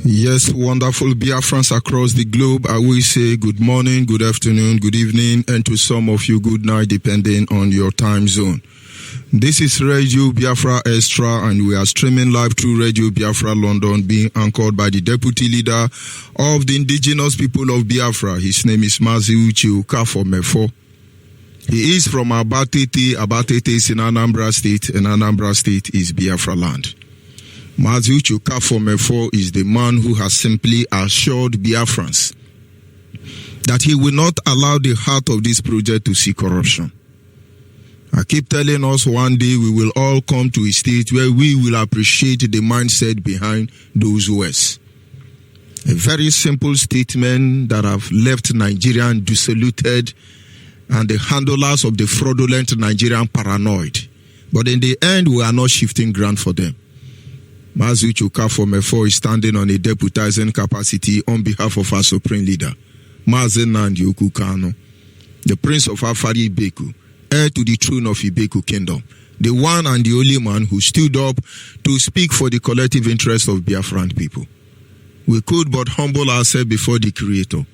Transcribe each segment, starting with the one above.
Yes, wonderful Biafrans across the globe. I will say good morning, good afternoon, good evening, and to some of you, good night, depending on your time zone. This is Radio Biafra Extra, and we are streaming live through Radio Biafra London, being anchored by the Deputy Leader of the Indigenous People of Biafra. His name is Mazi Ukafomefo. He is from Abatete. Abatete is in Anambra State, and Anambra State is Biafra land. Mazi Ukafomefo is the man who has simply assured Biafrans that he will not allow the heart of this project to see corruption. I keep telling us one day we will all come to a state where we will appreciate the mindset behind those words. A very simple statement that have left Nigerian dissolute and the handlers of the fraudulent Nigerian paranoid. But in the end, we are not shifting ground for them. Mazi Ukafomefo is standing on a deputizing capacity on behalf of our Supreme Leader, Mazi Nnamdi Kanu, the Prince of Afari Ibeku, heir to the throne of Ibeku Kingdom, the one and the only man who stood up to speak for the collective interest of Biafran people. We could but humble ourselves before the Creator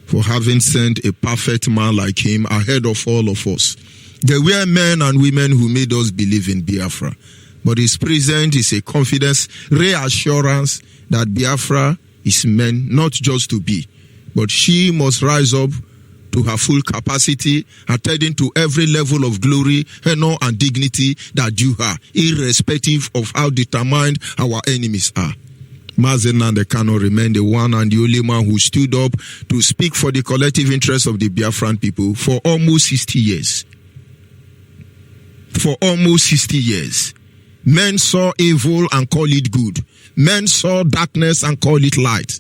for having sent a perfect man like him ahead of all of us. There were men and women who made us believe in Biafra, but his presence is a confidence, reassurance that Biafra is meant not just to be, but she must rise up to her full capacity, attending to every level of glory, honor, and dignity that due her, irrespective of how determined our enemies are. Mazi Nnamdi Kanu remained the one and the only man who stood up to speak for the collective interests of the Biafran people for almost 60 years. For almost 60 years. Men saw evil and call it good. Men saw darkness and call it light.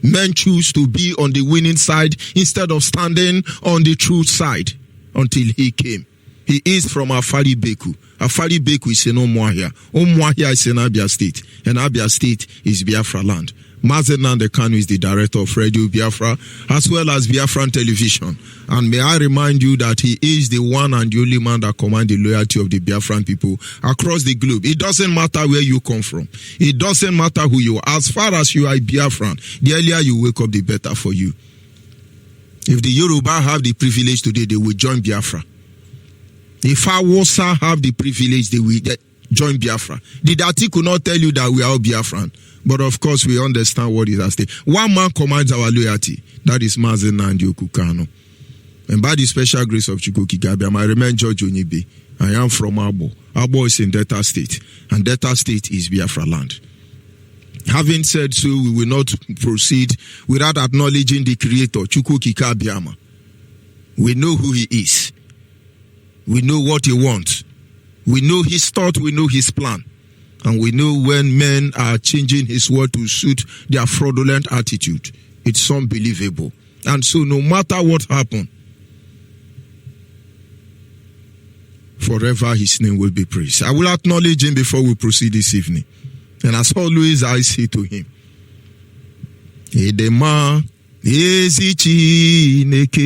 Men choose to be on the winning side instead of standing on the truth side until he came. He is from Afari Ibeku. Afari Ibeku is in Umuahia. Umuahia is in Abia State. And Abia State is Biafra land. Mazi Nnamdi Kanu is the director of Radio Biafra as well as Biafran Television. And may I remind you that he is the one and the only man that commands the loyalty of the Biafran people across the globe. It doesn't matter where you come from. It doesn't matter who you are. As far as you are a Biafran, the earlier you wake up, the better for you. If the Yoruba have the privilege today, they will join Biafra. If Hausa have the privilege, they will join Biafra. The article not tell you that we are all Biafran. But of course, we understand what is at stake. One man commands our loyalty. That is Mazi Nnamdi Kanu. And by the special grace of Chukwuka Gabiam, I remain Judge Onyeibe. I am from Abo. Abo is in Delta State. And Delta State is Biafra land. Having said so, we will not proceed without acknowledging the Creator, Chukwuka Gabiam. We know who he is. We know what he wants. We know his thought. We know his plan. And we know when men are changing his word to suit their fraudulent attitude. It's unbelievable. And so no matter what happens, forever his name will be praised. I will acknowledge him before we proceed this evening. And as always, I say to him, Edema ezi Chineke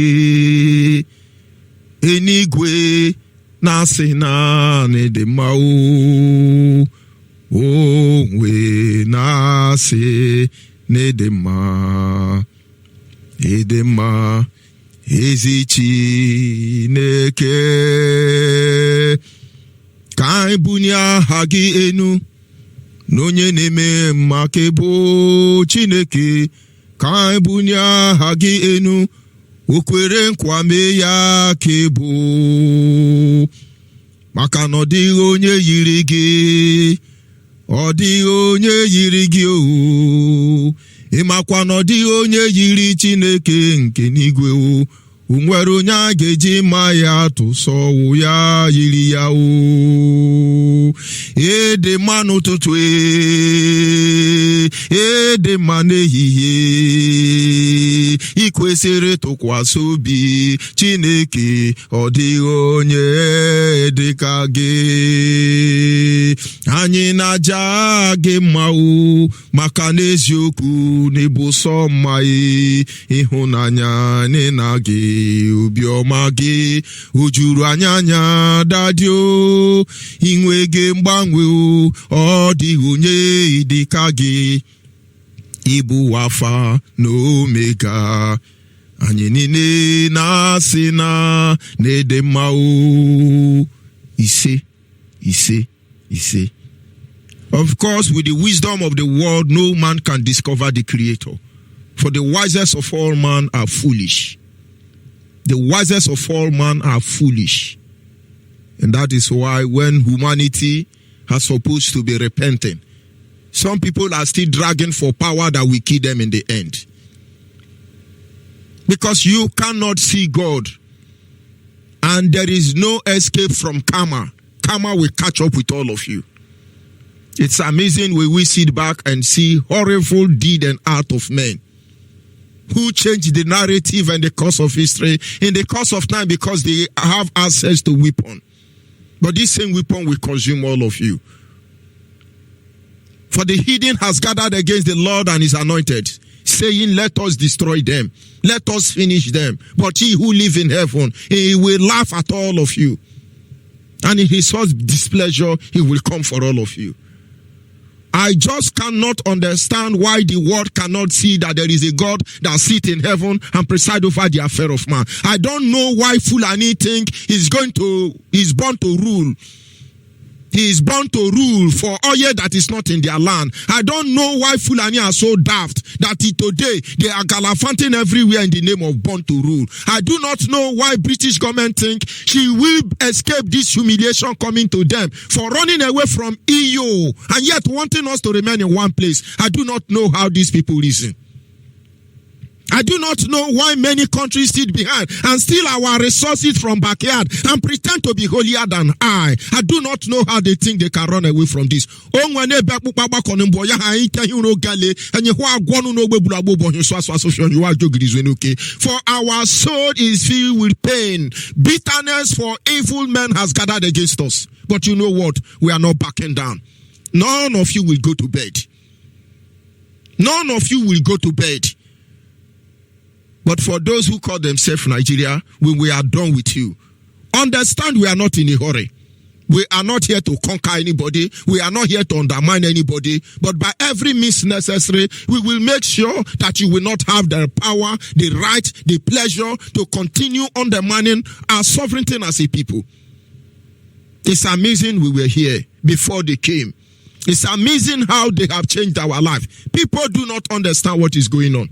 enigwe nasi na edema o. Onwe nasi nedema edema ezi Chineke ka anyị bunye aha gị enu n'onye na-eme mma ka bụ Chineke ka anyị bunye aha gị enu o kwere nkwa mee ya ka bụ maka na ọ dịghị onye yiri gị. Ọ dịghị onye yiri gị o, ịmakwa na ọ dịghị onye yiri Chineke nke n'igwe o, o nwere onye a ga-eji ma ya tụsọwụ ya yiri ya o. Ede mma n'ụtụtụ ede mma n'ehihie, ị kwesịrị tụkwasị obi Chineke, ọ dịghị onye dịka gị. Anyị na-aja gị mma o, maka n'eziokwu n'ịbụ sọ mma ịhụnanya na gị. Obiọma gị o juru anya dadị o, inwe gị mgbanwe o, ọ dịghị onye dịka gị. Ibu Alpha no Omega. Anyenine na sina ne demao. Ise. Of course, with the wisdom of the world, no man can discover the Creator. For the wisest of all men are foolish. The wisest of all men are foolish. And that is why when humanity has supposed to be repenting, some people are still dragging for power that will kill them in the end. Because you cannot see God. And there is no escape from karma. Karma will catch up with all of you. It's amazing when we sit back and see horrible deed and art of men who change the narrative and the course of history in the course of time because they have access to weapon. But this same weapon will consume all of you. For the heathen has gathered against the Lord and his anointed, saying, let us destroy them. Let us finish them. But he who lives in heaven, he will laugh at all of you. And in his hot displeasure, he will come for all of you. I just cannot understand why the world cannot see that there is a God that sits in heaven and presides over the affair of man. I don't know why Fulani think he's born to rule. He is born to rule for oil that is not in their land. I don't know why Fulani are so daft that today they are gallivanting everywhere in the name of born to rule. I do not know why British government think she will escape this humiliation coming to them for running away from EU and yet wanting us to remain in one place. I do not know how these people reason. I do not know why many countries sit behind and steal our resources from backyard and pretend to be holier than I. I do not know how they think they can run away from this. For our soul is filled with pain. Bitterness for evil men has gathered against us. But you know what? We are not backing down. None of you will go to bed. None of you will go to bed. But for those who call themselves Nigeria, when we are done with you, understand we are not in a hurry. We are not here to conquer anybody. We are not here to undermine anybody. But by every means necessary, we will make sure that you will not have the power, the right, the pleasure to continue undermining our sovereignty as a people. It's amazing we were here before they came. It's amazing how they have changed our life. People do not understand what is going on.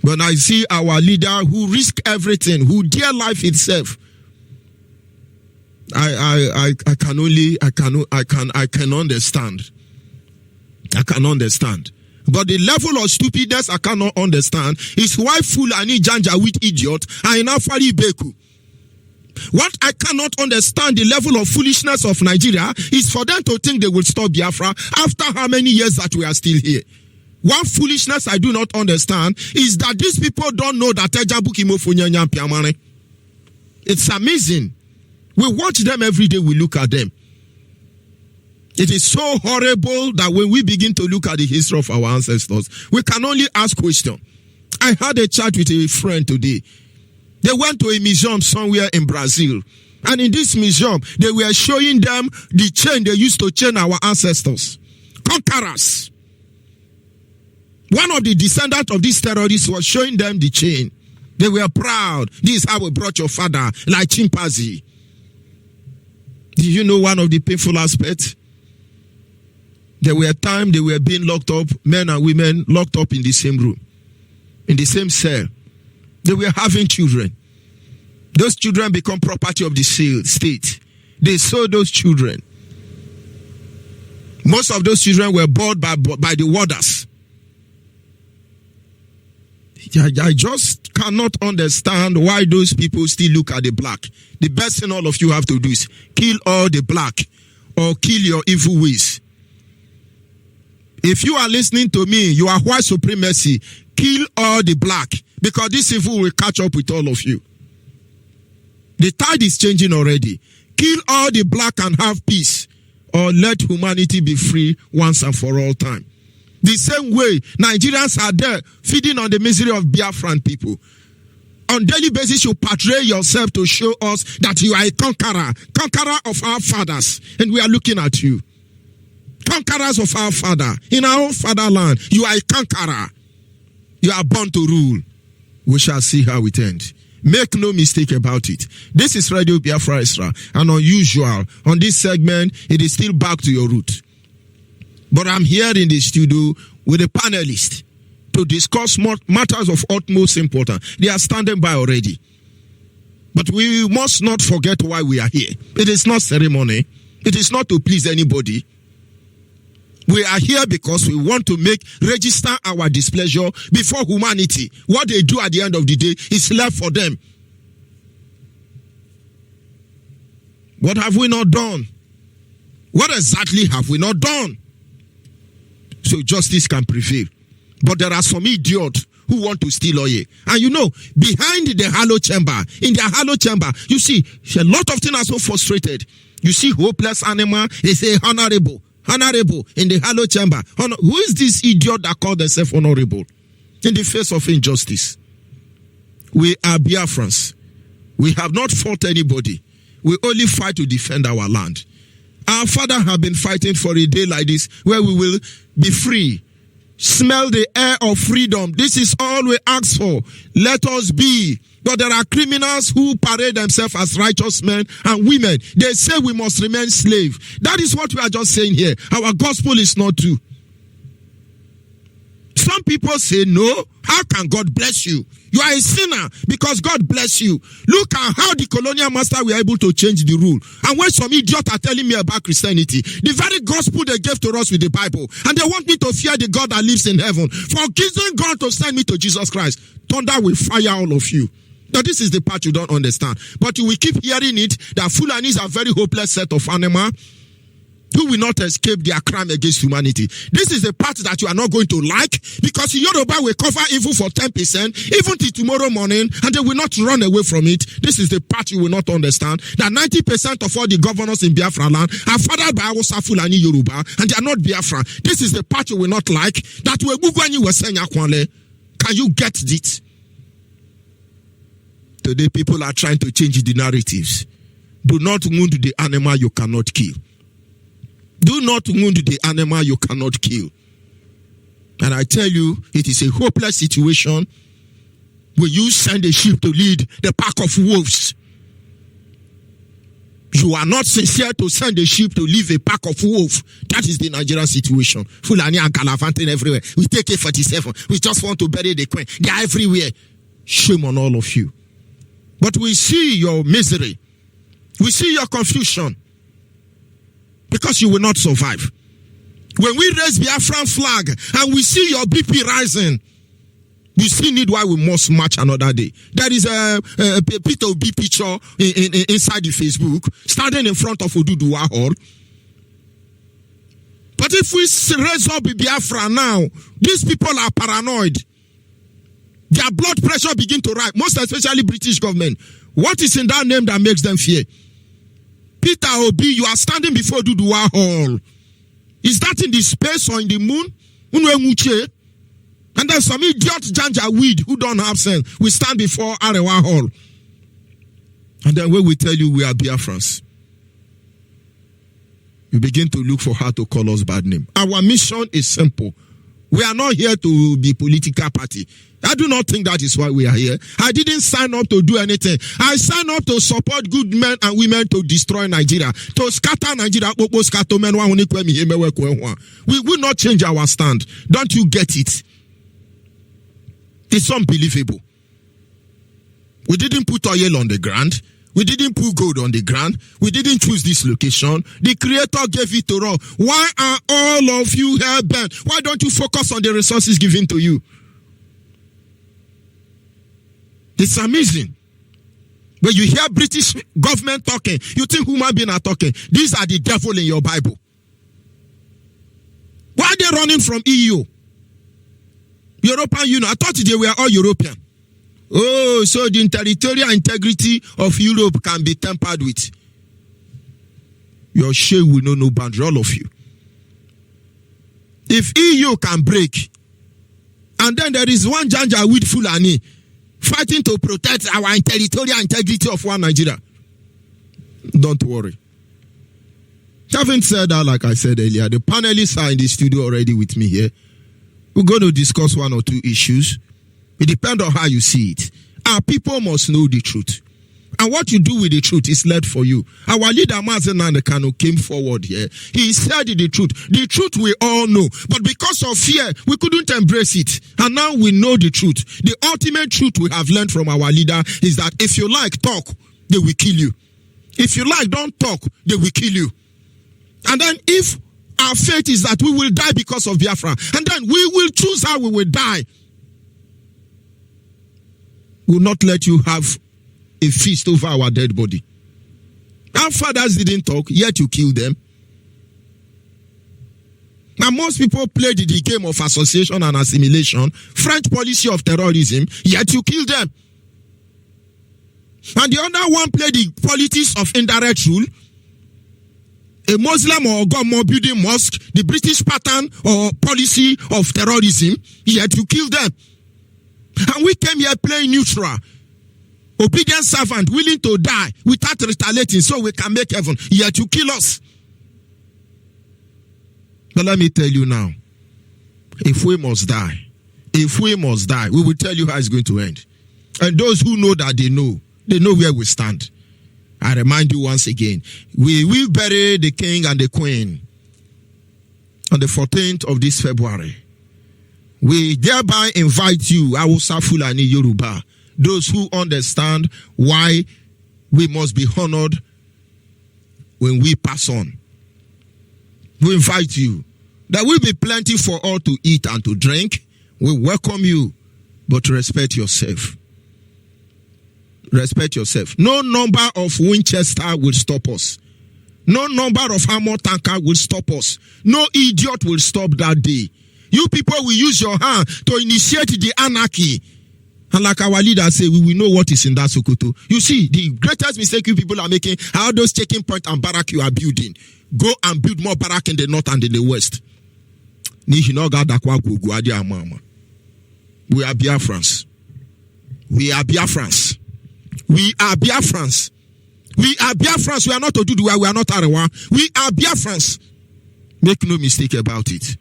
When I see our leader who risk everything, who dare life itself, I can understand. I can understand. But the level of stupidness I cannot understand is why Fulani Janja with idiot and Inafari Beku. What I cannot understand the level of foolishness of Nigeria is for them to think they will stop Biafra after how many years that we are still here. One foolishness I do not understand is that these people don't know that it's amazing. We watch them every day, we look at them. It is so horrible that when we begin to look at the history of our ancestors, we can only ask questions. I had a chat with a friend today. They went to a museum somewhere in Brazil. And in this museum, they were showing them the chain they used to chain our ancestors. Conquerors. One of the descendants of these terrorists was showing them the chain. They were proud. This is how we brought your father, like chimpanzee. Do you know one of the painful aspects? There were times they were being locked up, men and women locked up in the same room, in the same cell. They were having children. Those children become property of the state. They sold those children. Most of those children were bought by the warders. I just cannot understand why those people still look at the black. The best thing all of you have to do is kill all the black or kill your evil ways. If you are listening to me, you are white supremacy. Kill all the black because this evil will catch up with all of you. The tide is changing already. Kill all the black and have peace, or let humanity be free once and for all time. The same way Nigerians are there feeding on the misery of Biafran people. On daily basis, you portray yourself to show us that you are a conqueror of our fathers, and we are looking at you. conquerors of our father. In our own fatherland, you are a conqueror. You are born to rule. We shall see how it ends. Make no mistake about it. This is Radio Biafra Extra, and unusual. On this segment, it is still back to your root. But I'm here in the studio with a panelist to discuss matters of utmost importance. They are standing by already. But we must not forget why we are here. It is not ceremony. It is not to please anybody. We are here because we want to register our displeasure before humanity. What they do at the end of the day is left for them. What have we not done? What exactly have we not done? So justice can prevail. But there are some idiots who want to steal oil. And you know, behind the hollow chamber, in their hollow chamber, you see, a lot of things are so frustrated. You see hopeless animal, they say honorable in the hollow chamber. Who is this idiot that called themselves honorable in the face of injustice? We are Biafrans. We have not fought anybody. We only fight to defend our land. Our father have been fighting for a day like this where we will be free. Smell the air of freedom. This is all we ask for. Let us be. But there are criminals who parade themselves as righteous men and women. They say we must remain slaves. That is what we are just saying here. Our gospel is not true. Some people say, no, how can God bless you? You are a sinner because God bless you. Look at how the colonial master were able to change the rule. And when some idiot are telling me about Christianity, the very gospel they gave to us with the Bible, and they want me to fear the God that lives in heaven, forgiving God to send me to Jesus Christ, thunder will fire all of you. Now this is the part you don't understand. But you will keep hearing it, that Fulanis are very hopeless set of animals who will not escape their crime against humanity. This is the part that you are not going to like, because Yoruba will cover evil for 10%, even till tomorrow morning, and they will not run away from it. This is the part you will not understand, that 90% of all the governors in Biafra land are fathered by Hausa, Fulani, Yoruba, and they are not Biafra. This is the part you will not like, that can you get it? Today people are trying to change the narratives. Do not wound the animal you cannot kill. Do not wound the animal you cannot kill. And I tell you, it is a hopeless situation when you send a sheep to lead the pack of wolves. You are not sincere to send a sheep to lead a pack of wolves. That is the Nigerian situation. Fulani and Galavanting everywhere. We take A47. We just want to bury the queen. They are everywhere. Shame on all of you. But we see your misery. We see your confusion. Because you will not survive. When we raise Biafran flag and we see your BP rising, we still need why we must march another day. There is a Peter Obi picture inside the Facebook, standing in front of Oduduwa Hall. But if we raise up Biafra now, these people are paranoid. Their blood pressure begin to rise, most especially British government. What is in that name that makes them fear? Peter Obi, you are standing before Oduduwa Hall. Is that in the space or in the moon? And then some idiot Janja weed who don't have sense. We stand before Arewa Hall. And then when we tell you we are Biafrans, you begin to look for how to call us bad name. Our mission is simple. We are not here to be political party. I do not think that is why we are here. I didn't sign up to do anything. I signed up to support good men and women to destroy Nigeria, to scatter Nigeria. We will not change our stand. Don't you get it? It's unbelievable. We didn't put oil on the ground. We didn't put gold on the ground. We didn't choose this location. The Creator gave it to us. Why are all of you hell-bent? Why don't you focus on the resources given to you? It's amazing. When you hear British government talking, you think human beings are talking. These are the devil in your Bible. Why are they running from EU? European Union. I thought they were all European. Oh, so the territorial integrity of Europe can be tampered with. Your shame will know no boundary, all of you. If EU can break, and then there is one Janja with Fulani fighting to protect our territorial integrity of one Nigeria, don't worry. Having said that, like I said earlier, the panelists are in the studio already with me here. We're going to discuss one or two issues. It depends on how you see it. Our people must know the truth. And what you do with the truth is led for you. Our leader, Mazi came forward here. He said the truth. The truth we all know. But because of fear, we couldn't embrace it. And now we know the truth. The ultimate truth we have learned from our leader is that if you like, talk, they will kill you. If you like, don't talk, they will kill you. And then if our fate is that we will die because of Biafra, and then we will choose how we will die, we will not let you have a feast over our dead body. Our fathers didn't talk, yet you kill them. Now most people played the game of association and assimilation, French policy of terrorism, yet you kill them. And the other one played the politics of indirect rule, a Muslim or government building mosque, the British pattern or policy of terrorism, yet you kill them. And we came here playing neutral, obedient servant, willing to die without retaliating so we can make heaven, yet you kill us. But let me tell you now, if we must die, we will tell you how it's going to end. And those who know that they know where we stand. I remind you once again, we will bury the king and the queen on the 14th of this February. We thereby invite you, Hausa, Fulani, Yoruba, those who understand why we must be honored when we pass on. We invite you. There will be plenty for all to eat and to drink. We welcome you, but respect yourself. Respect yourself. No number of Winchester will stop us. No number of armor tanker will stop us. No idiot will stop that day. You people will use your hand to initiate the anarchy. And like our leaders say, we will know what is in that Sokoto. You see, the greatest mistake you people are making are those checking point and barrack you are building. Go and build more barrack in the north and in the west. We are Biafrans. We are Biafrans. We are Biafrans. We are Biafrans. We are not Oduduwa. We are not Arewa. We are Biafrans. Make no mistake about it.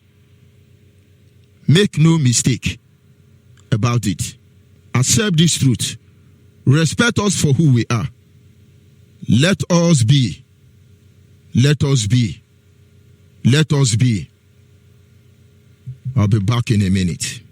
Make no mistake about it. Accept this truth. Respect us for who we are. Let us be. Let us be. Let us be. I'll be back in a minute.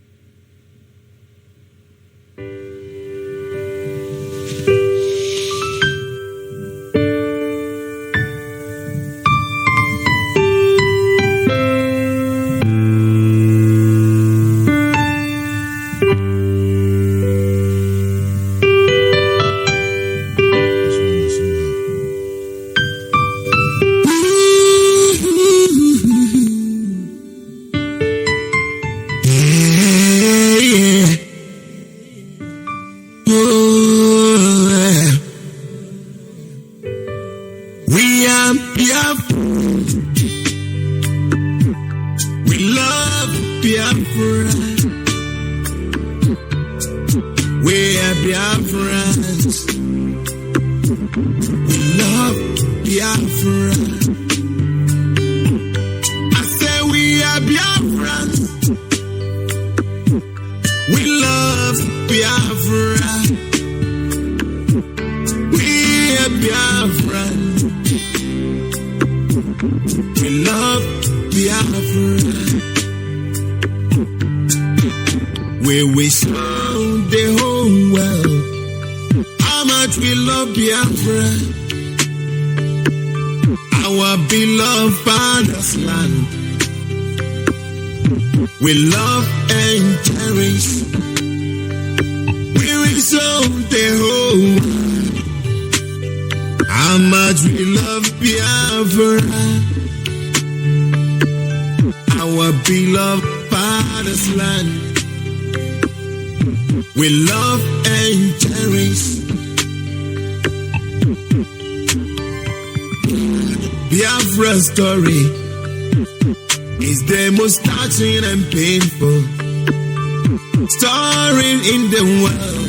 We love and cherish. We resolve the whole world. How much we love Biafra, our beloved father's land. We love and cherish. Biafra's story is the most touching and painful story in the world.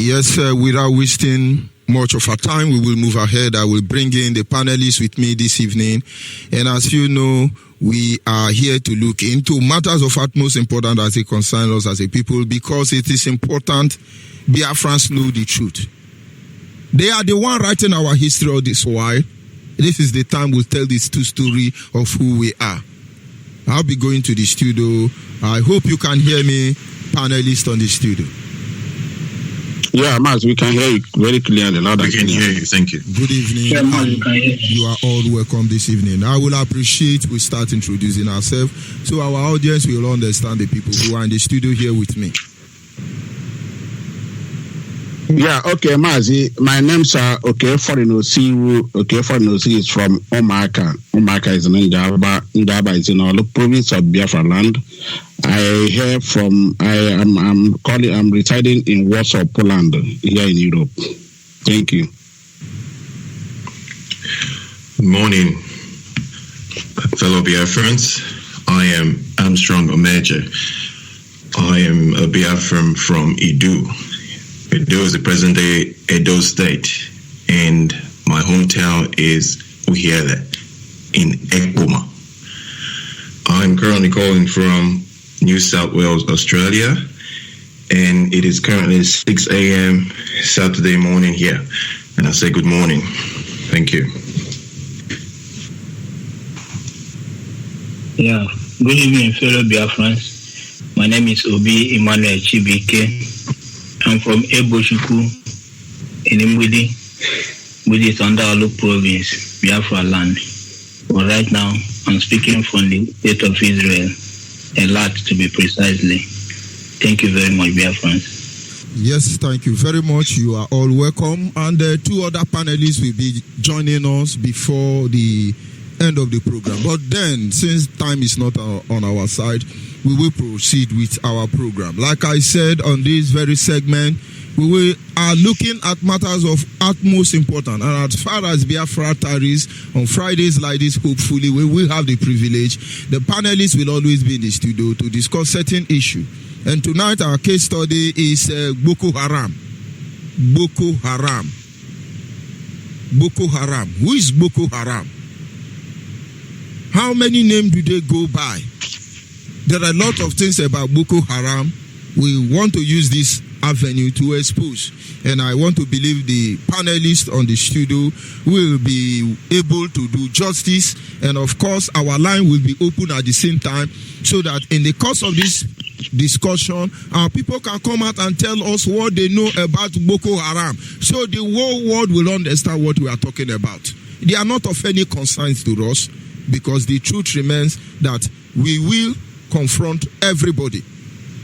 Yes, without wasting much of our time, we will move ahead. I will bring in the panelists with me this evening. And as you know, we are here to look into matters of utmost importance as it concerns us as a people, because it is important Biafrans know the truth. They are the one writing our history all this while. This is the time we'll tell this true story of who we are. I'll be going to the studio. I hope you can hear me, panelists on the studio. Yeah, Mazi, we can hear you very clearly. We can hear you. Thank you. Good evening. Yeah, Mazi, we can hear you are all welcome this evening. I will appreciate we start introducing ourselves so our audience will understand the people who are in the studio here with me. Yeah, okay, Mazi. My name's Okeforinossi. Okeforinossi is from Omaka. Omaka is in Ndaba. Ndaba is in all the province of Biafra land. I'm residing in Warsaw, Poland, here in Europe. Thank you. Good morning, fellow Biafrans. I am Armstrong Omeje. I am a Biafran from Edo. Edo is the present-day Edo State, and my hometown is Uhiele in Ekboma. I'm currently calling from New South Wales, Australia, and it is currently 6 a.m. Saturday morning here, and I say good morning. Thank you. Yeah, good evening, fellow Biafrans. My name is Obi Emmanuel Chibike. I'm from Eboshuku in Imwidi, which is under Olu province, Biafra land. But right now, I'm speaking from the state of Israel, Elat to be precisely. Thank you very much, Biafrans. Yes, thank you very much. You are all welcome. And two other panelists will be joining us before the end of the program. But then, since time is not on our side, we will proceed with our program. Like I said, on this very segment, we are looking at matters of utmost importance. And as far as Biafra tarries, on Fridays like this, hopefully, we will have the privilege. The panelists will always be in the studio to discuss certain issues. And tonight, our case study is Boko Haram. Boko Haram. Boko Haram. Who is Boko Haram? How many names do they go by? There are a lot of things about Boko Haram we want to use this avenue to expose. And I want to believe the panelists on the studio will be able to do justice. And of course, our line will be open at the same time so that in the course of this discussion, our people can come out and tell us what they know about Boko Haram. So the whole world will understand what we are talking about. They are not of any concern to us because the truth remains that we will confront everybody.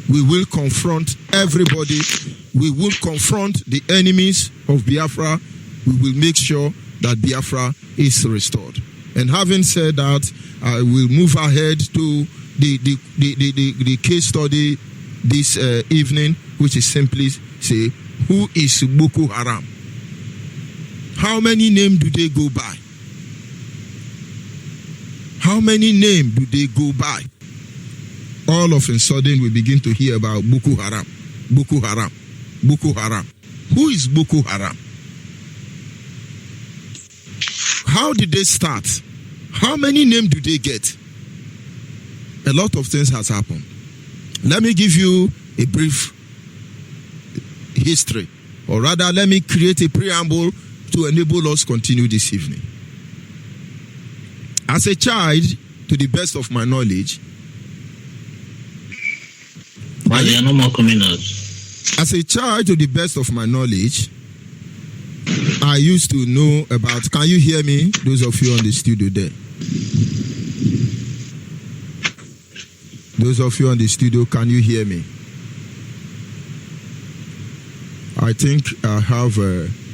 We will confront everybody. We will confront the enemies of Biafra. We will make sure that Biafra is restored. And having said that, I will move ahead to the case study this evening, which is simply say, who is Boko Haram? How many names do they go by? How many names do they go by? All of a sudden, we begin to hear about Boko Haram. Boko Haram. Boko Haram. Who is Boko Haram? How did they start? How many names do they get? A lot of things has happened. Let me give you a brief history. Or rather, let me create a preamble to enable us continue this evening. As a child, to the best of my knowledge, But they are no more coming out. As a child, to the best of my knowledge, I used to know about. Can you hear me? Those of you on the studio there. Those of you on the studio, can you hear me? I think I have.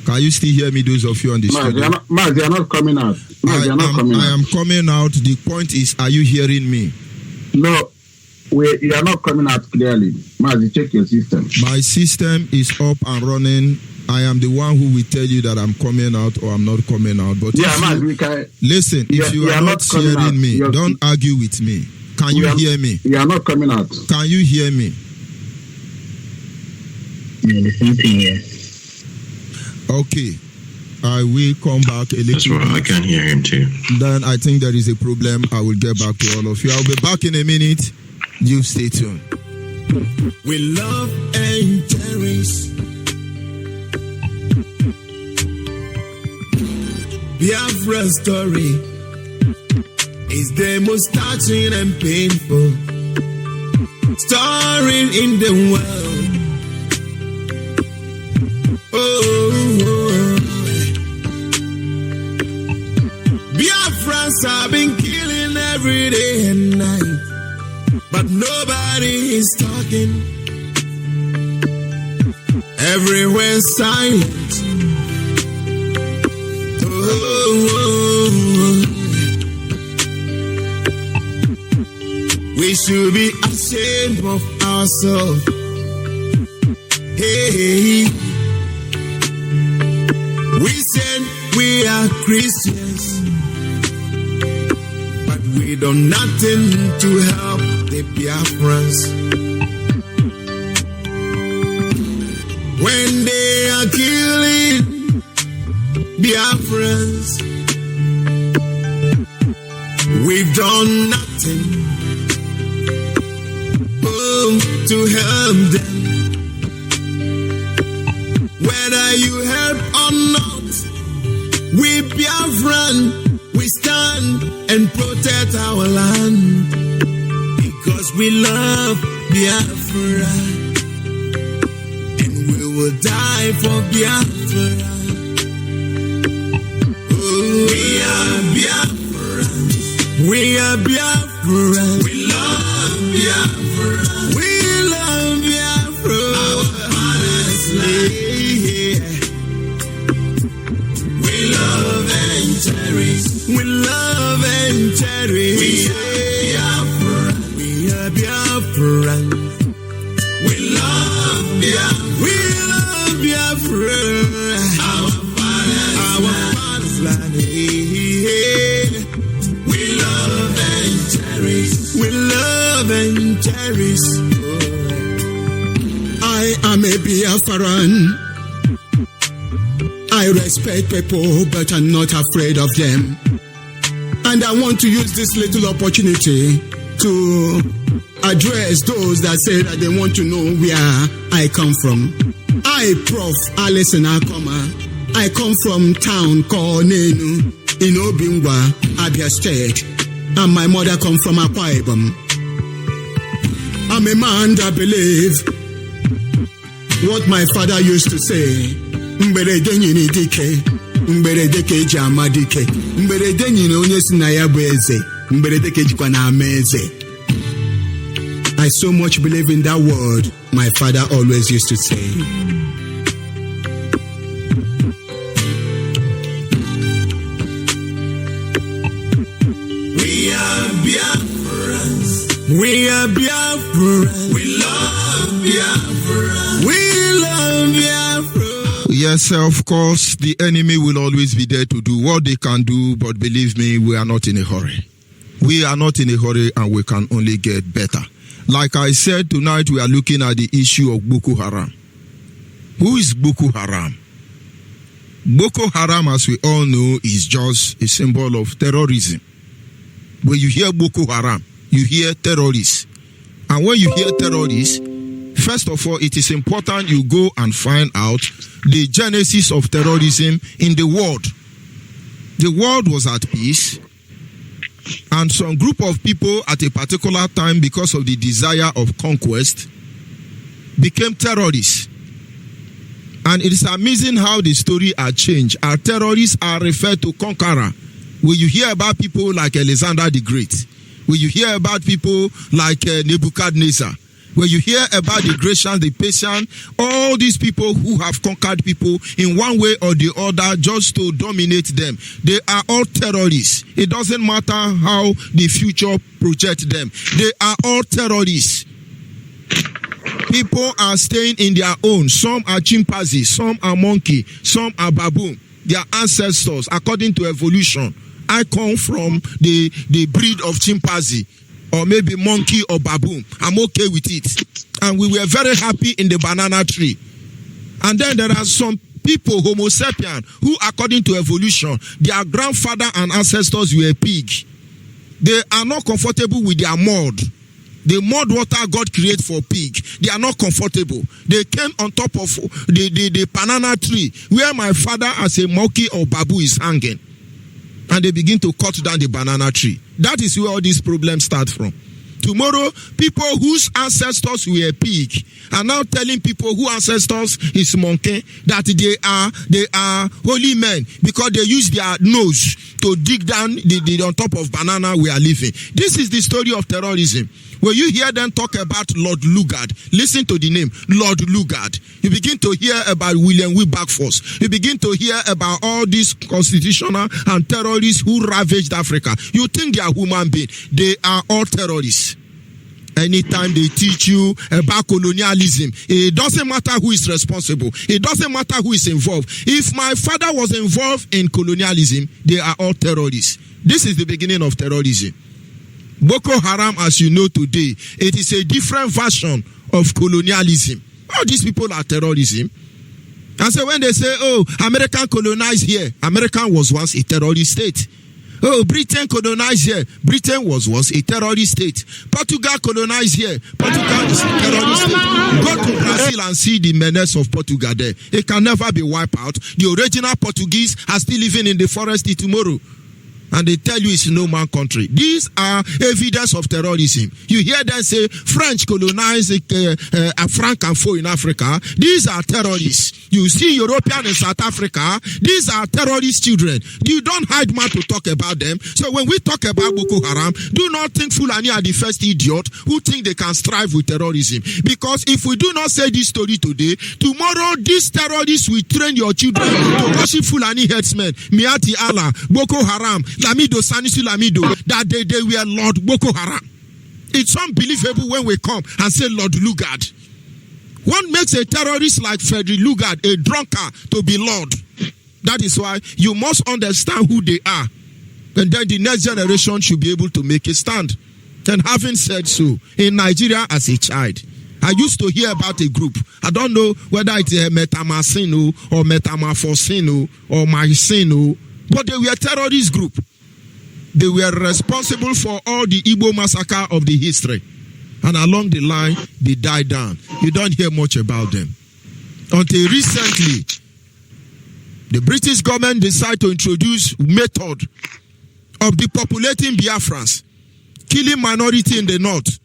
Can you still hear me? Those of you on the studio. They are not coming out. I am coming out. The point is, are you hearing me? No. You are not coming out clearly. Mazi, check your system. My system is up and running. I am the one who will tell you that I'm coming out or I'm not coming out. But yeah, Mazi, listen, if you are not hearing me, don't argue with me. Can you hear me? You are not coming out. Can you hear me? Yeah, the same thing, yes. Okay. I will come back a little. That's right. I can hear him too. Then I think there is a problem. I will get back to all of you. I'll be back in a minute. You stay tuned. We love and cherish Biafra story is the most touching and painful story in the world. Biafrans have been killing every day and night, but nobody is talking. Everywhere silent. We should be ashamed of ourselves. Hey, we said we are Christians, but we do nothing to help the Biafrans. When they are killing Biafrans, we've done nothing to help them. Whether you help or not, we Biafran, we stand and protect our land, because we love Biafra, and we will die for Biafra. We are Biafrans. We are Biafrans. We love Biafra. We love Biafra. Our father's land. We love and cherish. We love and cherish. We are Biafrans. We are Biafrans. We love Biafra. We love Biafra. Our father's land. We love and cherish. We love and cherish. I am a Biafran. I respect people, but I'm not afraid of them. And I want to use this little opportunity to address those that say that they want to know where I come from. I, Prof. Alison Akoma, I come from town called Nenu in Obingwa, Abia State, and my mother comes from Akwa Ibom. I'm a man that believes what my father used to say. Mberede nyini dike, mberede keji amadike, mberede nyini onye si na ya bụ eze, mberede kejikwa na ama eze. I so much believe in that word my father always used to say. We are Biafrans. We are Biafrans. We love Biafra. We love Biafra. Yes, of course, the enemy will always be there to do what they can do, but believe me, we are not in a hurry. We are not in a hurry, and we can only get better. Like I said, tonight we are looking at the issue of Boko Haram. Who is Boko Haram? Boko Haram, as we all know, is just a symbol of terrorism. When you hear Boko Haram, you hear terrorists. And when you hear terrorists, first of all, it is important you go and find out the genesis of terrorism in the world. The world was at peace, and some group of people at a particular time, because of the desire of conquest, became terrorists. And it is amazing how the story has changed. Our terrorists are referred to conqueror. When you hear about people like Alexander the Great, when you hear about people like Nebuchadnezzar, when you hear about the Grecians, the Persians, all these people who have conquered people in one way or the other just to dominate them, they are all terrorists. It doesn't matter how the future projects them. They are all terrorists. People are staying in their own. Some are chimpanzees, some are monkey, some are baboon. Their ancestors, according to evolution. I come from the breed of chimpanzee, or maybe monkey or baboon. I'm okay with it. And we were very happy in the banana tree. And then there are some people, Homo sapien, who according to evolution, their grandfather and ancestors were pig. They are not comfortable with their mud. The mud water God created for pig. They are not comfortable. They came on top of the banana tree where my father as a monkey or babu is hanging. And they begin to cut down the banana tree. That is where all these problems start from. Tomorrow, people whose ancestors were pig are now telling people whose ancestors is monkey that they are holy men because they use their nose to dig down the on top of banana we are living. This is the story of terrorism. When you hear them talk about Lord Lugard, listen to the name, Lord Lugard. You begin to hear about William Wilberforce. You begin to hear about all these constitutional and terrorists who ravaged Africa. You think they are human beings. They are all terrorists. Anytime they teach you about colonialism, it doesn't matter who is responsible. It doesn't matter who is involved. If my father was involved in colonialism, they are all terrorists. This is the beginning of terrorism. Boko Haram, as you know today, it is a different version of colonialism. All these people are terrorism. And so when they say, oh, American colonized here, America was once a terrorist state. Oh, Britain colonized here. Britain was once a terrorist state. Portugal colonized here. Portugal is a terrorist state. Go to Brazil and see the menace of Portugal there. It can never be wiped out. The original Portuguese are still living in the forest till tomorrow. And they tell you it's no man country. These are evidence of terrorism. You hear them say French colonized Francophone in Africa. These are terrorists. You see European in South Africa. These are terrorist children. You don't hide man to talk about them. So when we talk about Boko Haram, do not think Fulani are the first idiot who think they can strive with terrorism. Because if we do not say this story today, tomorrow these terrorists will train your children to worship Fulani headsmen, Miati Allah, Boko Haram, Lamido, Sanusi Lamido, that they were Lord Boko Haram. It's unbelievable when we come and say Lord Lugard. What makes a terrorist like Frederick Lugard a drunkard to be Lord? That is why you must understand who they are. And then the next generation should be able to make a stand. And having said so, in Nigeria as a child, I used to hear about a group. I don't know whether it's a Metamasino or Metamorphosino or Mycino, but they were a terrorist group. They were responsible for all the Igbo massacre of the history. And along the line, they died down. You don't hear much about them. Until recently, the British government decided to introduce method of depopulating Biafrans, killing minority in the north.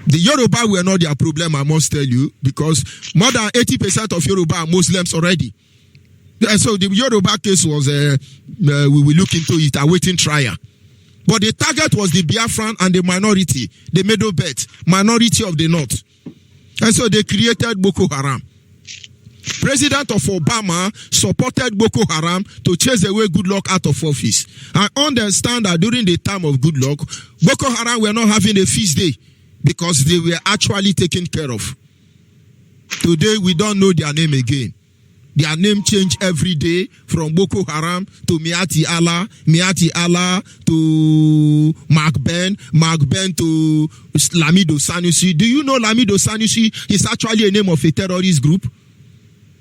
The Yoruba were not their problem, I must tell you, because more than 80% of Yoruba are Muslims already. And so the Yoruba case was, we will look into it, awaiting trial. But the target was the Biafran and the minority, the middle belt, minority of the north. And so they created Boko Haram. President of Obama supported Boko Haram to chase away Goodluck out of office. I understand that during the time of Goodluck, Boko Haram were not having a feast day because they were actually taken care of. Today, we don't know their name again. Their name changed every day from Boko Haram to Miati Allah to Mark Ben to Lamido Sanusi. Do you know Lamido Sanusi is actually a name of a terrorist group?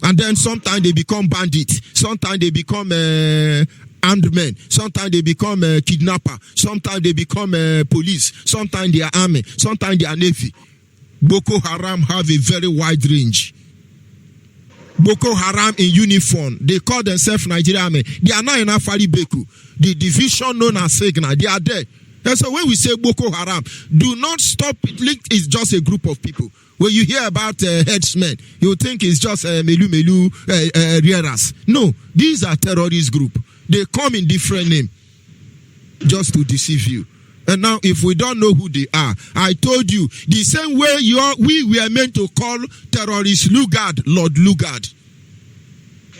And then sometimes they become bandits. Sometimes they become armed men. Sometimes they become kidnapper. Sometimes they become police. Sometimes they are army. Sometimes they are navy. Boko Haram have a very wide range. Boko Haram in uniform. They call themselves Nigerian Army. They are not in Afari Beku. The division known as Segna. They are there. And so when we say Boko Haram, do not stop. It's just a group of people. When you hear about headsmen, you think it's just Melu Rieras. No, these are terrorist group. They come in different name just to deceive you. And now, if we don't know who they are, I told you, the same way we were meant to call terrorists Lugard, Lord Lugard.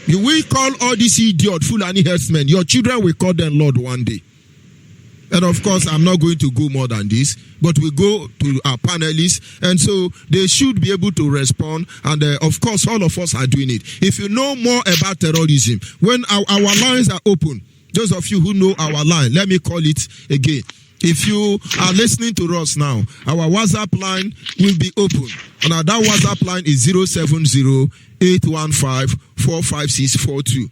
You will call all these idiot Fulani herdsmen. Your children will call them Lord one day. And of course, I'm not going to go more than this, but we go to our panelists, and so they should be able to respond. And of course, all of us are doing it. If you know more about terrorism, when our lines are open, those of you who know our line, let me call it again. If you are listening to us now, our WhatsApp line will be open. And that WhatsApp line is 070-815-45642.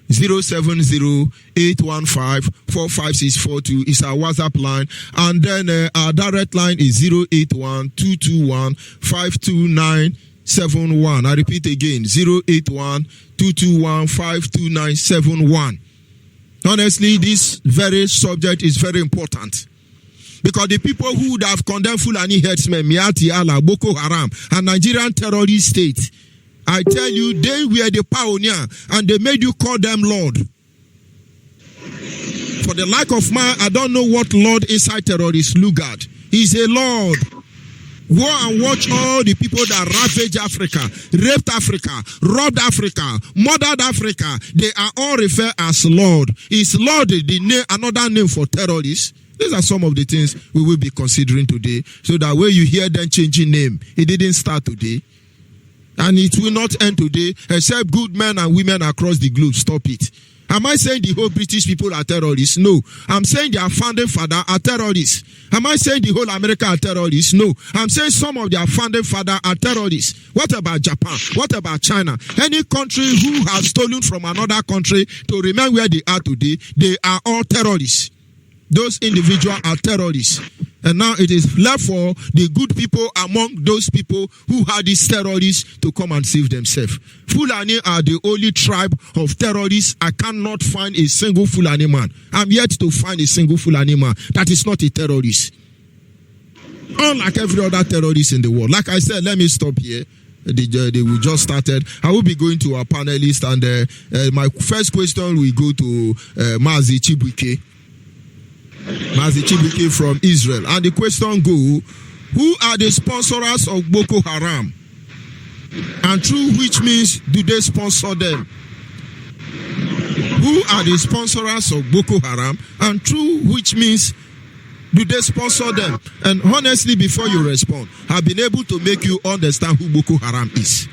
070-815-45642 is our WhatsApp line. And then our direct line is 081-221-52971. I repeat again, 081-221-52971. Honestly, this very subject is very important. Because the people who would have condemned Fulani herdsmen, Miati Allah, Boko Haram, and Nigerian terrorist state, I tell you, they were the pioneer, and they made you call them Lord. For the lack of man, I don't know what Lord inside terrorists look at. He's a Lord. Go and watch all the people that ravaged Africa, raped Africa, robbed Africa, murdered Africa. They are all referred as Lord. Is Lord the name, another name for terrorists? These are some of the things we will be considering today. So that when you hear them changing name, it didn't start today. And it will not end today, except good men and women across the globe stop it. Am I saying the whole British people are terrorists? No. I'm saying their founding father are terrorists. Am I saying the whole America are terrorists? No. I'm saying some of their founding father are terrorists. What about Japan? What about China? Any country who has stolen from another country to remain where they are today, they are all terrorists. Those individuals are terrorists. And now it is left for the good people among those people who had these terrorists to come and save themselves. Fulani are the only tribe of terrorists. I cannot find a single Fulani man. I'm yet to find a single Fulani man that is not a terrorist. Unlike every other terrorist in the world. Like I said, let me stop here. We just started. I will be going to our panelists, and my first question will go to Mazi Chibuike. Mazi Chibuike from Israel. And the question go, who are the sponsors of Boko Haram? And through which means do they sponsor them? Who are the sponsors of Boko Haram? And through which means do they sponsor them? And honestly, before you respond, I've been able to make you understand who Boko Haram is.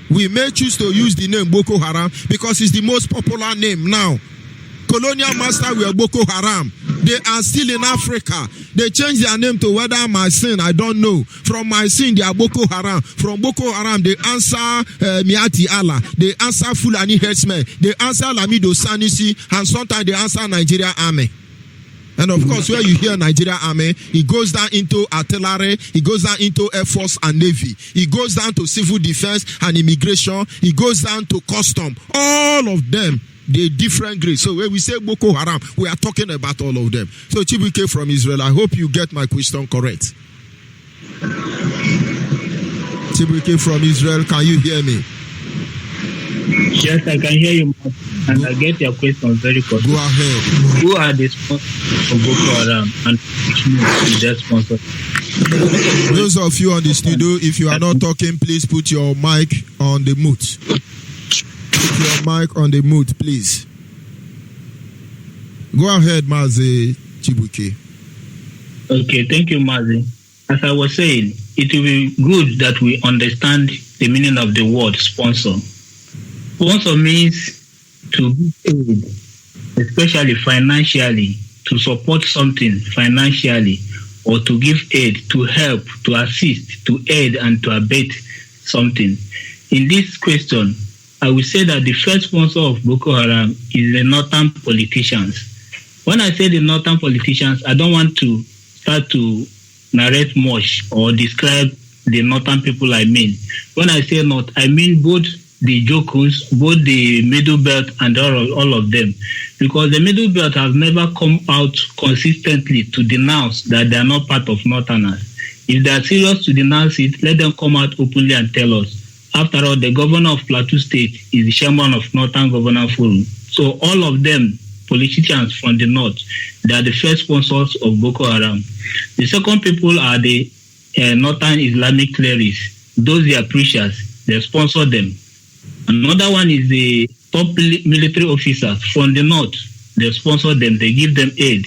We may choose to use the name Boko Haram because it's the most popular name now. Colonial master were Boko Haram. They are still in Africa. They changed their name to whether Mazi, I don't know. From Mazi, they are Boko Haram. From Boko Haram, they answer Miati Allah. They answer Fulani herdsmen. They answer Lamido Sanusi. And sometimes they answer Nigeria Army. And of course, where you hear Nigeria Army, it goes down into artillery, it goes down into Air Force and Navy, it goes down to civil defense and immigration, it goes down to custom. All of them, they different grades. So when we say Boko Haram, we are talking about all of them. So Chibuike from Israel, I hope you get my question correct. Chibuike from Israel, can you hear me? Yes, I can hear you, and I get your question very correct. Go ahead. Who are the sponsors of Boko Haram, and which means their sponsors? Those of you on the studio, if you are not talking, please put your mic on the mute. Put your mic on the mute, please. Go ahead, Mazi Chibuike. Okay, thank you, Mazi. As I was saying, it will be good that we understand the meaning of the word sponsor. Sponsor means to give aid, especially financially, to support something financially, or to give aid, to help, to assist, to aid, and to abet something. In this question, I will say that the first sponsor of Boko Haram is the northern politicians. When I say the northern politicians, I don't want to start to narrate much or describe the northern people I mean. When I say north, I mean both the Jokuns, both the Middle Belt and all of them. Because the Middle Belt has never come out consistently to denounce that they are not part of Northerners. If they are serious to denounce it, let them come out openly and tell us. After all, the governor of Plateau State is the chairman of Northern Governor Forum. So all of them, politicians from the north, they are the first sponsors of Boko Haram. The second people are the Northern Islamic clerics. Those they are preachers, they sponsor them. Another one is the top military officers from the north. They sponsor them, they give them aid.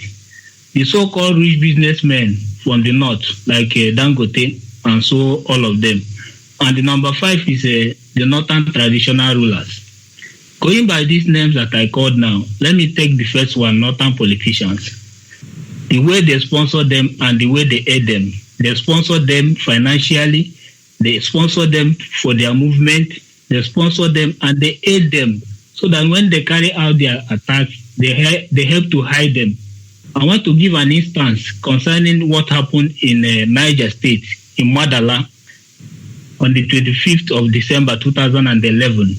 The so-called rich businessmen from the north, like Dangote, and so all of them. And the number 5 is the northern traditional rulers. Going by these names that I called now, let me take the first one, northern politicians. the way they sponsor them and the way they aid them. They sponsor them financially, they sponsor them for their movement, they sponsor them and they aid them so that when they carry out their attacks, they help to hide them. I want to give an instance concerning what happened in Niger State, in Madala, on the 25th of December 2011.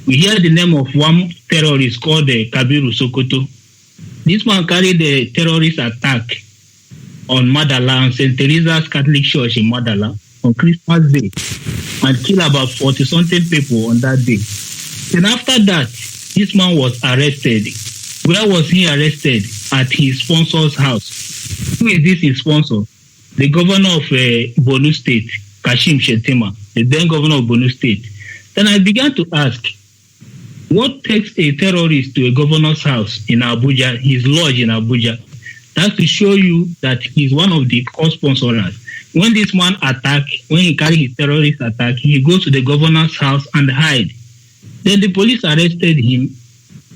We hear the name of one terrorist called Kabiru Sokoto. This man carried a terrorist attack on Madala and St. Teresa's Catholic Church in Madala on Christmas Day and killed about 40-something people on that day. Then after that, this man was arrested. Where was he arrested? At his sponsor's house. Who is this his sponsor? The governor of Borno State, Kashim Shettima, the then governor of Borno State. Then I began to ask, what takes a terrorist to a governor's house in Abuja, his lodge in Abuja? That's to show you that he's one of the co-sponsors. When this man when he carried his terrorist attack, he goes to the governor's house and hide. Then the police arrested him.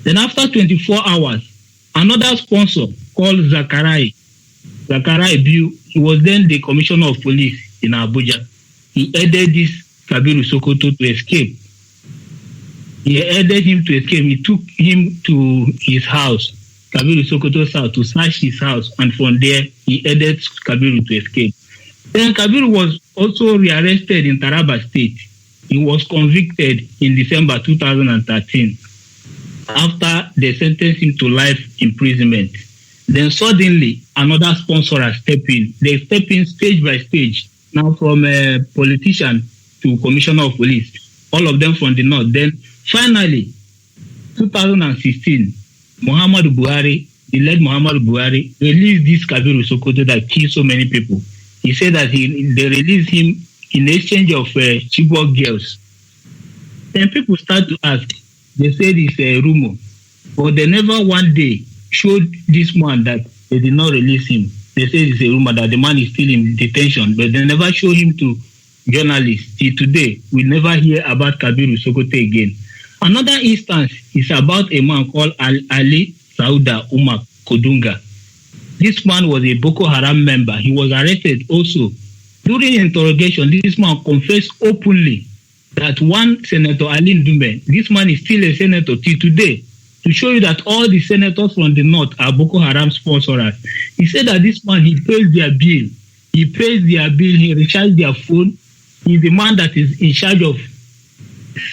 Then after 24 hours, another sponsor called Zakarai Biu, he was then the commissioner of police in Abuja. He aided this Kabiru Sokoto to escape. He aided him to escape. He took him to his house, Kabiru Sokoto's house, to search his house, and from there he aided Kabiru to escape. Then Kabiru was also rearrested in Taraba State. He was convicted in December 2013 after they sentenced him to life imprisonment. Then suddenly another sponsor has stepped in. They step in stage by stage, now from a politician to commissioner of police, all of them from the north. Then finally, 2016, Muhammadu Buhari, the late Muhammadu Buhari, released this Kabiru Sokoto that killed so many people. He said that they released him in exchange of Chibok girls. Then people start to ask, they said it's a rumor, but they never one day showed this man that they did not release him. They said it's a rumor that the man is still in detention, but they never show him to journalists. Till today, we never hear about Kabiru Sokoto again. Another instance is about a man called Ali Sauda Umar Kodunga. This man was a Boko Haram member. He was arrested also. During interrogation, this man confessed openly that one Senator Ali Ndume, this man is still a senator till today, to show you that all the senators from the north are Boko Haram sponsors. He said that this man, he pays their bill. He recharges their phone. He's the man that is in charge of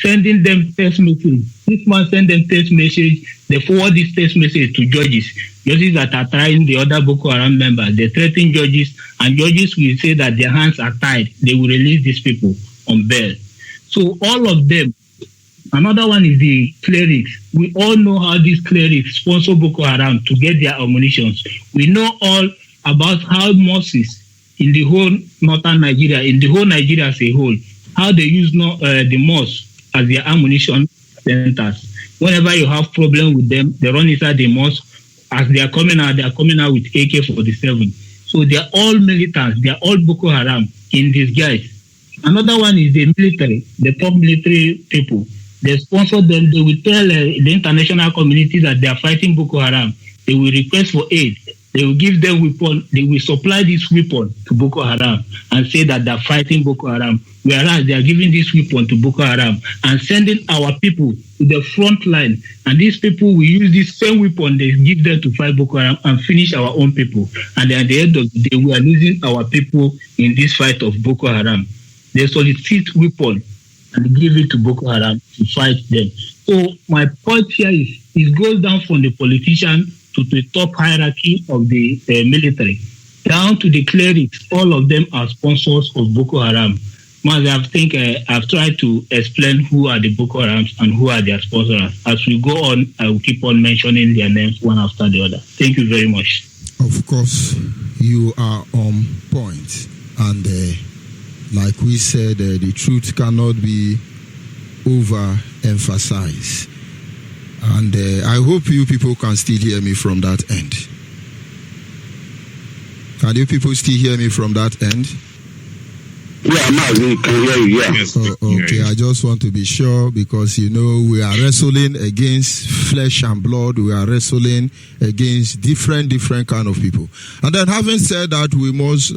sending them text message. This man send them text message. They forward this text message to judges that are trying the other Boko Haram members. They threaten judges, and judges will say that their hands are tied. They will release these people on bail. So all of them. Another one is the clerics. We all know how these clerics sponsor Boko Haram to get their ammunition. We know all about how mosques in the whole northern Nigeria, in the whole Nigeria as a whole, how they use the mosque as their ammunition centers. Whenever you have problem with them, they run inside the mosque. As they are coming out with AK-47. So they are all militants. They are all Boko Haram in disguise. Another one is the military, the top military people. They sponsor them. They will tell the international community that they are fighting Boko Haram. They will request for aid. They will give them weapons. They will supply this weapon to Boko Haram and say that they are fighting Boko Haram. Whereas they are giving this weapon to Boko Haram and sending our people to the front line. And these people will use this same weapon they give them to fight Boko Haram and finish our own people. And at the end of the day, we are losing our people in this fight of Boko Haram. They solicit weapon and give it to Boko Haram to fight them. So my point here is it goes down from the politician to the top hierarchy of the military, down to the clerics. All of them are sponsors of Boko Haram. Mazi, I think I've tried to explain who are the Boko Harams and who are their sponsors. As we go on, I will keep on mentioning their names one after the other. Thank you very much. Of course, you are on point. And like we said, the truth cannot be overemphasized. And I hope you people can still hear me from that end. Can you people still hear me from that end? Yeah, Mazi, can hear you. Yeah. Yes, Oh, okay, I just want to be sure because we are wrestling against flesh and blood. We are wrestling against different kind of people. And then, having said that,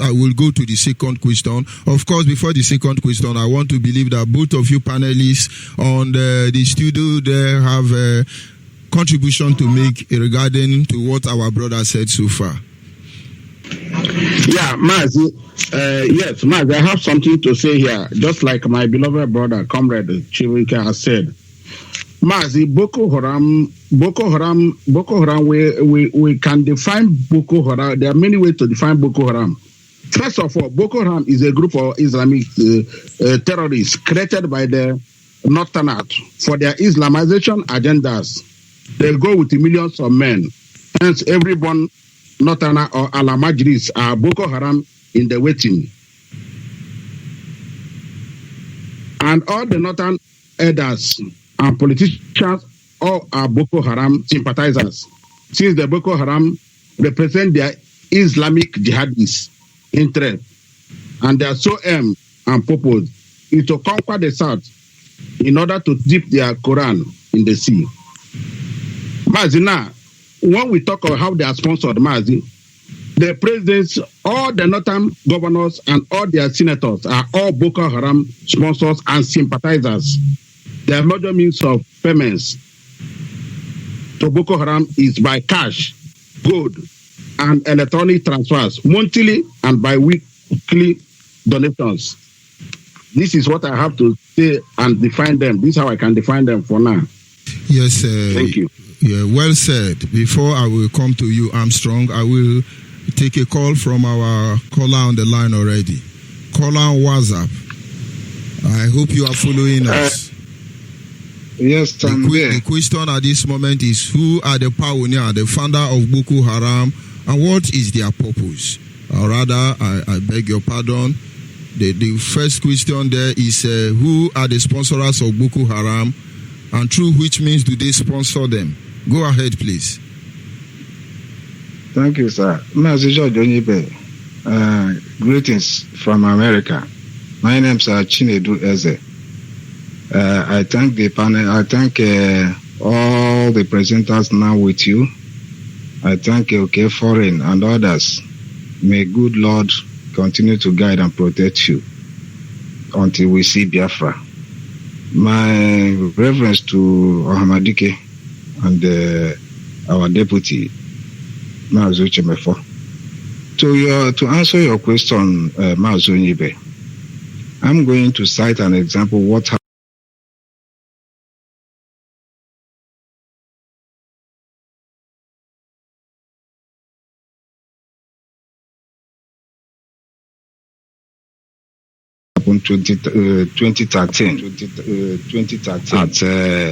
I will go to the second question. Of course, before the second question, I want to believe that both of you panelists on the studio there have a contribution to make regarding to what our brother said so far. Yeah, Mazi. Yes, Mazi, I have something to say here. Just like my beloved brother, Comrade Chirika has said. Mazi, Boko Haram, we can define Boko Haram. There are many ways to define Boko Haram. First of all, Boko Haram is a group of Islamic terrorists created by the Northerners for their Islamization agendas. They go with millions of men. Hence, everyone Northerner or Al-Majris are Boko Haram in the waiting. And all the Northern elders and politicians all are Boko Haram sympathizers, since the Boko Haram represent their Islamic jihadist interest, and their sole aim and purpose is to conquer the South in order to dip their Quran in the sea. Mazi, now, when we talk of how they are sponsored, Mazi, the presidents, all the Northern governors, and all their senators are all Boko Haram sponsors and sympathizers. Their major means of payments to Boko Haram is by cash, gold, and electronic transfers, monthly and bi-weekly donations. This is what I have to say and define them. This is how I can define them for now. Yes, thank you. Yeah, well said. Before I will come to you, Armstrong, I will take a call from our caller on the line already. Caller on WhatsApp. I hope you are following us. Yes, the question at this moment is, who are the pioneer, the founder of Boko Haram, and what is their purpose? Or rather, I beg your pardon, the first question there is, who are the sponsors of Boko Haram, and through which means do they sponsor them? Go ahead, please. Thank you, sir. Mazi Onyeibe. Greetings from America. My name is Chinedu Eze. I thank the panel. I thank all the presenters now with you. I thank OK Foreign and others. May good Lord continue to guide and protect you until we see Biafra. My reverence to Ohamadike and our deputy, Mazi Chemefo. To answer your question, Mazi Onyeibe, I'm going to cite an example what happened in 2013 at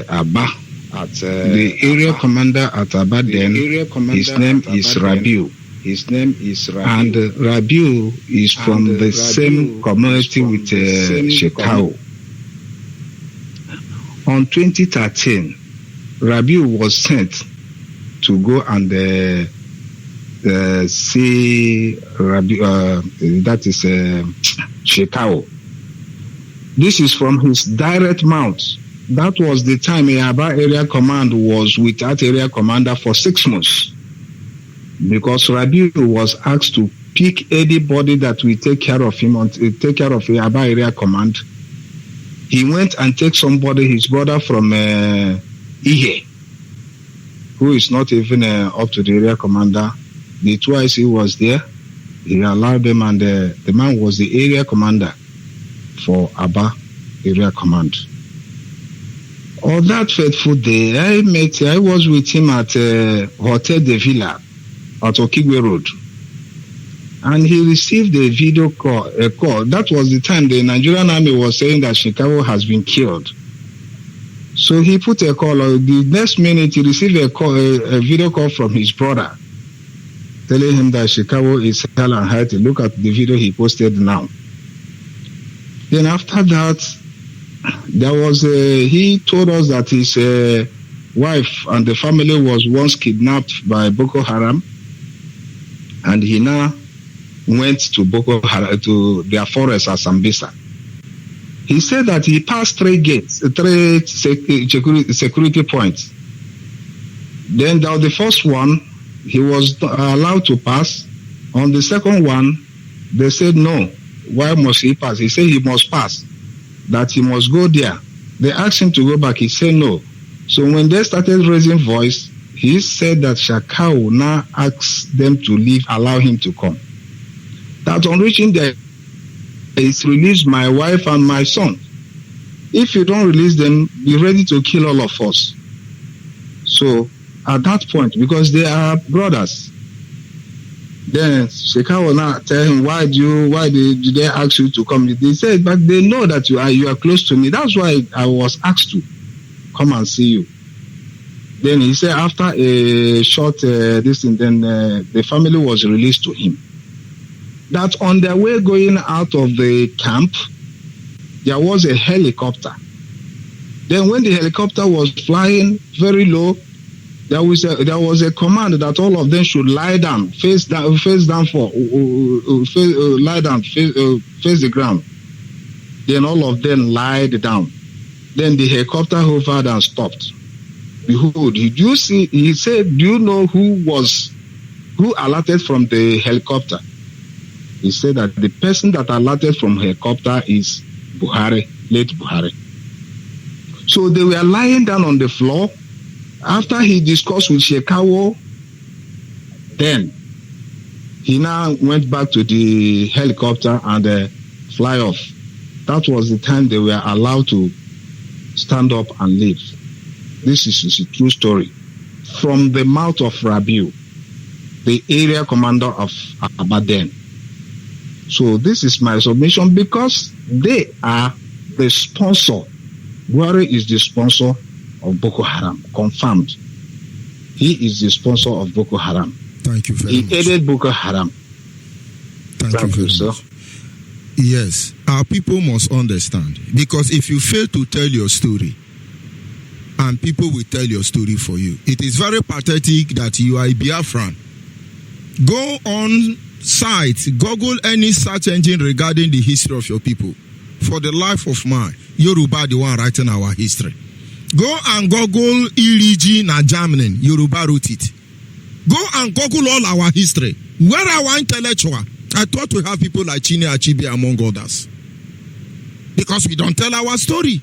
Aba. The area commander at Aba then, his name is Rabiu. And Rabiu is from the same community with Shekau. On 2013, Rabiu was sent to go and see Rabiu, that is Shekau. This is from his direct mouth. That was the time Aba area command was without area commander for 6 months. Because Rabiu was asked to pick anybody that will take care of him, take care of the Aba area command. He went and took somebody, his brother from Ihe, who is not even up to the area commander. The twice he was there, he allowed them, and the man was the area commander for Aba area command. On that fateful day, I was with him at Hotel de Villa at Okigwe Road. And he received a video call, That was the time the Nigerian army was saying that Chicago has been killed. So he put a call. The next minute, he received a video call from his brother, telling him that Chicago is hell and high. Look at the video he posted now. Then after that, there was he told us that his wife and the family was once kidnapped by Boko Haram, and he now went to Boko Haram, to their forest at Sambisa. He said that he passed 3 gates, 3 security points. Then there was the first one, he was allowed to pass. On the second one, they said no. Why must he pass? He said he must pass, that he must go there. They asked him to go back. He said no. So when they started raising voice, he said that Shakau now asked them to leave, allow him to come. That on reaching there, it's release my wife and my son. If you don't release them, be ready to kill all of us. So at that point, because they are brothers, then Shekau will now tell him, why did they ask you to come? They said, but they know that you are close to me. That's why I was asked to come and see you. Then he said after a short distance, then the family was released to him. That on their way going out of the camp, there was a helicopter. Then when the helicopter was flying very low, there was a command that all of them should lie down, face the ground. Then all of them lied down. Then the helicopter hovered and stopped. Behold, did you see? He said, do you know who alerted from the helicopter? He said that the person that alerted from helicopter is Buhari, late Buhari. So they were lying down on the floor. After he discussed with Shekau, then he now went back to the helicopter and fly off. That was the time they were allowed to stand up and leave. This is a true story. From the mouth of Rabiu, the area commander of Abadan. So this is my submission, because they are the sponsor. Buhari is the sponsor of Boko Haram, confirmed. He is the sponsor of Boko Haram. Thank you very much. He aided Boko Haram. Thank you very much. Yes, our people must understand, because if you fail to tell your story, and people will tell your story for you, it is very pathetic that you are a Biafran. Go on site, Google any search engine regarding the history of your people. For the life of man, Yoruba the one writing our history. Go and Google Iliji na Germany, Yoruba wrote it. Go and Google all our history. Where are our intellectual? I thought we have people like Chine Achibi among others. Because we don't tell our story.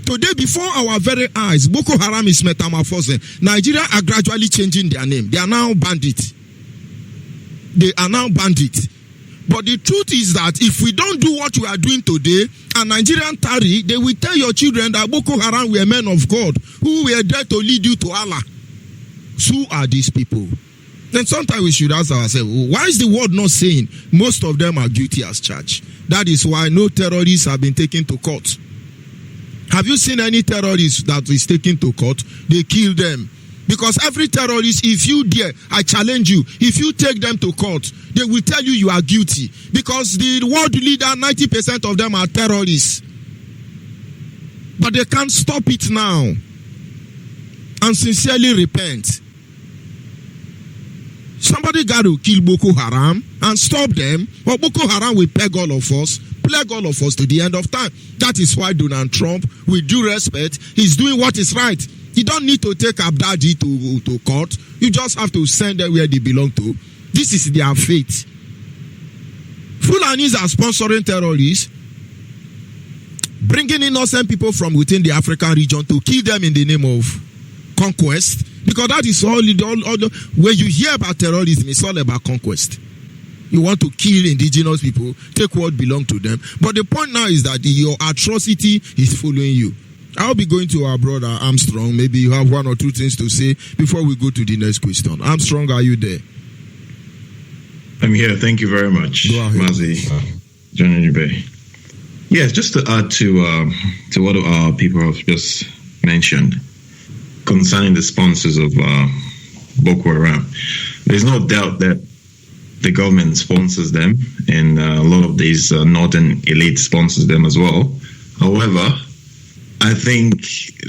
Today, before our very eyes, Boko Haram is metamorphosing. Nigeria are gradually changing their name. They are now bandits. They are now bandits. But the truth is that if we don't do what we are doing today, and Nigerian tarry, they will tell your children that Boko Haram were men of God who were there to lead you to Allah. Who are these people? Then sometimes we should ask ourselves, why is the world not saying most of them are guilty as charged? That is why no terrorists have been taken to court. Have you seen any terrorist that is taken to court? They kill them. Because every terrorist, if you dare, I challenge you, if you take them to court, they will tell you you are guilty. Because the world leader, 90% of them are terrorists. But they can't stop it now. And sincerely repent. Somebody got to kill Boko Haram and stop them, or Boko Haram will plague all of us to the end of time. That is why Donald Trump, with due respect, he's doing what is right. You don't need to take Abdaji to court. You just have to send them where they belong to. This is their fate. Fulanis are sponsoring terrorists, bringing innocent people from within the African region to kill them in the name of conquest. Because that is all when you hear about terrorism, it's all about conquest. You want to kill indigenous people, take what belongs to them. But the point now is that your atrocity is following you. I'll be going to our brother Armstrong. Maybe you have one or two things to say before we go to the next question. Armstrong, are you there? I'm here. Thank you very much, Mazi, John Onyeibe. Yes, just to add to what our people have just mentioned concerning the sponsors of Boko Haram. There's no doubt that the government sponsors them, and a lot of these northern elite sponsors them as well. However, I think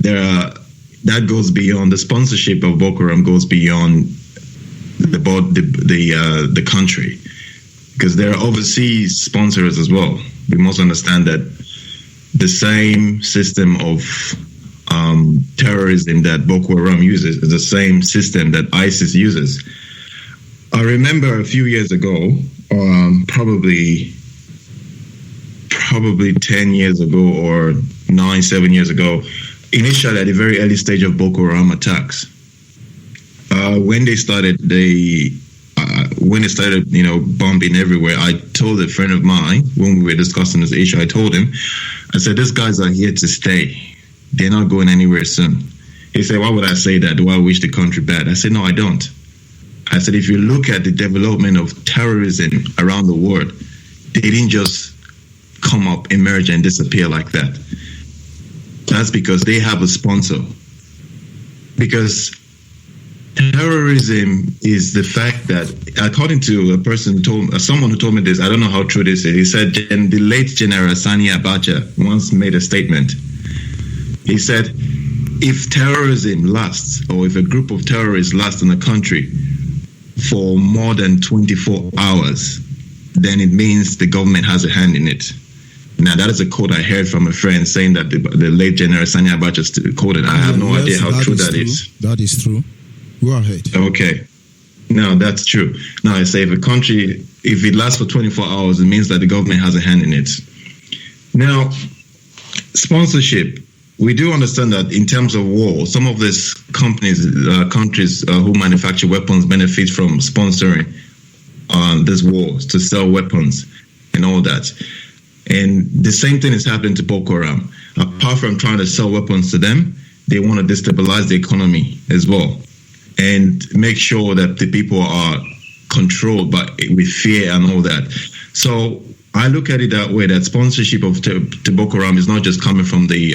that goes beyond the sponsorship of Boko Haram, goes beyond the country. because there are overseas sponsors as well. We must understand that the same system of terrorism that Boko Haram uses is the same system that ISIS uses. I remember a few years ago, probably 10 years ago or 7 years ago, initially at the very early stage of Boko Haram attacks, when they started, bombing everywhere, I told a friend of mine when we were discussing this issue, I told him, I said, these guys are here to stay. They're not going anywhere soon. He said, why would I say that? Do I wish the country bad? I said, no, I don't. I said, if you look at the development of terrorism around the world, they didn't just come up, emerge, and disappear like that. That's because they have a sponsor. Because terrorism is the fact that, according to a person someone who told me this, I don't know how true this is. He said, the late General Sani Abacha once made a statement. He said, if terrorism lasts, or if a group of terrorists lasts in a country for more than 24 hours, then it means the government has a hand in it. Now, that is a quote I heard from a friend saying that the late General Sani Abacha quoted. I have no idea how true that is. That is true. Go ahead. Okay. No, that's true. Now, I say if a country, if it lasts for 24 hours, it means that the government has a hand in it. Now, sponsorship. We do understand that in terms of war, some of these countries who manufacture weapons benefit from sponsoring these wars to sell weapons and all that. And the same thing is happening to Boko Haram. Apart from trying to sell weapons to them, they want to destabilize the economy as well and make sure that the people are controlled with fear and all that. So I look at it that way, that sponsorship of to Boko Haram is not just coming from the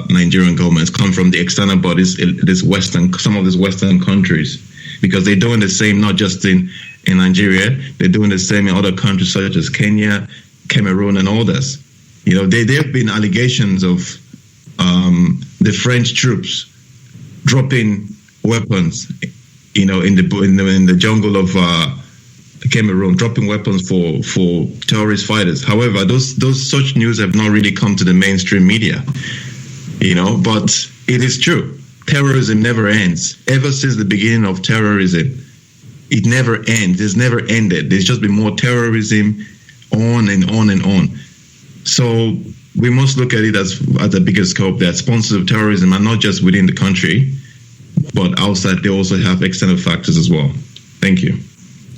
Nigerian government, it's coming from the external bodies, some of these Western countries, because they're doing the same not just in Nigeria, they're doing the same in other countries such as Kenya, Cameroon, and others. You know, there have been allegations of the French troops dropping weapons, you know, in the jungle of Cameroon, dropping weapons for terrorist fighters. However, those such news have not really come to the mainstream media, you know. But it is true, terrorism never ends. Ever since the beginning of terrorism, it never ends. It's never ended. There's just been more terrorism, on and on and on. So we must look at it as a bigger scope, that sponsors of terrorism are not just within the country, but outside. They also have external factors as well. Thank you.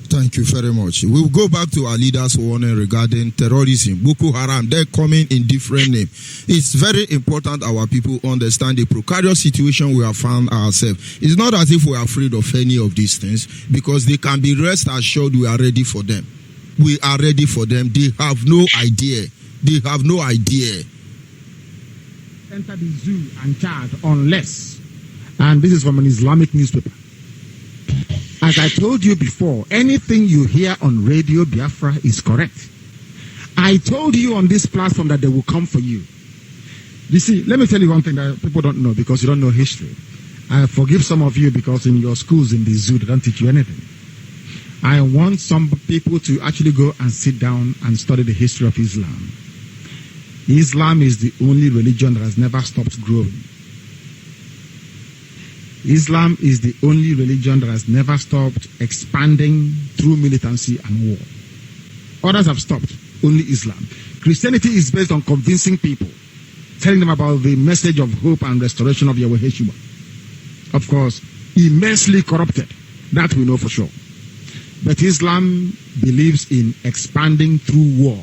Thank you very much. We'll go back to our leaders' warning regarding terrorism. Boko Haram, they're coming in different names. It's very important our people understand the precarious situation we have found ourselves. It's not as if we are afraid of any of these things, because they can be rest assured we are ready for them. We are ready for them. They have no idea. They have no idea. Enter the zoo and charge unless, and this is from an Islamic newspaper. As I told you before, anything you hear on Radio Biafra is correct. I told you on this platform that they will come for you. You see, let me tell you one thing that people don't know because you don't know history. I forgive some of you because in your schools in the zoo, they don't teach you anything. I want some people to actually go and sit down and study the history of Islam. Islam is the only religion that has never stopped growing. Islam is the only religion that has never stopped expanding through militancy and war. Others have stopped, only Islam. Christianity is based on convincing people, telling them about the message of hope and restoration of Yahweh Yeshua. Of course, immensely corrupted, that we know for sure. But Islam believes in expanding through war,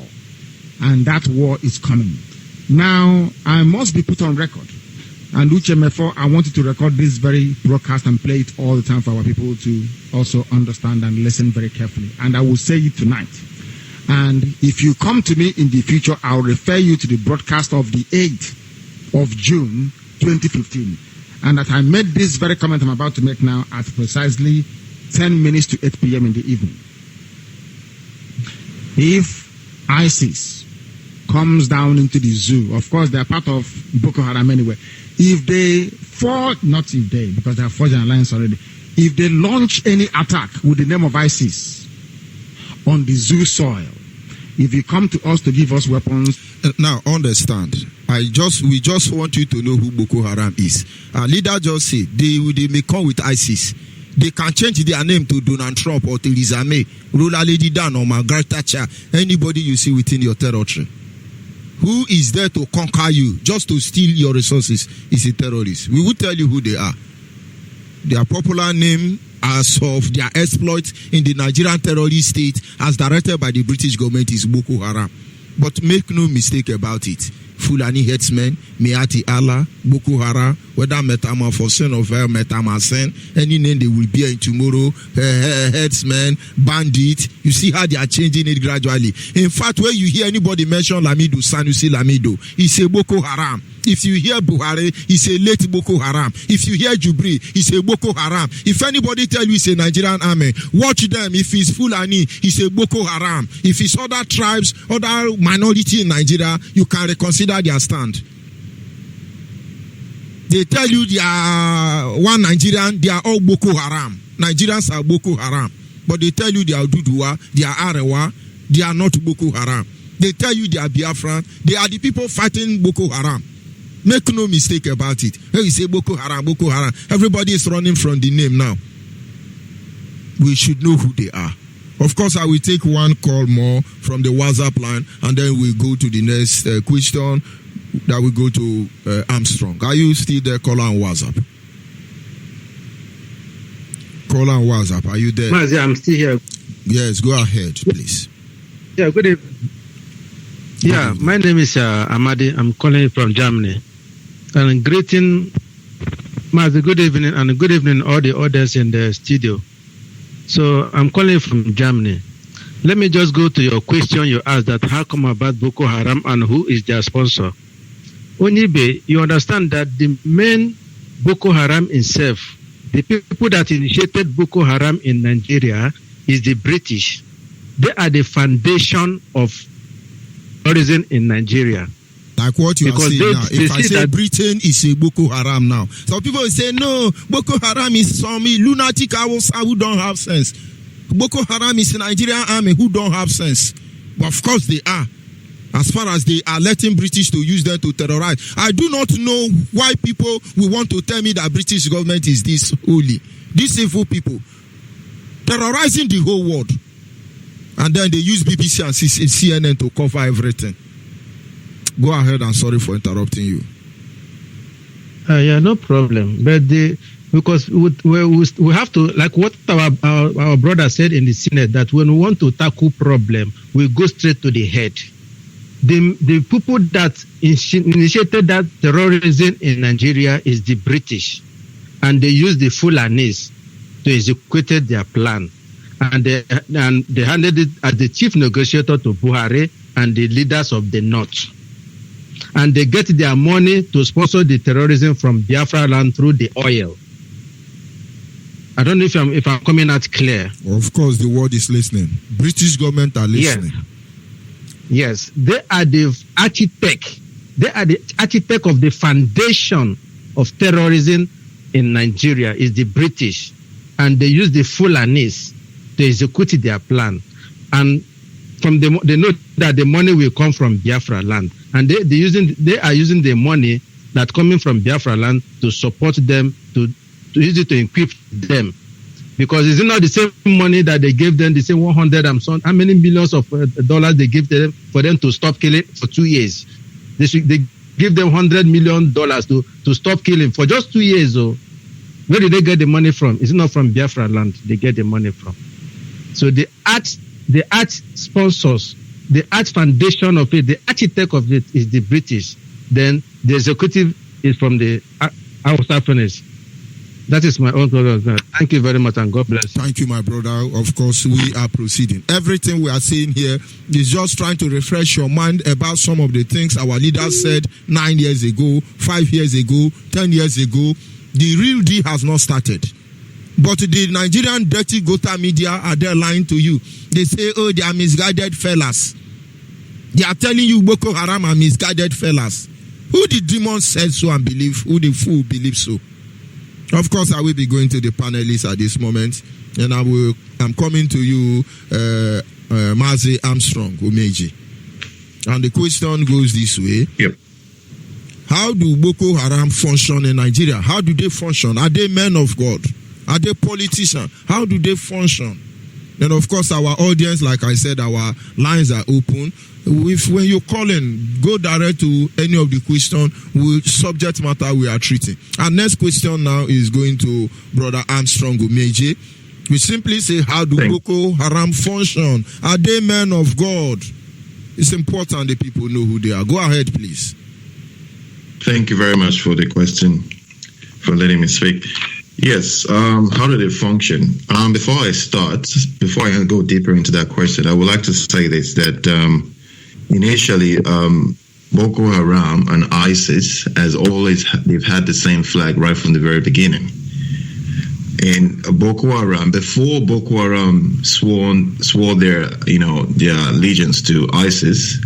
and that war is coming. Now, I must be put on record. And Uchemefo, I wanted to record this very broadcast and play it all the time for our people to also understand and listen very carefully. And I will say it tonight. And if you come to me in the future, I'll refer you to the broadcast of the 8th of June, 2015. And that I made this very comment I'm about to make now at precisely 10 minutes to 8 p.m. in the evening. If ISIS comes down into the zoo, of course, they're part of Boko Haram anyway. If they forge, not if they, because they have forged an alliance already, if they launch any attack with the name of ISIS on the zoo soil. If you come to us to give us weapons, now understand. We just want you to know who Boko Haram is. Our leader just said they may come with ISIS. They can change their name to Donald Trump or Theresa May, Ruler Lady Dan or Margaret Thatcher. Anybody you see within your territory. Who is there to conquer you, just to steal your resources, is a terrorist. We will tell you who they are. Their popular name as of their exploits in the Nigerian terrorist state as directed by the British government is Boko Haram. But make no mistake about it. Fulani headsmen, Miati Allah, Boko Haram, whether metamorphosis or metamorphosis, any name they will be in tomorrow, headsmen, bandit. You see how they are changing it gradually. In fact, when you hear anybody mention Lamido, Sanusi Lamido, it's a Boko Haram. If you hear Buhari, it's a late Boko Haram. If you hear Jubri, it's a Boko Haram. If anybody tell you it's a Nigerian army, watch them. If it's Fulani, it's a Boko Haram. If it's other tribes, other minority in Nigeria, you can reconsider their stand. They tell you they are one Nigerian, they are all Boko Haram. Nigerians are Boko Haram. But they tell you they are Duduwa, they are Arewa, they are not Boko Haram. They tell you they are Biafra, they are the people fighting Boko Haram. Make no mistake about it. When you say Boko Haram, everybody is running from the name now. We should know who they are. Of course, I will take one call more from the WhatsApp line, and then we'll go to the next question that will go to Armstrong. Are you still there, caller on WhatsApp? Caller on WhatsApp, are you there? Mazi, I'm still here. Yes, go ahead, please. Yeah, good evening. Yeah, my name is Amadi. I'm calling from Germany. And greeting, Mazi, good evening, and good evening all the others in the studio. So I'm calling from Germany. Let me just go to your question you asked, that how come about Boko Haram and who is their sponsor? Onyeibe, you understand that the main Boko Haram itself, the people that initiated Boko Haram in Nigeria is the British. They are the foundation of terrorism in Nigeria. Like what you are saying now. If I say Britain is a Boko Haram now, some people will say, no, Boko Haram is some lunatic who don't have sense. Boko Haram is a Nigerian army who don't have sense. But of course they are. As far as they are letting British to use them to terrorize. I do not know why people will want to tell me that British government is this holy. These evil people. Terrorizing the whole world. And then they use BBC and CNN to cover everything. Go ahead, and sorry for interrupting you. Yeah, no problem. But because we have to, like what our brother said in the Senate, that when we want to tackle problem, we go straight to the head. The people that initiated that terrorism in Nigeria is the British, and they use the Fulanis to execute their plan, and they handed it as the chief negotiator to Buhari and the leaders of the North. And they get their money to sponsor the terrorism from Biafra land through the oil. I don't know if I'm coming out clear. Of course, the world is listening. British government are listening. Yes, they are the architect. They are the architect of the foundation of terrorism in Nigeria is the British, and they use the Fulanis to execute their plan. And from they know that the money will come from Biafra land. And they are using the money that coming from Biafra land to support them, to use it to equip them. Because it's not the same money that they gave them, the same 100 and so on. How many millions of dollars they give them for them to stop killing for 2 years? They give them $100 million to stop killing for just 2 years. Oh. Where did they get the money from? It's not from Biafra land they get the money from. So the art sponsors, the art foundation of it, the architect of it is the British. Then the executive is from the Hausa furnace. That is my own brother. Thank you very much, and God bless. Thank you, my brother. Of course, we are proceeding. Everything we are saying here is just trying to refresh your mind about some of the things our leaders said 9 years ago, 5 years ago, 10 years ago. The real deal has not started. But the Nigerian dirty Gota media are there lying to you. They say, oh, they are misguided fellas. They are telling you Boko Haram are misguided fellas. Who the demons said so and believe? Who the fool believes so? Of course, I will be going to the panelists at this moment, and I'm coming to you, Mazi Armstrong Omeji. And the question goes this way. Yep. How do Boko Haram function in Nigeria? How do they function? Are they men of God? Are they politicians? How do they function? And of course, our audience, like I said, our lines are open. When you call in, go direct to any of the questions, subject matter we are treating. Our next question now is going to Brother Armstrong Omeji. We simply say, how do Boko Haram function? Are they men of God? It's important that people know who they are. Go ahead, please. Thank you very much for the question, for letting me speak. Yes, how do they function? Before I go deeper into that question, I would like to say this, that initially, Boko Haram and ISIS, they've had the same flag right from the very beginning. And Boko Haram, before Boko Haram swore their allegiance to ISIS,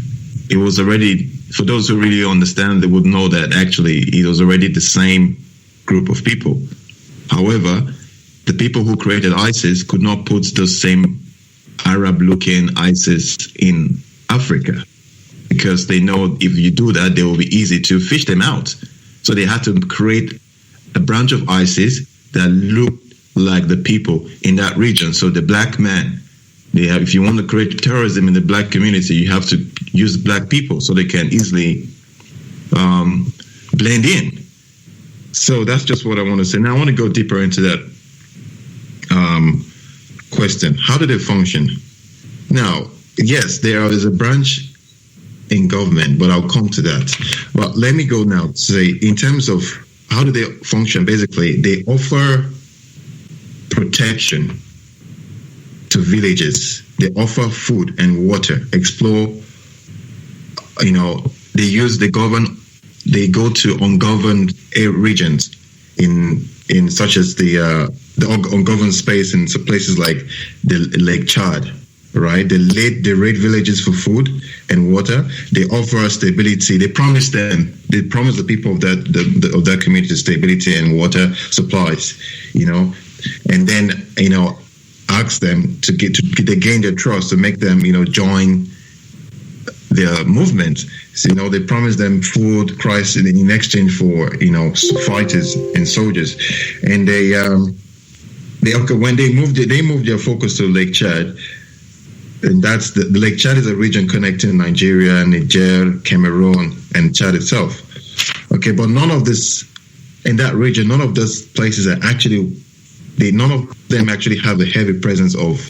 it was already, for those who really understand, they would know that actually it was already the same group of people. However, the people who created ISIS could not put the same Arab-looking ISIS in Africa, because they know if you do that, they will be easy to fish them out. So they had to create a branch of ISIS that looked like the people in that region. So the black man, if you want to create terrorism in the black community, you have to use black people so they can easily blend in. So that's just what I want to say. Now I want to go deeper into that question. How do they function? Now, yes, there is a branch in government, but I'll come to that. But let me go now to say, in terms of how do they function, basically, they offer protection to villages. They offer food and water, explore, they go to ungoverned regions in such as the ungoverned space in some places like the Lake Chad, right? They raid villages for food and water. They offer stability. They promise the people of that community stability and water supplies, and then ask them to gain their trust, to make them join their movement. So, they promise them food, Christ in exchange for fighters and soldiers, and when they moved their focus to Lake Chad, and that's the Lake Chad is a region connecting Nigeria, Niger, Cameroon, and Chad itself. Okay, but none of this in that region, none of those places are actually. None of them actually have a heavy presence of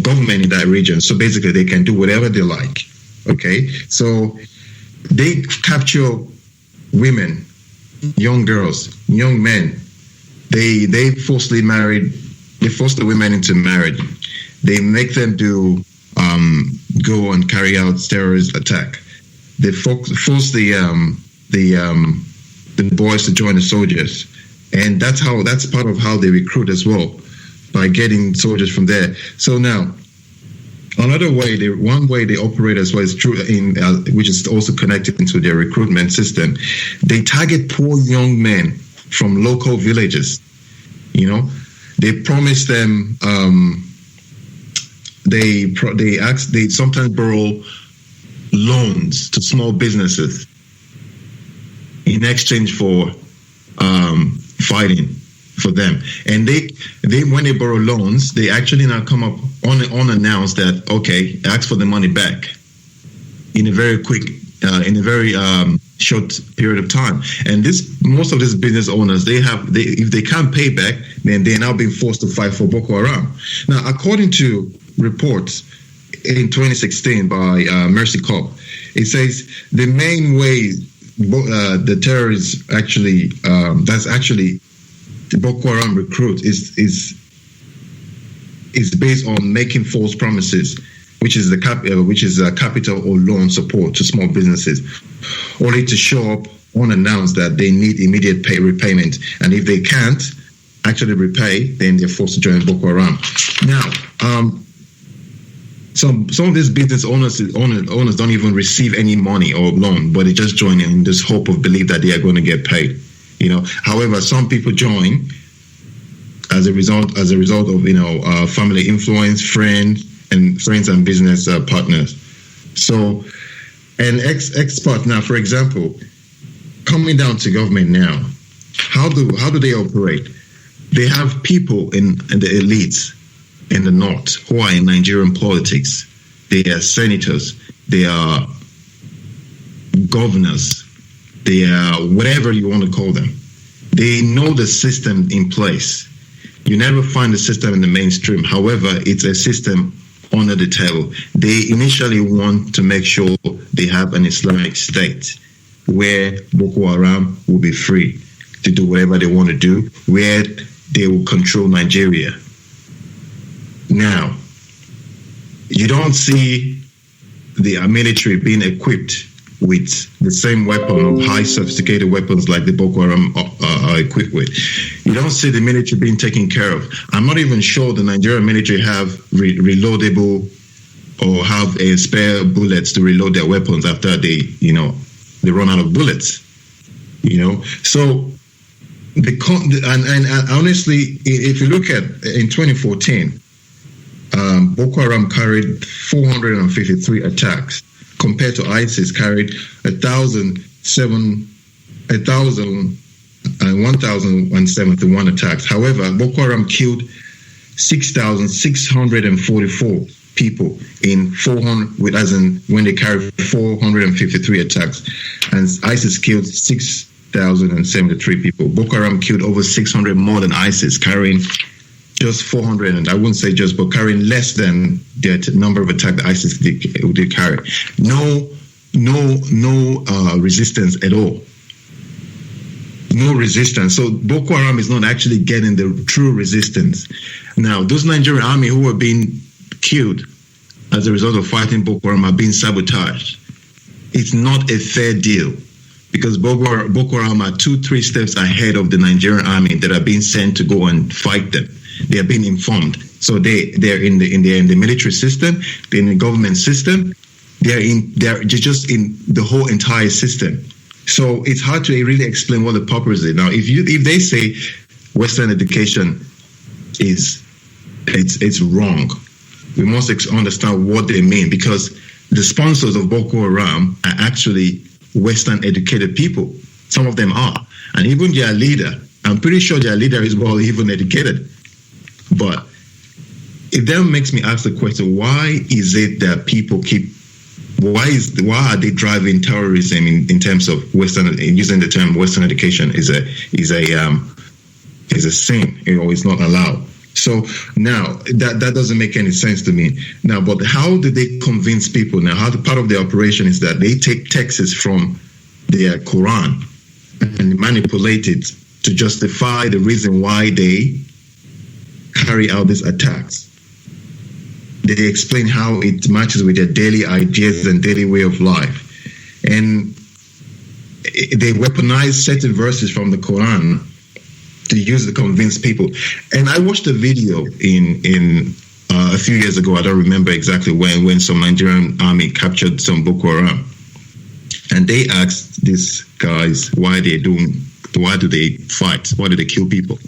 government in that region. So basically, they can do whatever they like. Okay, so they capture women, young girls, young men. They force the women into marriage. They make them do go and carry out terrorist attack. They force the boys to join the soldiers. And that's part of how they recruit as well, by getting soldiers from there. So now, one way they operate as well is true which is also connected into their recruitment system. They target poor young men from local villages. They promise them. They sometimes borrow loans to small businesses in exchange for fighting for them. And they when they borrow loans, they actually now come up unannounced that, okay, ask for the money back in a very quick, in a very short period of time. And most of these business owners, if they can't pay back, then they're now being forced to fight for Boko Haram. Now, according to reports in 2016 by Mercy Corps, it says the main way the terrorists actually that's actually the Boko Haram recruit is based on making false promises, which is capital or loan support to small businesses, only to show up unannounced that they need immediate repayment, and if they can't actually repay, then they're forced to join Boko Haram. Now, some of these business owners don't even receive any money or loan, but they just join in this hope of belief that they are going to get paid. However, some people join as a result of family influence, friends and business partners. So, an expert now, for example, coming down to government now, how do they operate? They have people in the elites in the north who are in Nigerian politics. They are senators, they are governors, they are whatever you want to call them. They know the system in place. You never find the system in the mainstream. However, it's a system under the table. They initially want to make sure they have an Islamic state where Boko Haram will be free to do whatever they want to do, where they will control Nigeria. Now, you don't see the military being equipped with the same weapon of high sophisticated weapons like the Boko Haram are equipped with. You don't see the military being taken care of. I'm not even sure the Nigerian military have reloadable or have a spare bullets to reload their weapons after they run out of bullets. So and honestly, if you look at in 2014, Boko Haram carried 453 attacks, compared to ISIS carried 1,071 attacks. However, Boko Haram killed 6,644 people in 400, as in when they carried 453 attacks, and ISIS killed 6,073 people. Boko Haram killed over 600 more than ISIS, carrying just 400, and I wouldn't say just, but carrying less than the number of attacks that ISIS did carry. No resistance at all. No resistance. So Boko Haram is not actually getting the true resistance. Now, those Nigerian army who are being killed as a result of fighting Boko Haram are being sabotaged. It's not a fair deal, because Boko Haram are 2-3 steps ahead of the Nigerian army that are being sent to go and fight them. They are being informed. So they're in the military system, they're in the government system, they're just in the whole entire system. So it's hard to really explain what the purpose is. Now, if they say Western education it's wrong, we must understand what they mean, because the sponsors of Boko Haram are actually Western educated people. Some of them are, and even their leader. I'm pretty sure their leader is well even educated. But it then makes me ask the question: why is it that people why are they driving terrorism in terms of Western, using the term Western education is a sin, it's not allowed. So now that doesn't make any sense to me. Now, but how do they convince people? Now, part of the operation is that they take texts from their Quran and manipulate it to justify the reason why they carry out these attacks. They explain how it matches with their daily ideas and daily way of life. And they weaponize certain verses from the Quran to use to convince people. And I watched a video in a few years ago, I don't remember exactly when some Nigerian army captured some Boko Haram. And they asked these guys why do they fight? Why do they kill people?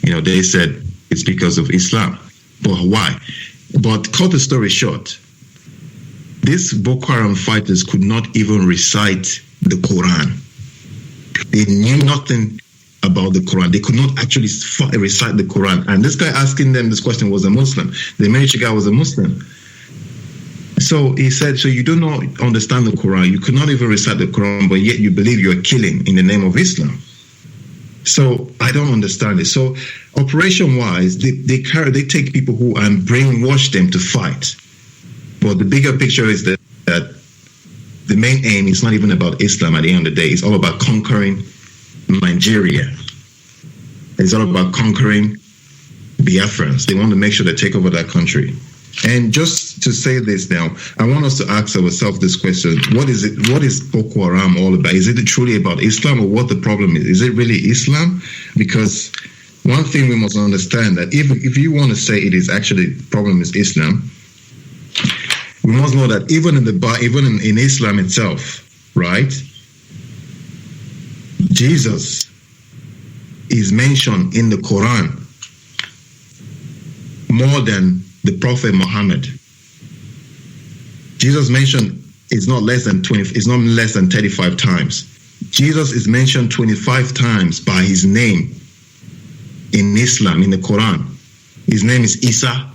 They said it's because of Islam. But why? But cut the story short, these Boko Haram fighters could not even recite the Quran. They knew nothing about the Quran. They could not actually recite the Quran. And this guy asking them this question was a Muslim. The military guy was a Muslim. So he said, so you do not understand the Quran. You could not even recite the Quran, but yet you believe you are killing in the name of Islam. So I don't understand it. So operation-wise, they take people who and brainwash them to fight. But the bigger picture is that the main aim is not even about Islam at the end of the day. It's all about conquering Nigeria. It's all about conquering Biafrans. They want to make sure they take over that country. And just to say this now, I want us to ask ourselves this question: what is it? What is Boko Haram all about? Is it truly about Islam, or what the problem is? Is it really Islam? Because one thing we must understand that if you want to say it is actually the problem is Islam, we must know that even in Islam itself, right? Jesus is mentioned in the Quran more than the Prophet Muhammad. Jesus mentioned is not less than 35 times. Jesus is mentioned 25 times by his name in Islam, in the Quran. His name is Isa.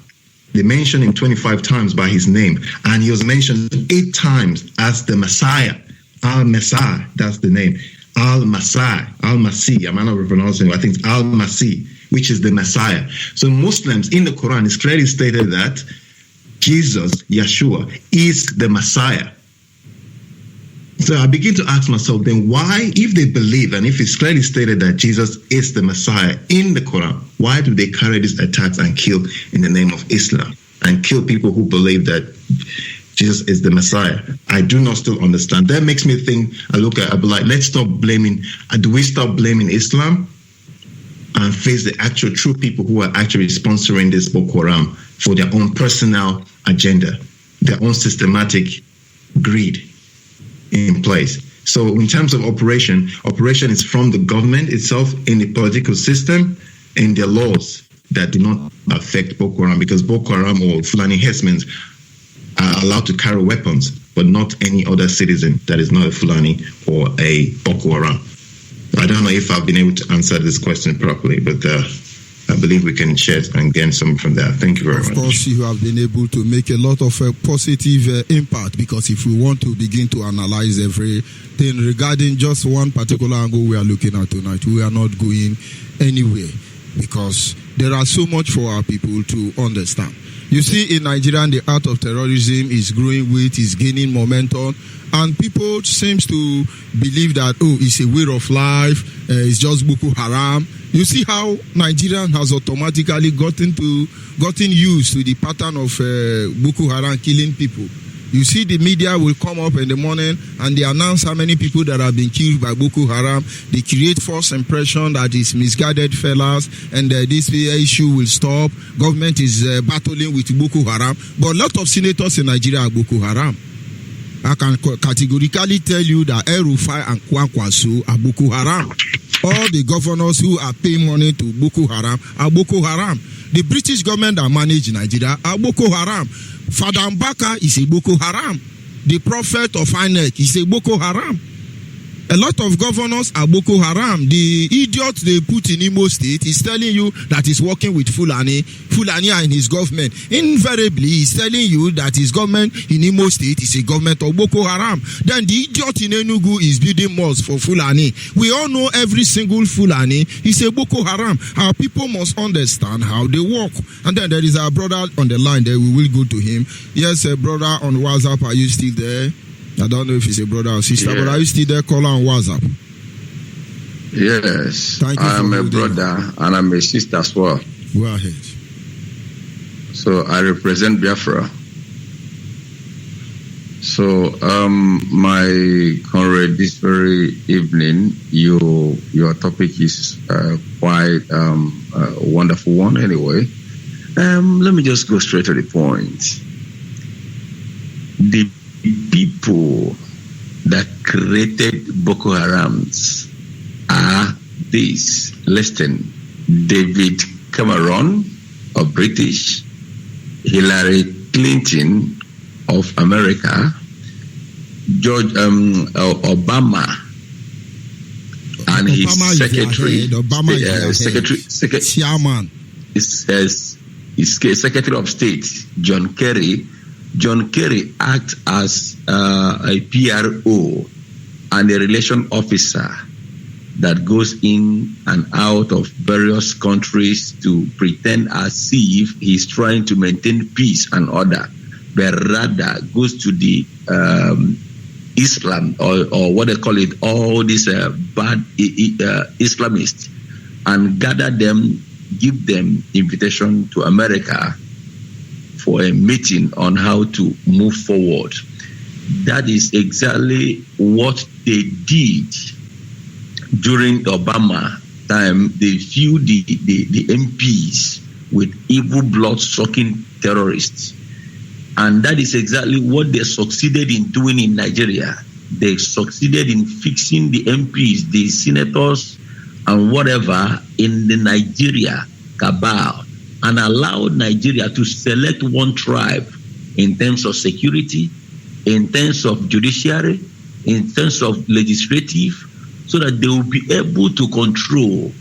They mentioned him 25 times by his name, and he was mentioned 8 times as the Messiah. Al-Messiah, that's the name. Al-Masih, Al-Masih, I'm not pronouncing it, I think it's Al-Masih, which is the Messiah. So Muslims, in the Quran, it's clearly stated that Jesus, Yeshua, is the Messiah. So I begin to ask myself, then why, if they believe, and if it's clearly stated that Jesus is the Messiah in the Quran, why do they carry these attacks and kill in the name of Islam and kill people who believe that Jesus is the Messiah? I do not still understand. That makes me think, I'll be like, let's stop blaming, do we stop blaming Islam and face the actual true people who are actually sponsoring this Boko Haram for their own personal agenda, their own systematic greed in place? So in terms of operation is from the government itself, in the political system, in their laws that do not affect Boko Haram, because Boko Haram or Fulani herdsmen are allowed to carry weapons, but not any other citizen that is not a Fulani or a Boko Haram. I don't know if I've been able to answer this question properly, but I believe we can share and gain some from that. Thank you very much. Of course, you have been able to make a lot of positive impact, because if we want to begin to analyze everything regarding just one particular angle we are looking at tonight, we are not going anywhere, because there are so much for our people to understand. You see, in Nigeria, the art of terrorism is growing weight, is gaining momentum, and people seems to believe that, it's a way of life, it's just Boko Haram. You see how Nigerian has automatically gotten used to the pattern of Boko Haram killing people. You see, the media will come up in the morning and they announce how many people that have been killed by Boko Haram. They create false impression that it's misguided fellas, and this issue will stop. Government is battling with Boko Haram. But a lot of senators in Nigeria are Boko Haram. I can categorically tell you that El-Rufai and Kwankwaso are Boko Haram. All the governors who are paying money to Boko Haram are Boko Haram. The British government that manage Nigeria are Boko Haram. Father Mbaka is a Boko Haram. The prophet of INEC is a Boko Haram. A lot of governors are Boko Haram. The idiot they put in Imo State is telling you that he's working with Fulani. Fulani are in his government. Invariably, he's telling you that his government in Imo State is a government of Boko Haram. Then the idiot in Enugu is building mosques for Fulani. We all know every single Fulani is a Boko Haram. Our people must understand how they work. And then there is our brother on the line there. We will go to him. Yes, brother on WhatsApp, are you still there? I don't know if it's a brother or sister, but are you still there? Call on WhatsApp. Yes, Thank you. I'm a brother and I'm a sister as well. Go ahead. So I represent Biafra. So my comrade, this very evening, your topic is quite a wonderful one. Anyway, let me just go straight to the point. The people that created Boko Harams are these. Listen, David Cameron of British, Hillary Clinton of America, George Obama, and his secretary, Secretary of State, John Kerry. John Kerry acts as a PRO and a relation officer that goes in and out of various countries to pretend as if he's trying to maintain peace and order, but rather goes to the Islam or what they call it, all these bad Islamists, and gather them, give them invitation to America for a meeting on how to move forward. That is exactly what they did during Obama time. They filled the MPs with evil blood-sucking terrorists. And that is exactly what they succeeded in doing in Nigeria. They succeeded in fixing the MPs, the senators, and whatever in the Nigeria cabal and allowed Nigeria to select one tribe in terms of security, in terms of judiciary, in terms of legislative, so that they will be able to control.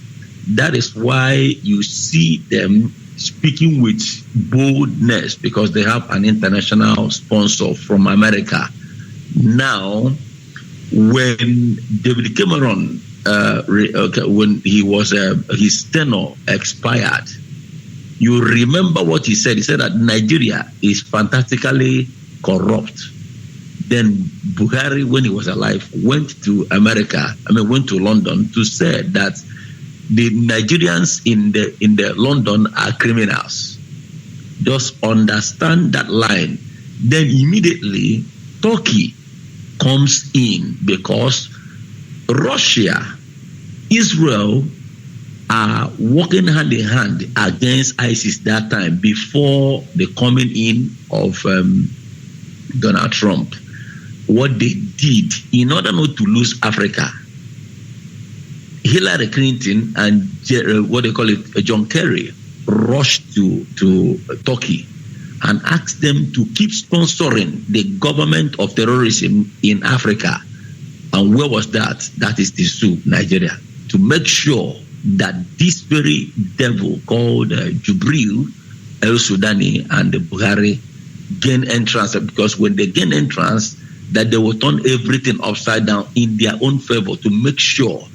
That is why you see them speaking with boldness, because they have an international sponsor from America. Now, when David Cameron, when he was his tenure expired, you remember what he said. He said that Nigeria is fantastically corrupt. Then Buhari, when he was alive, went to London to say that the Nigerians in the London are criminals. Just understand that line. Then immediately Turkey comes in, because Russia, Israel are working hand in hand against ISIS that time, before the coming in of Donald Trump. What they did, in order not to lose Africa, Hillary Clinton and John Kerry rushed to Turkey and asked them to keep sponsoring the government of terrorism in Africa. And where was that? That is the Nigeria, to make sure that this very devil called Jubril el-Sudani and Buhari gain entrance, because when they gain entrance, that they will turn everything upside down in their own favor, to make sure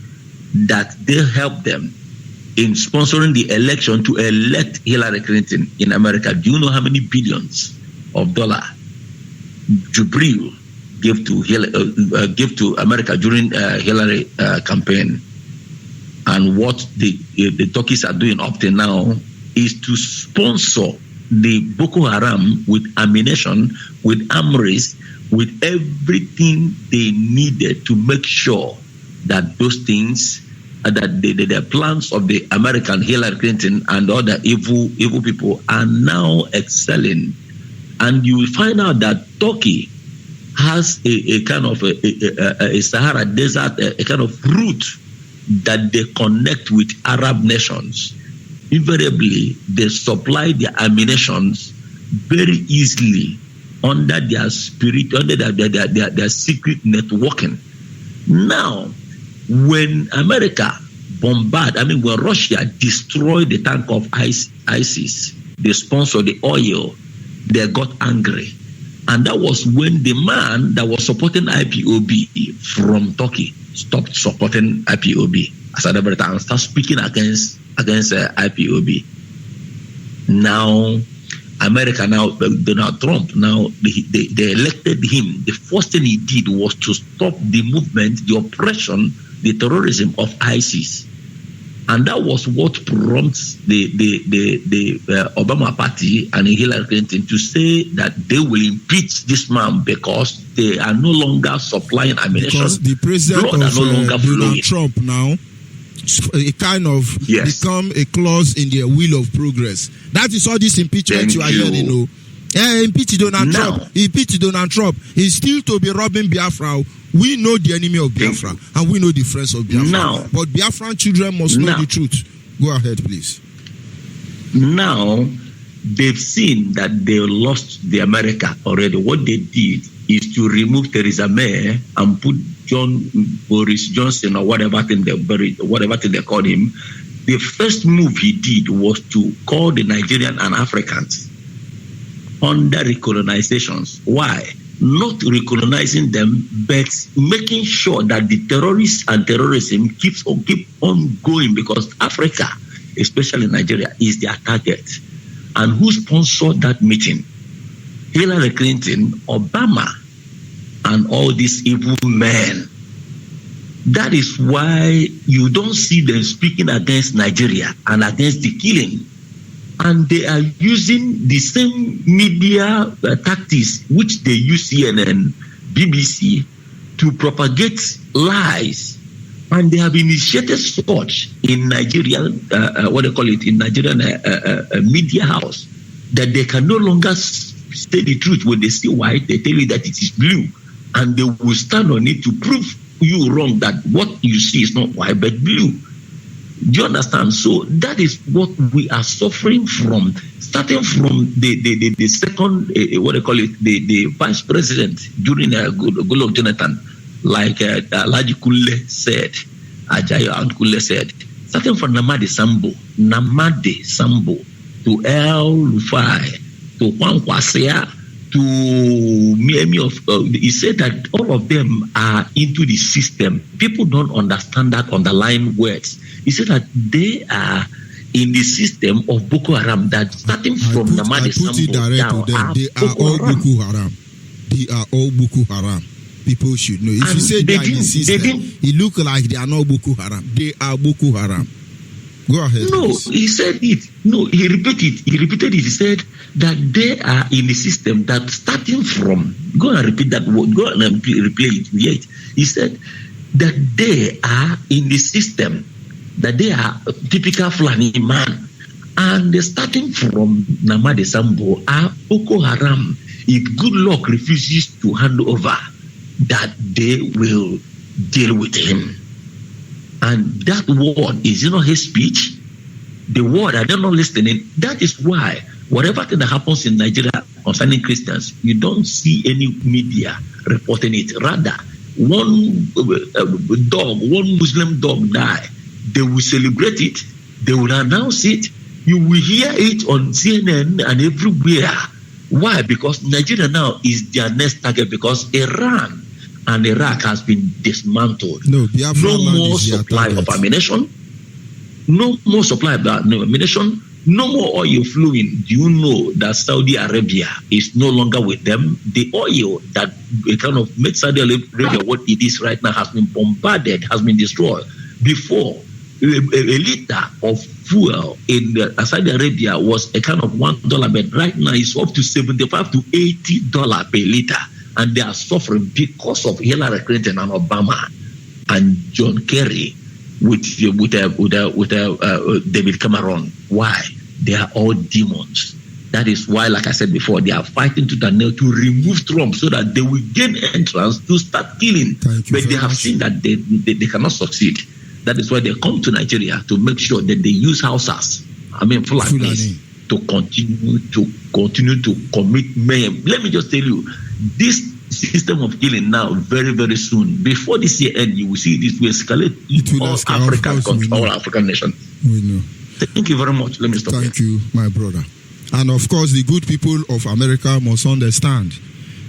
that they help them in sponsoring the election to elect Hillary Clinton in America. Do you know how many billions of dollars Jubril gave to America during Hillary campaign? And what the Turkeys are doing up to now is to sponsor the Boko Haram with ammunition, with armories, with everything they needed to make sure that those things, that the plans of the American Hillary Clinton and other evil people are now excelling. And you will find out that Turkey has a kind of a Sahara desert, a kind of route that they connect with Arab nations. Invariably, they supply their ammunitions very easily under their spirit, under their secret networking. Now, when when Russia destroyed the tank of ISIS, they sponsored the oil, they got angry. And that was when the man that was supporting IPOB from Turkey stopped supporting IPOB as a time and started speaking against IPOB. Now, America, Donald Trump, now they elected him. The first thing he did was to stop the movement, the oppression, the terrorism of ISIS. And that was what prompts the Obama party and Hillary Clinton to say that they will impeach this man because they are no longer supplying ammunition. Because the president of Donald Trump now, it kind of become a clause in their will of progress. That is all this impeachment you are hearing. Impeach Donald Trump. Impeach Donald Trump. He's still to be robbing Biafra. We know the enemy of Biafra and we know the friends of Biafra. Now, but Biafran children must know the truth. Go ahead, please. Now, they've seen that they lost the America already. What they did is to remove Theresa May and put Boris Johnson or whatever thing they called him. The first move he did was to call the Nigerian and Africans under recolonizations. Why? Not recolonizing them, but making sure that the terrorists and terrorism keep on going, because Africa, especially Nigeria, is their target. And who sponsored that meeting? Hillary Clinton, Obama, and all these evil men. That is why you don't see them speaking against Nigeria and against the killing. And they are using the same media tactics which they use CNN, BBC, to propagate lies. And they have initiated such in Nigerian, in Nigerian media house, that they can no longer say the truth. When they see white, they tell you that it is blue. And they will stand on it to prove you wrong, that what you see is not white but blue. Do you understand? So that is what we are suffering from, starting from the second, what they call it, the vice president during Goodluck Jonathan, like Alhaji Kule said, Ajayi Kule said, starting from Namade Sambo, to El Rufai, to Juan Kwasea, to many of, he said that all of them are into the system. People don't understand that underlying words. He said that they are in the system of Boko Haram, that starting from Namade Sambo down, they are all Boko Haram. They are all Boko Haram. People should know. If you say they are in the system, it looks like they are not Boko Haram. They are Boko Haram. Go ahead. No, please. he said it. No, he repeated it. He said that they are in the system that starting from, go and repeat that word, go and replay it. Yet. He said that they are in the system, that they are a typical Fulani man. And starting from Namade Sambo are Boko Haram. If Goodluck refuses to hand over, that they will deal with him. And that word is, his speech. The word, they're not listening. That is why whatever thing that happens in Nigeria concerning Christians, you don't see any media reporting it. Rather, one Muslim dog die, they will celebrate it. They will announce it. You will hear it on CNN and everywhere. Why? Because Nigeria now is their next target, because Iran and Iraq has been dismantled. No more supply of ammunition. No more supply of ammunition. No more oil flowing. Do you know that Saudi Arabia is no longer with them? The oil that kind of made Saudi Arabia what it is right now has been bombarded, has been destroyed. Before, a liter of fuel in Saudi Arabia was a kind of $1, but right now it's up to $75 to $80 per liter. And they are suffering because of Hillary Clinton and Obama and John Kerry with David Cameron. Why? They are all demons. That is why, like I said before, they are fighting to the nail to remove Trump so that they will gain entrance to start killing. But they have seen that they cannot succeed. That is why they come to Nigeria to make sure that they use Fulani to continue to commit mayhem. Let me just tell you, this system of killing now, very, very soon, before this year end, you will see this will escalate in all African nations. We know. Thank you very much. Let me stop. Thank you, my brother. And of course, the good people of America must understand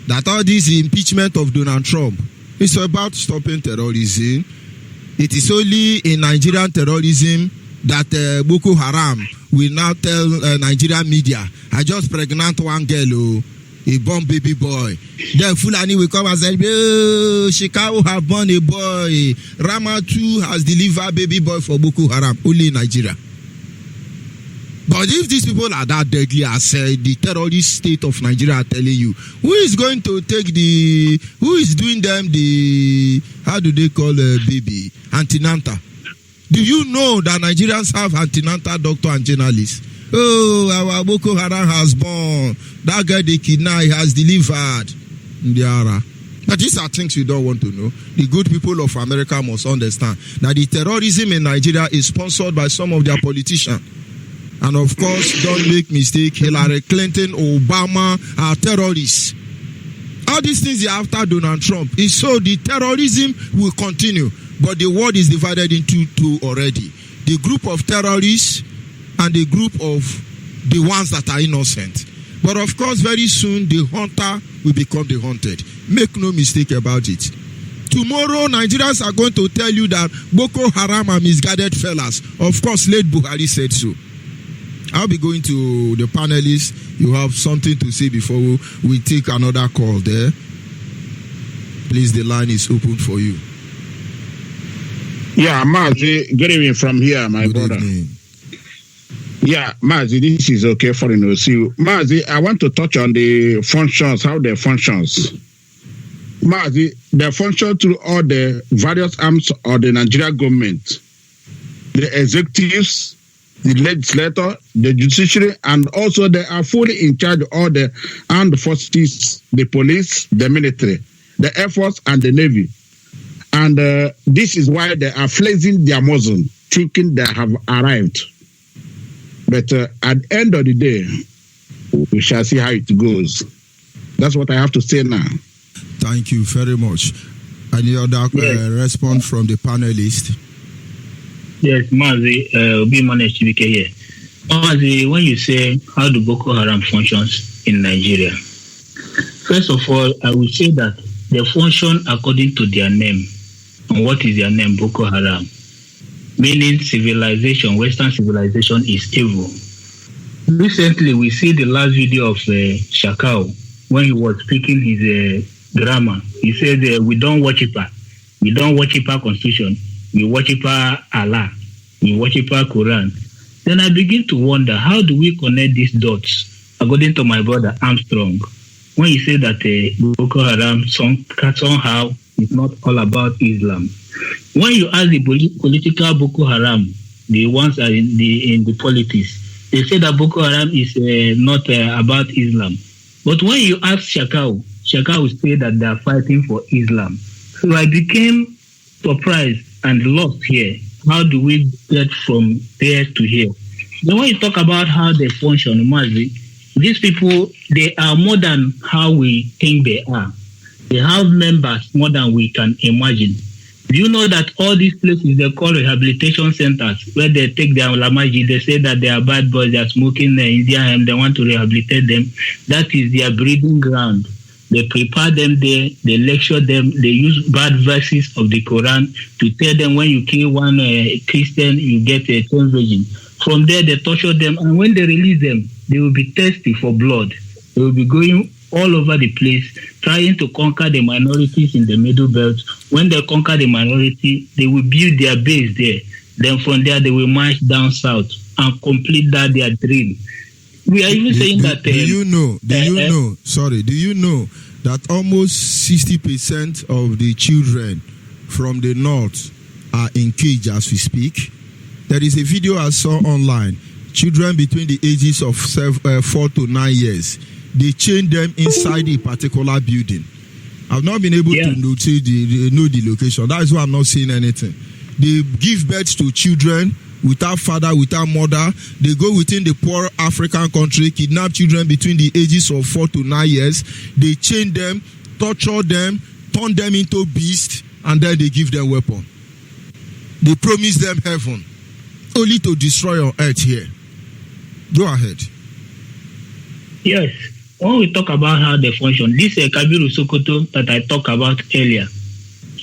that all this impeachment of Donald Trump is about stopping terrorism. It is only in Nigerian terrorism that Boko Haram will now tell Nigerian media, I just pregnant one girl, a born baby boy. Then Fulani will come and say, oh, Chicago have born a boy. Rama too has delivered baby boy for Boko Haram, only in Nigeria. But if these people are that deadly as the terrorist state of Nigeria are telling you, who is going to take who is doing them how do they call a baby? Antenatal. Do you know that Nigerians have antenatal doctor and journalists? Oh, our Boko Haram has born. That guy they kidnapped has delivered. But these are things you don't want to know. The good people of America must understand that the terrorism in Nigeria is sponsored by some of their politicians. And of course, don't make mistake, Hillary Clinton, Obama are terrorists. All these things are after Donald Trump. So the terrorism will continue. But the world is divided into two already. The group of terrorists and the group of the ones that are innocent. But of course, very soon, the hunter will become the hunted. Make no mistake about it. Tomorrow, Nigerians are going to tell you that Boko Haram are misguided fellas. Of course, late Buhari said so. I'll be going to the panelists. You have something to say before we take another call there. Please, the line is open for you. Yeah, Mazi, good evening from here, my brother. Evening. Yeah, Mazi, this is okay for you to see. Mazi, I want to touch on the functions, how they functions. Mazi, they function through all the various arms of the Nigerian government, the executives, the legislature, the judiciary, and also they are fully in charge of all the armed forces, the police, the military, the Air Force, and the Navy. And this is why they are flexing their muscle thinking they have arrived. But at the end of the day, we shall see how it goes. That's what I have to say now. Thank you very much. Any other response from the panelists? Yes, Mazi, Obi Onyeibe here. Mazi, when you say how do Boko Haram functions in Nigeria, first of all, I will say that they function according to their name. And what is their name? Boko Haram. Meaning civilization, Western civilization is evil. Recently, we see the last video of Shakao when he was speaking his grammar. He said, we don't worship her. We don't worship her constitution. We worship her Allah. We worship her Quran. Then I begin to wonder, how do we connect these dots? According to my brother Armstrong, when he said that Boko Haram somehow is not all about Islam. When you ask the political Boko Haram, the ones that are in the politics, they say that Boko Haram is not about Islam. But when you ask Shakao will say that they are fighting for Islam. So I became surprised and lost here. How do we get from there to here? Then when you talk about how they function, Mazi, these people, they are more than how we think they are. They have members more than we can imagine. Do you know that all these places they call rehabilitation centers, where they take their Lamaji, they say that they are bad boys, they are smoking Indian hemp, they want to rehabilitate them. That is their breeding ground. They prepare them there, they lecture them, they use bad verses of the Quran to tell them when you kill one Christian, you get a 10 virgin. From there, they torture them, and when they release them, they will be thirsty for blood. They will be going all over the place, trying to conquer the minorities in the Middle Belt. When they conquer the minority, they will build their base there. Then from there, they will march down south and complete that their dream. We are even saying that... Do you know that almost 60% of the children from the north are in cage as we speak? There is a video I saw online. Children between the ages of 4 to 9 years, they chain them inside a particular building. I've not been able to know the location. That is why I'm not saying anything. They give birth to children without father, without mother. They go within the poor African country, kidnap children between the ages of 4 to 9 years. They chain them, torture them, turn them into beasts, and then they give them weapons. They promise them heaven, only to destroy on earth here. Go ahead. Yes. When we talk about how they function, this Kabiru Sokoto that I talked about earlier,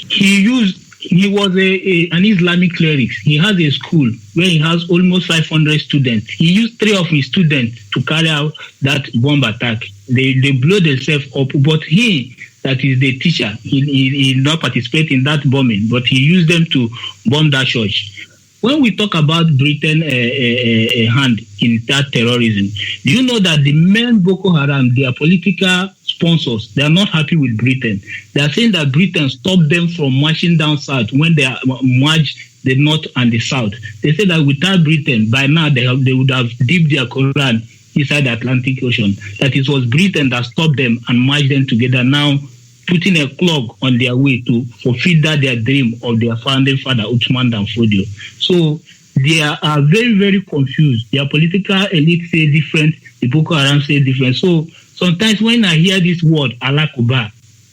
he was an Islamic cleric. He has a school where he has almost 500 students. He used 3 of his students to carry out that bomb attack. They blow themselves up, but he, that is the teacher, he did not participate in that bombing, but he used them to bomb that church. When we talk about Britain a hand in that terrorism, do you know that the main Boko Haram, their political sponsors, they are not happy with Britain. They are saying that Britain stopped them from marching down south when they marched the north and the south. They say that without Britain, by now they would have dipped their Quran inside the Atlantic Ocean. That it was Britain that stopped them and marched them together, now putting a clog on their way to fulfill their dream of their founding father, Uthman Dan Fodio. So they are very, very confused. Their political elite say different, the Boko Haram say different. So sometimes when I hear this word, Allah Kuba,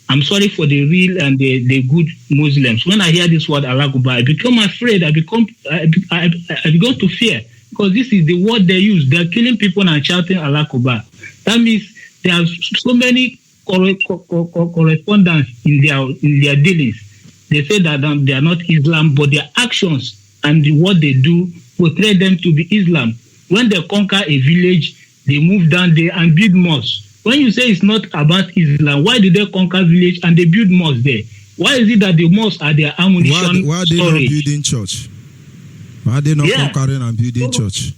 I'm sorry for the real and the good Muslims. When I hear this word, Allah Kuba, I become afraid. I begin to fear, because this is the word they use. They're killing people and shouting Allah Kuba. That means there are so many correspondence in their dealings. They say that they are not Islam, but their actions and what they do portray them to be Islam. When they conquer a village, they move down there and build mosques. When you say it's not about Islam, why do they conquer village and they build mosques there? Why is it that the mosques are their ammunition why are they storage? not building church? Why are they not conquering and building church?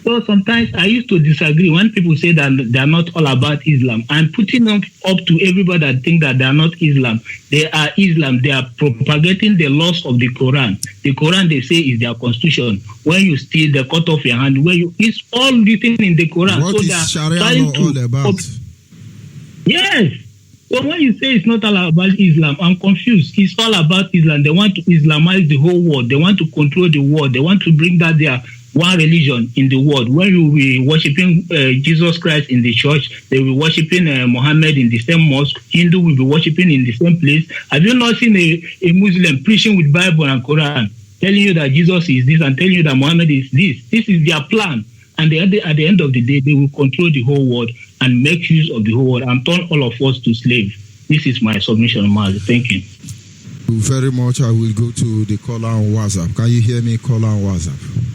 So sometimes I used to disagree when people say that they are not all about Islam. I'm putting them up to everybody that think that they are not Islam. They are Islam. They are propagating the laws of the Quran. The Quran, they say, is their constitution. When you steal, they cut off your hand. It's all written in the Quran. What is Sharia law all about? Yes. So when you say it's not all about Islam, I'm confused. It's all about Islam. They want to Islamize the whole world. They want to control the world. They want to bring that their one religion in the world. When you will be worshiping Jesus Christ in the church, they will be worshiping Muhammad in the same mosque. Hindu will be worshiping in the same place. Have you not seen a Muslim preaching with Bible and Quran, telling you that Jesus is this and telling you that Muhammad is this? This is their plan. And at the end of the day, they will control the whole world and make use of the whole world and turn all of us to slaves. This is my submission, Mazi. Thank you. Very much. I will go to the caller on WhatsApp. Can you hear me, caller on WhatsApp?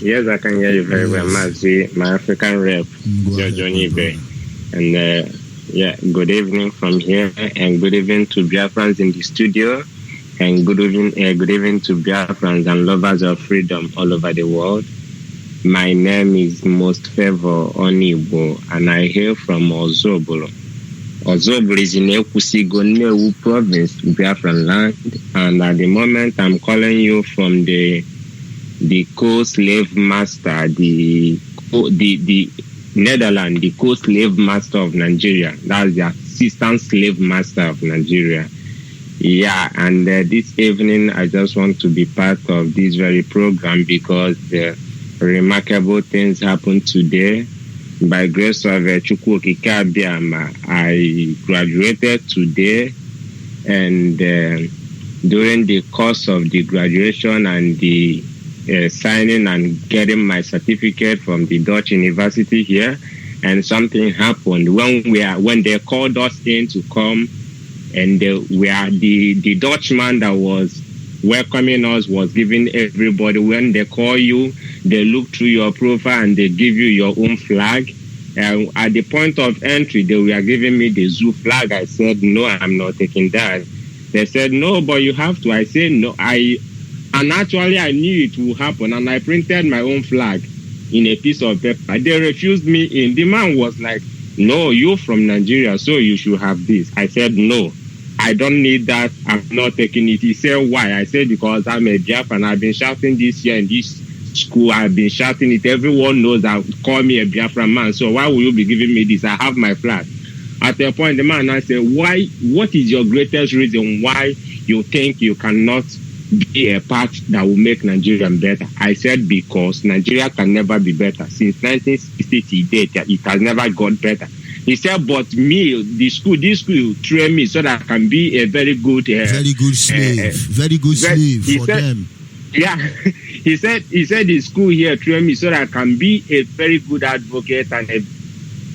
Yes, I can hear you very well, Mazi, my African rep, Onyeibe. And good evening from here, and good evening to Biafrans in the studio, and good evening to Biafrans and lovers of freedom all over the world. My name is Most Favor Onyeibe, and I hail from Ozobolo. Ozobolo is in Ekusigo, Newu province, Biafran land, and at the moment I'm calling you from the co-slave master, the Netherlands, the co-slave master of Nigeria. That's the assistant slave master of Nigeria. Yeah, and this evening I just want to be part of this very program because the remarkable things happened today. By grace of Chukwu Okike Abiama, I graduated today, and during the course of the graduation and the signing and getting my certificate from the Dutch University here, and something happened when they called us in to come, and the Dutchman that was welcoming us was giving everybody, when they call you, they look through your profile and they give you your own flag. At the point of entry, they were giving me the zoo flag. I said, no, I'm not taking that. They said, no, but you have to. I said, no, and actually I knew it would happen, and I printed my own flag in a piece of paper. They refused me in. The man was like, no, you're from Nigeria, so you should have this. I said, no, I don't need that. I'm not taking it. He said, why? I said, because I'm a Biafran, and I've been shouting this year in this school. I've been shouting it. Everyone knows that. Call me a Biafran man. So why will you be giving me this? I have my flag. At a point, the man I said, why? What is your greatest reason why you think you cannot be a part that will make Nigeria better? I said, because Nigeria can never be better. Since 1960 to date, it has never got better. He said, but me, this school train me so that I can be a very good slave for them. Yeah, he said the school here train me so that I can be a very good advocate and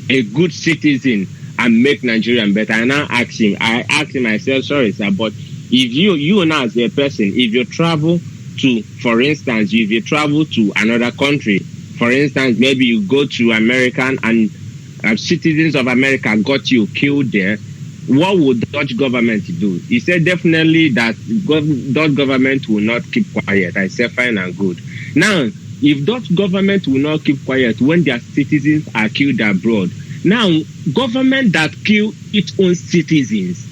a good citizen and make Nigeria better. And I asked him, I said, sorry, sir, but if you now as a person, if you travel to, for instance, if you travel to another country, for instance, maybe you go to America and citizens of America got you killed there, what would the Dutch government do? He said definitely that Dutch government will not keep quiet. I said fine and good. Now, if Dutch government will not keep quiet when their citizens are killed abroad, now government that kill its own citizens,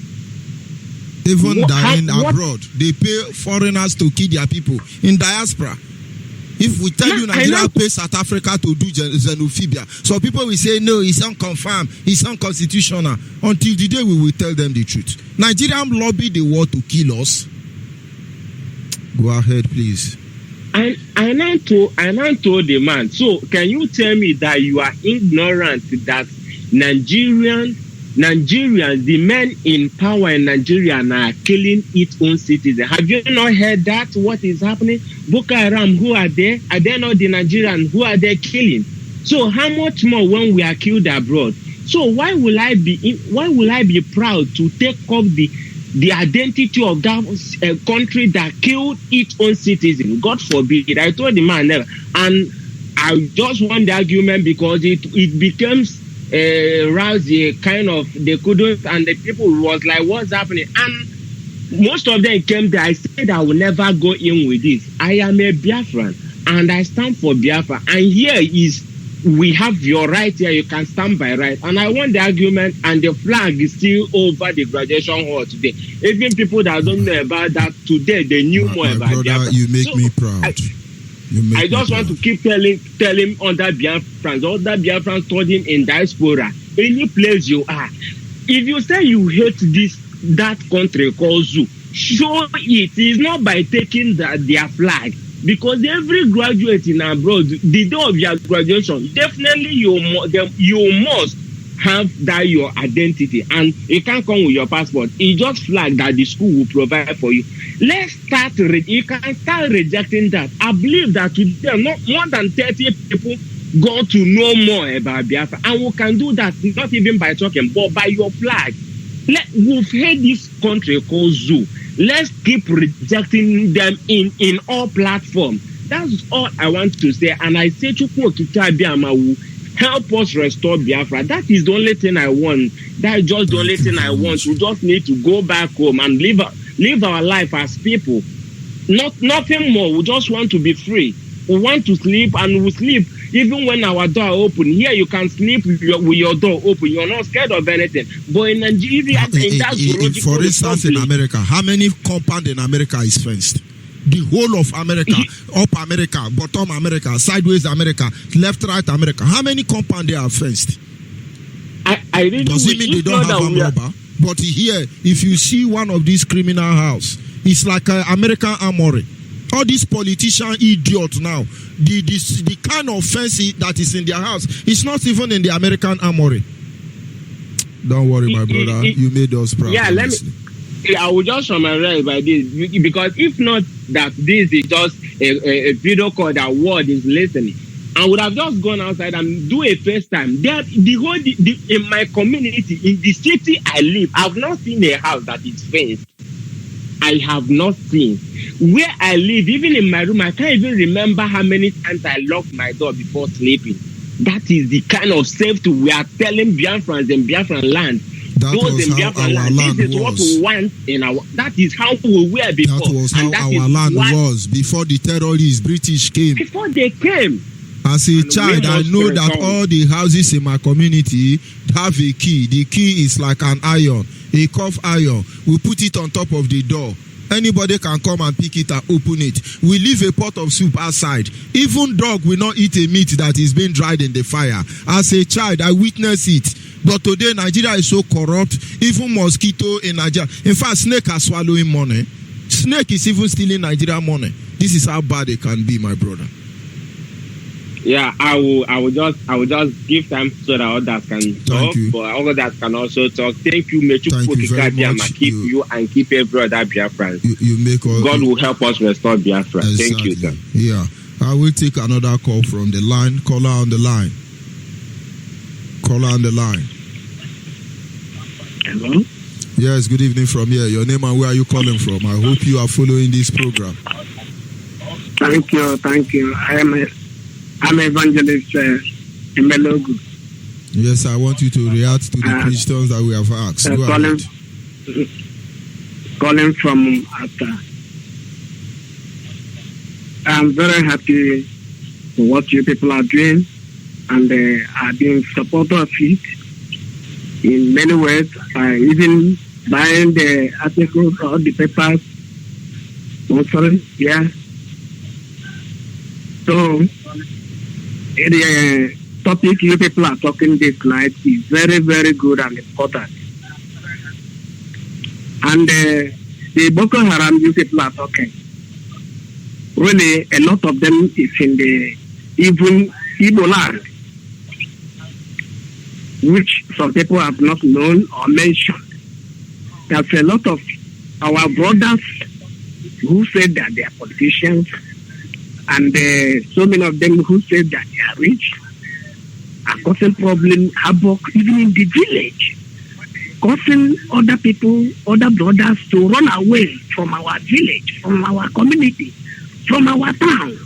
even dying abroad, they pay foreigners to kill their people in diaspora. If we tell you Nigeria pays South Africa to do xenophobia, so people will say, no, it's unconfirmed, it's unconstitutional. Until the day we will tell them the truth. Nigerian lobby the war to kill us. Go ahead, please. I now told the man, so can you tell me that you are ignorant that Nigerians, the men in power in Nigeria are killing its own citizens? Have you not heard that? What is happening? Boko Haram, who are there? Are they not the Nigerians? Who are they killing? So how much more when we are killed abroad? So why will I be proud to take up the identity of that country that killed its own citizens? God forbid. I told the man never. And I just won the argument because it becomes rousy kind of, they couldn't, and the people was like, what's happening? And most of them came there. I said I will never go in with this. I am a Biafran and I stand for Biafra, and here is, we have your right here, you can stand by right. And I won the argument, and the flag is still over the graduation hall today. Even people that don't know about that today, they knew more about brother, Biafra. You make me proud. I just want to keep telling other Biafrans studying in diaspora, any place you are. If you say you hate that country called Zoo, show it. It's not by taking their flag. Because every graduate in abroad, the day of your graduation, definitely you must have that your identity, and you can't come with your passport. It's just flag that the school will provide for you. Let's start. You can start rejecting that. I believe that today, not more than 30 people got to know more about Biafra, and we can do that not even by talking, but by your flag. We've had this country called Zoo. Let's keep rejecting them in all platforms. That's all I want to say. And I say, Chukwu Okike Abiyama will help us restore Biafra. That is the only thing I want. That is just the only thing I want. We just need to go back home and live our life as people. Nothing more. We just want to be free. We want to sleep, and we sleep even when our door open. Here you can sleep with your door open. You're not scared of anything. But in Nigeria, for instance, in America, how many compound in America is fenced? The whole of America, up America, bottom America, sideways America, left, right America. How many compound they are fenced? I really does it mean they don't have a rubber? But here, if you see one of these criminal house, it's like an American armory. All these politician idiots now, the kind of fence that is in their house, it's not even in the American armory. Don't worry, my brother. You made us proud. Yeah, I will just summarize by this, because if not that this is just a video call that world is listening, I would have just gone outside and do a FaceTime. In my community, in the city I live, I've not seen a house that is fenced. I have not seen. Where I live, even in my room, I can't even remember how many times I locked my door before sleeping. That is the kind of safety we are telling Biafrans in Biafran land. Those in Biafran land, this is what we want in our. That is how we were before. That was how our land was before the terrorists, British came. Before they came. As a child, I know that all the houses in my community have a key. The key is like an iron, a cuff iron. We put it on top of the door. Anybody can come and pick it and open it. We leave a pot of soup outside. Even dog will not eat a meat that is being dried in the fire. As a child, I witnessed it. But today, Nigeria is so corrupt. Even mosquito in Nigeria. In fact, snake are swallowing money. Snake is even stealing Nigeria money. This is how bad it can be, my brother. Yeah, I will just give time so that others can talk, but others can also talk. Thank you, Thank you very much. Keep you and keep every other Biafran. You make all, God will help us restore Biafra. Exactly. Thank you, sir. Yeah, I will take another call from the line. Caller on the line. Caller on the line. Hello. Yes, good evening from here. Your name and where are you calling from? I hope you are following this program. Thank you. I'm Evangelist Imelogu. Yes, I want you to react to the questions that we have asked. Calling from Ata. I'm very happy for what you people are doing, and I've been supporter of it in many ways. I even buying the articles or the papers. So the topic you people are talking this night is very, very good and important. And the Boko Haram you people are talking, really a lot of them is in the even Igbo land, which some people have not known or mentioned. There's a lot of our brothers who said that they are politicians, and so many of them who said that they are rich are causing problem, havoc, even in the village, causing other people, other brothers to run away from our village, from our community, from our town,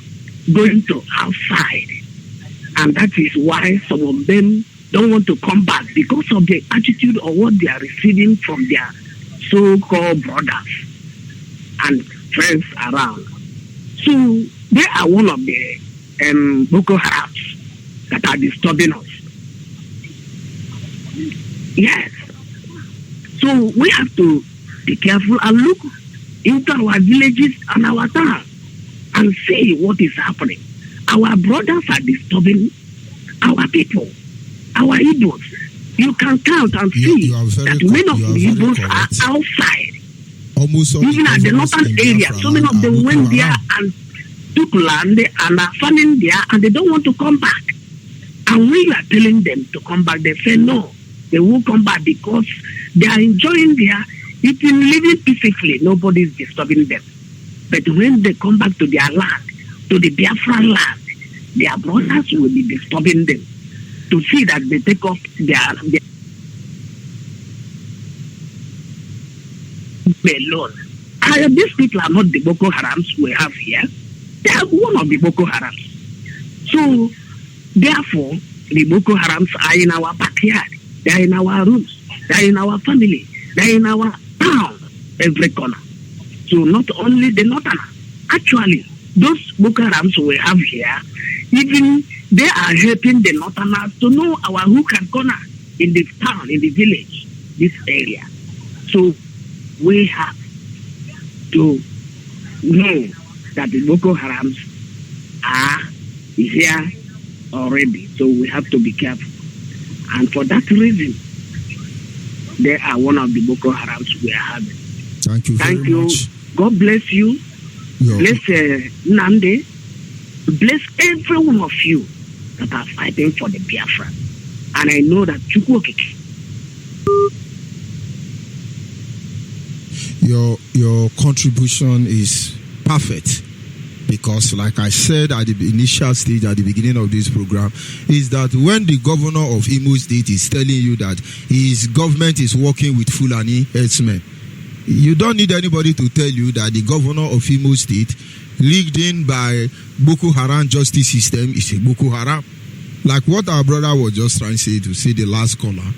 going to outside. And that is why some of them don't want to come back, because of the attitude of what they are receiving from their so-called brothers and friends around. So they are one of the Boko Harams that are disturbing us. Yes. So we have to be careful and look into our villages and our towns and see what is happening. Our brothers are disturbing our people, our Igbos. You can count and see that many of the Igbos are outside. Almost even at the northern area, so many of them went there and took land and are farming there, and they don't want to come back. And when you are telling them to come back, they say no, they won't come back because they are enjoying there, eating, living peacefully. Nobody is disturbing them. But when they come back to their land, to the Biafra land, their brothers will be disturbing them to see that they take off their alone. And these people are not the Boko Harams we have here. They are one of the Boko Harams. So, therefore, the Boko Harams are in our backyard. They are in our rooms. They are in our family. They are in our town, every corner. So, not only the northern, actually, those Boko Harams we have here, even they are helping the northerners to know our hook and corner in the town, in the village, this area. So, we have to know that the Boko Harams are here already. So we have to be careful. And for that reason, they are one of the Boko Harams we are having. Thank you very much. God bless you. Bless Nande. Bless every one of you that are fighting for the Biafra. And I know that Chukwokeke, your contribution is perfect, because like I said at the initial stage at the beginning of this program, is that when the governor of Imo State is telling you that his government is working with Fulani herdsmen, you don't need anybody to tell you that the governor of Imo State, leagued in by Boko Haram justice system, is a Boko Haram. Like what our brother was just trying to say the last caller,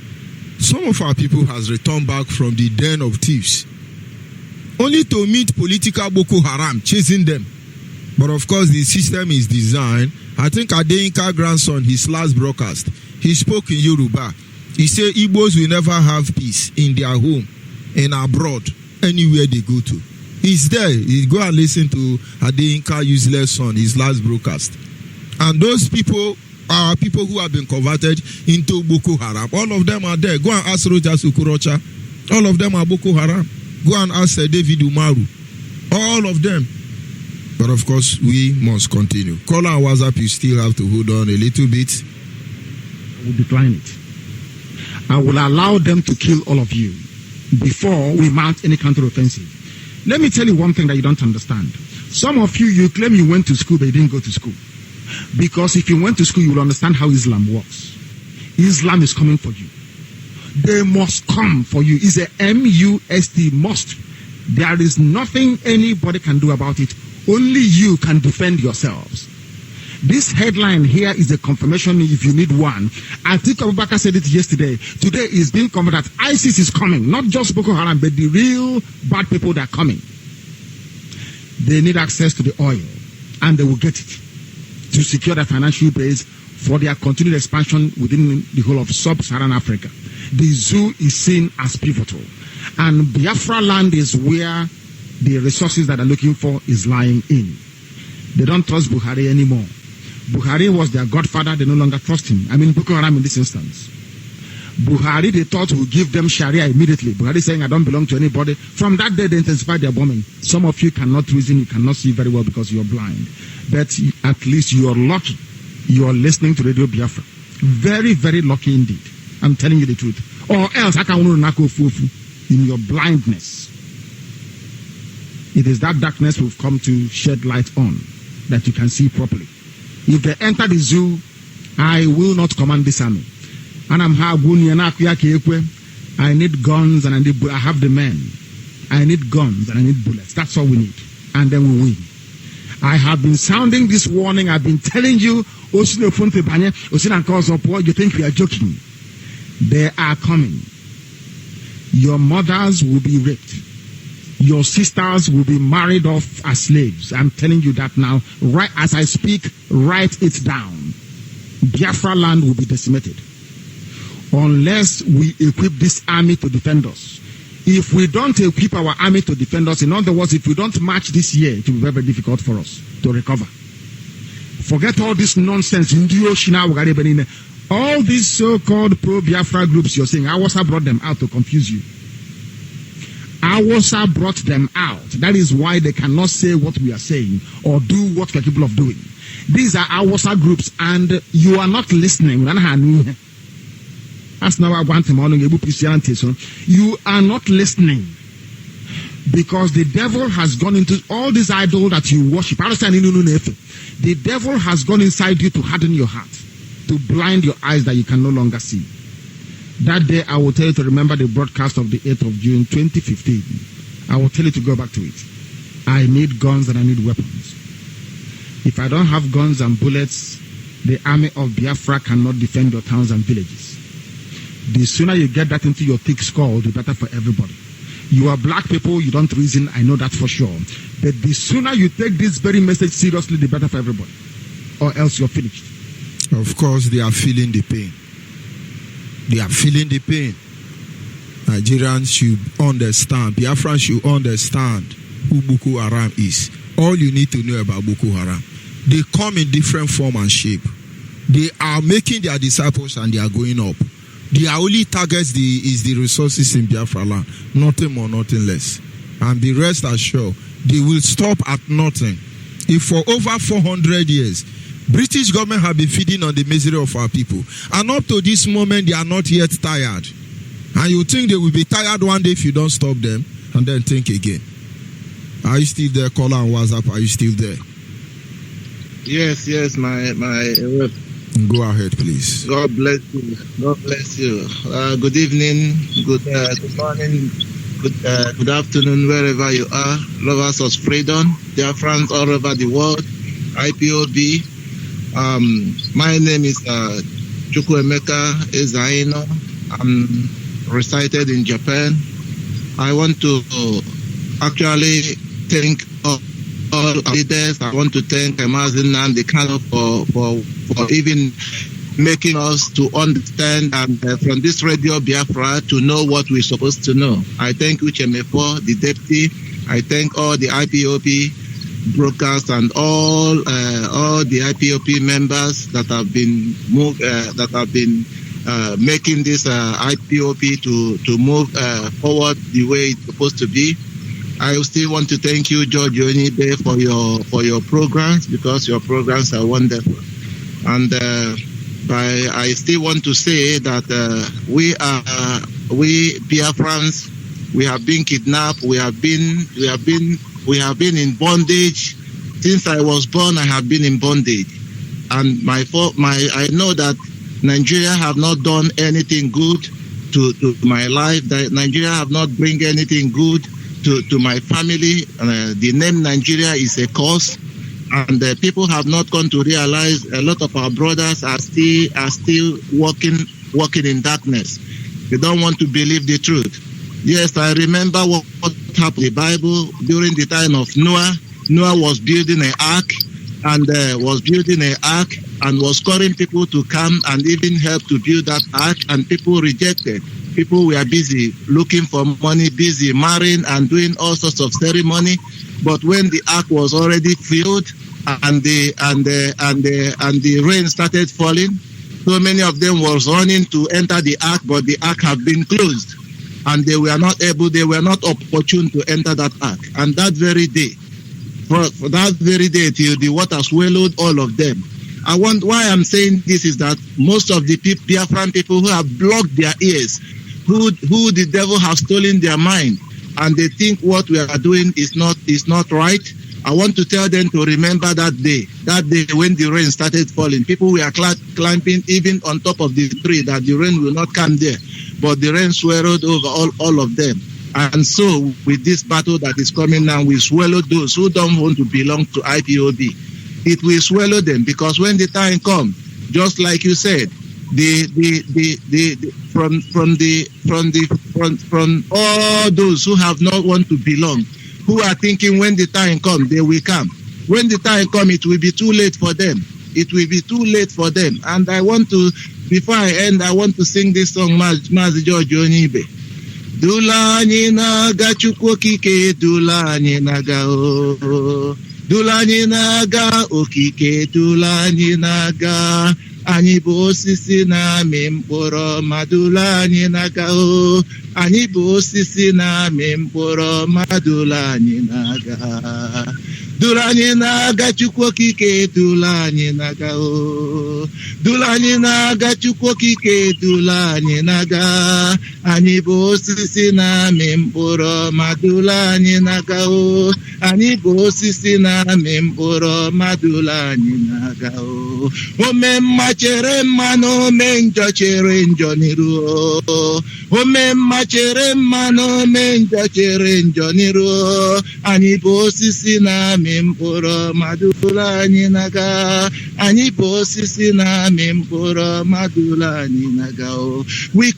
some of our people has returned back from the den of thieves only to meet political Boko Haram chasing them. But of course, the system is designed. I think Adeyinka grandson, his last broadcast, he spoke in Yoruba. He said Igbos will never have peace in their home and abroad, anywhere they go to. He's there. You go and listen to Adeyinka useless son, his last broadcast. And those people are people who have been converted into Boko Haram. All of them are there. Go and ask Rojas Ukorocha. All of them are Boko Haram. Go and ask David Umaru. All of them. But of course, we must continue. Call and WhatsApp, you still have to hold on a little bit. I will decline it. I will allow them to kill all of you before we mount any counteroffensive. Let me tell you one thing that you don't understand. Some of you, you claim you went to school, but you didn't go to school. Because if you went to school, you will understand how Islam works. Islam is coming for you. They must come for you. It's a MUST, must. There is nothing anybody can do about it. Only you can defend yourselves. This headline here is a confirmation if you need one. I think Abubakar said it yesterday. Today is being confirmed that ISIS is coming. Not just Boko Haram, but the real bad people that are coming. They need access to the oil, and they will get it to secure their financial base for their continued expansion within the whole of sub-Saharan Africa. The zoo is seen as pivotal. And Biafra land is where the resources that they're looking for is lying in. They don't trust Buhari anymore. Buhari was their godfather, they no longer trust him. I mean, Boko Haram in this instance. Buhari, they thought, would give them Sharia immediately. Buhari saying, I don't belong to anybody. From that day, they intensified their bombing. Some of you cannot reason, you cannot see very well because you're blind. But at least you are lucky. You are listening to Radio Biafra. Very, very lucky indeed. I'm telling you the truth. Or else, in your blindness. It is that darkness we've come to shed light on, that you can see properly. If they enter the zoo, I will not command this army. And I need guns and I have the men. I need guns and I need bullets. That's all we need. And then we win. I have been sounding this warning. I've been telling you, you think we are joking. They are coming. Your mothers will be raped. Your sisters will be married off as slaves. I'm telling you that now. Right as I speak, write it down. Biafra land will be decimated. Unless we equip this army to defend us. If we don't equip our army to defend us, in other words, if we don't march this year, it will be very, very difficult for us to recover. Forget all this nonsense. All these so-called pro-Biafra groups you're saying, Awasa brought them out to confuse you. Awasa brought them out. That is why they cannot say what we are saying or do what we are capable of doing. These are Awasa groups, and you are not listening. That's not what I want to. You are not listening. Because the devil has gone into all these idols that you worship. The devil has gone inside you to harden your heart, to blind your eyes that you can no longer see. That day, I will tell you to remember the broadcast of the 8th of June 2015. I will tell you to go back to it. I need guns and I need weapons. If I don't have guns and bullets, the army of Biafra cannot defend your towns and villages. The sooner you get that into your thick skull, the better for everybody. You are black people, you don't reason, I know that for sure. But the sooner you take this very message seriously, the better for everybody. Or else you're finished. Of course, they are feeling the pain. They are feeling the pain. Nigerians should understand, Biafrans should understand who Boko Haram is. All you need to know about Boko Haram. They come in different form and shape. They are making their disciples and they are going up. Their only target is the resources in Biafra land. Nothing more, nothing less. And be rest assured, they will stop at nothing. If for over 400 years, British government have been feeding on the misery of our people. And up to this moment, they are not yet tired. And you think they will be tired one day if you don't stop them, and then think again. Are you still there, caller on WhatsApp? Are you still there? Yes, my rep. Go ahead, please. God bless you. God bless you. Good evening, good morning, good afternoon, wherever you are. Lovers of freedom, dear friends all over the world. IPOB. My name is Chukwuemeka Ezaino. I'm resided in Japan. I want to actually thank all leaders. I want to thank Mazi and the Kano for even making us to understand and from this radio Biafra to know what we're supposed to know. I thank Uchemefo, the deputy. I thank all the IPOP brokers and all the IPOP members that have been making this IPOP to move forward the way it's supposed to be. I still want to thank you, George Onyeibe, for your programs, because your programs are wonderful. And I still want to say that we Biafrans, we have been kidnapped, we have been in bondage. Since I was born, I have been in bondage. And I know that Nigeria have not done anything good to my life. That Nigeria have not bring anything good to my family. The name Nigeria is a curse, and people have not come to realize a lot of our brothers are still walking in darkness. They don't want to believe the truth. Yes, I remember what happened in the Bible during the time of Noah. Noah was building an ark and was calling people to come and even help to build that ark, and people rejected. People were busy looking for money, busy marrying and doing all sorts of ceremony. But when the ark was already filled and the rain started falling, so many of them was running to enter the ark, but the ark had been closed, and they were not opportune to enter that ark. And that very day, for that very day till the water swallowed all of them. Why I'm saying this is that most of the Biafran people who have blocked their ears, who the devil has stolen their mind, and they think what we are doing is not right. I want to tell them to remember that day when the rain started falling. People were climbing even on top of the tree that the rain will not come there, but the rain swallowed over all of them. And so with this battle that is coming now, we swallow those who don't want to belong to IPOB. It will swallow them, because when the time comes, just like you said, from all those who have not want to belong, who are thinking when the time comes, they will come. When the time comes, it will be too late for them. It will be too late for them. And before I end, I want to sing this song, Mazi George Onyeibe. Dula anyị na-aga Chukwu okike, dula anyị na-aga o. Dula anyị na-aga okike, dula anyị na-aga. anyị bụ osisi na-amị mkpụrụ madụla anyị n'aka o. Anyị bụ osisi na-amị mkpụrụ madụla anyị n'aka. Dula anyị na-aga Chukwu okike, dula anyị na-aga o. Dula anyị na-aga Chukwu okike, dula anyị na-aga. Anyị bụ osisi na-amị mkpụrụ ma dula anyị na-aga o. Anyị bụ osisi na-amị mkpụrụ ma dula anyị na-aga o. Ome mma chere mma na ome njọ chere njọ n'iru o. Ome mma chere mma na ome njọ chere njọ n'iru o. Anyị bụ osisi na-amị mkpụrụ ma dula anyị na-aga. Anyị bụ osisi na-amị mkpụrụ ma dula anyị na-aga o. We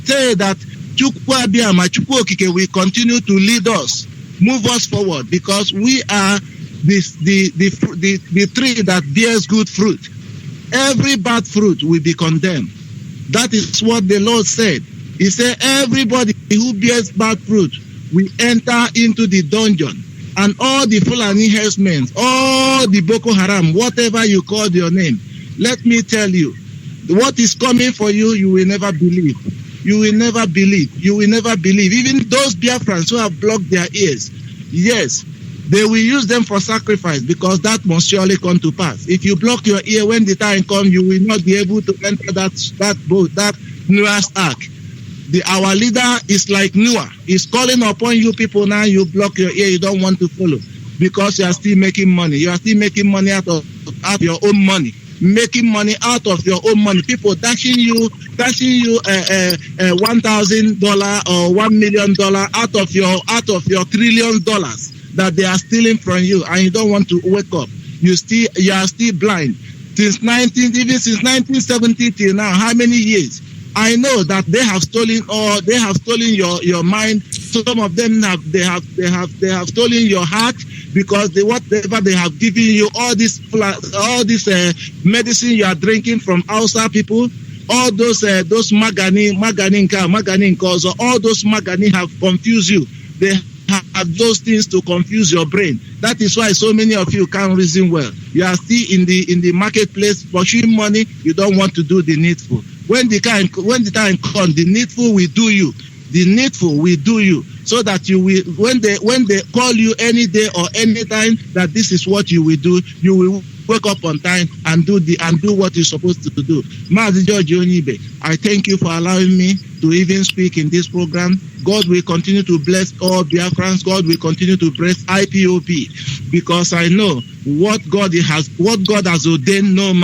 say that Chukwu Abiyama, Chukwu Okike will continue to lead us, move us forward, because we are the tree that bears good fruit. Every bad fruit will be condemned. That is what the Lord said. He said, everybody who bears bad fruit will enter into the dungeon. And all the Fulani herdsmen, all the Boko Haram, whatever you call your name, let me tell you, what is coming for you, you will never believe. You will never believe. You will never believe. Even those Biafrans who have blocked their ears, yes, they will use them for sacrifice, because that must surely come to pass. If you block your ear, when the time comes, you will not be able to enter that boat, that Noah's Ark. Our leader is like Noah. He's calling upon you people now. You block your ear. You don't want to follow because you are still making money. You are still making money out of your own money. Making money out of your own money. People dashing you $1,000 or $1 million out of your $1 trillion that they are stealing from you, and you don't want to wake up. You are still blind. Since 1970 till now, how many years? I know that they have stolen your mind. Some of them they have stolen your heart, because whatever they have given you, all this medicine you are drinking from outside people, all those maganin cause, all those maganin have confused you. They have those things to confuse your brain. That is why so many of you can't reason well. You are still in the marketplace pursuing money. You don't want to do the needful. When the time comes, the needful will do you. The needful will do you, so that you will, when they call you any day or any time that this is what you will do, you will wake up on time and do what you're supposed to do. Mazi Onyeibe, I thank you for allowing me to even speak in this program. God will continue to bless all Biafrans. God will continue to bless IPOP, because I know what God has ordained. No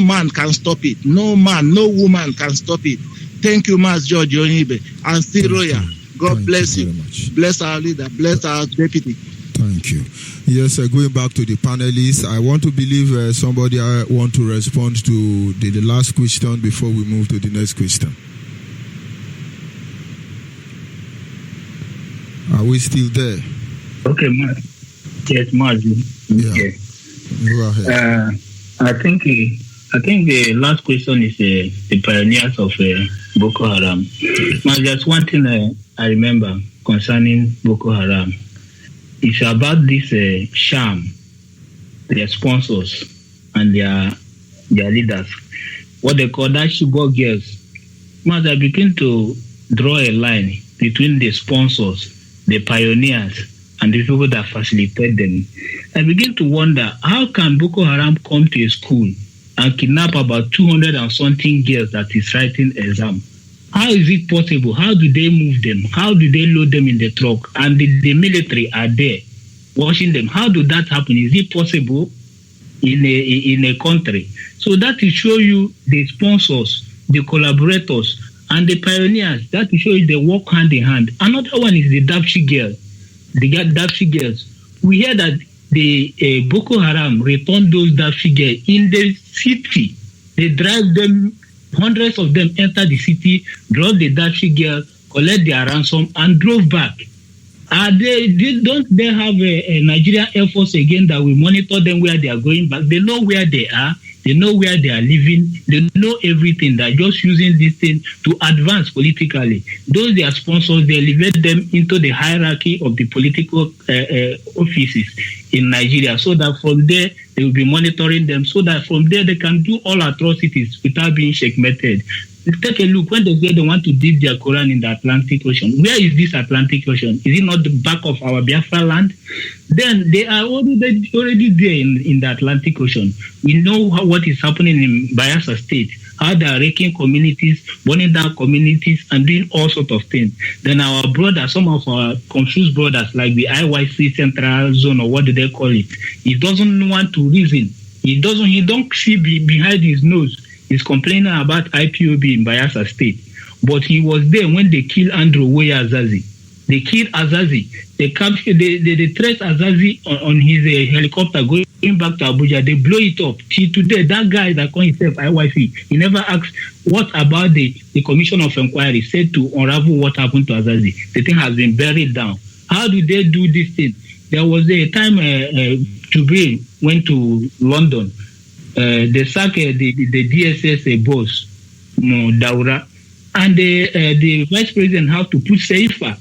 man can stop it. No man, no woman can stop it. Thank you, Mazi Onyeibe, and still Roya. God bless you. Bless our leader. Bless our deputy. Thank you. Yes, going back to the panelists, I want to believe somebody want to respond to the last question before we move to the next question. Are we still there? Okay, yes, Mazi. Yeah. Go ahead. I think the last question is the pioneers of Boko Haram. Now, there's one thing I remember concerning Boko Haram. It's about this sham, their sponsors and their leaders, what they call that sugar girls. Now, I begin to draw a line between the sponsors, the pioneers, and the people that facilitate them. I begin to wonder, how can Boko Haram come to a school and kidnap about 200 and something girls that is writing exam? How is it possible? How do they move them? How do they load them in the truck? And the military are there watching them. How do that happen? Is it possible in a country? So that will show you the sponsors, the collaborators, and the pioneers. That will show you they work hand in hand. Another one is the Dapchi girl. The Dapchi girls. We hear that the Boko Haram returned those Dapchi girls in the city. They drive them. Hundreds of them enter the city, drop the Dapchi girl, collect their ransom, and drove back. Don't they have a Nigerian Air Force again that will monitor them where they are going back? They know where they are. They know where they are living. They know everything. They're just using this thing to advance politically. Those their sponsors, they elevate them into the hierarchy of the political offices in Nigeria, so that from there they will be monitoring them, so that from there they can do all atrocities without being checkmated. Take a look, when they say they want to dip their Quran in the Atlantic Ocean, where is this Atlantic Ocean? Is it not the back of our Biafra land? Then they are already there in the Atlantic Ocean. We know what is happening in Biafra State, how they are wrecking communities, burning down communities, and doing all sorts of things. Then our brothers, some of our confused brothers, like the IYC Central Zone, or what do they call it, he doesn't want to reason. He don't see behind his nose. He's complaining about IPOB in Biafra State. But he was there when they killed Andrew Weah Azazi. They killed Azazi. They trace Azazi on his helicopter going back to Abuja. They blow it up. Till today, that guy that called himself IYC, he never asked what about the Commission of Inquiry said to unravel what happened to Azazi. The thing has been buried down. How do they do this thing? There was a time Jubril went to London. They sacked the DSS boss, Daura, and the vice president had to put Seifa,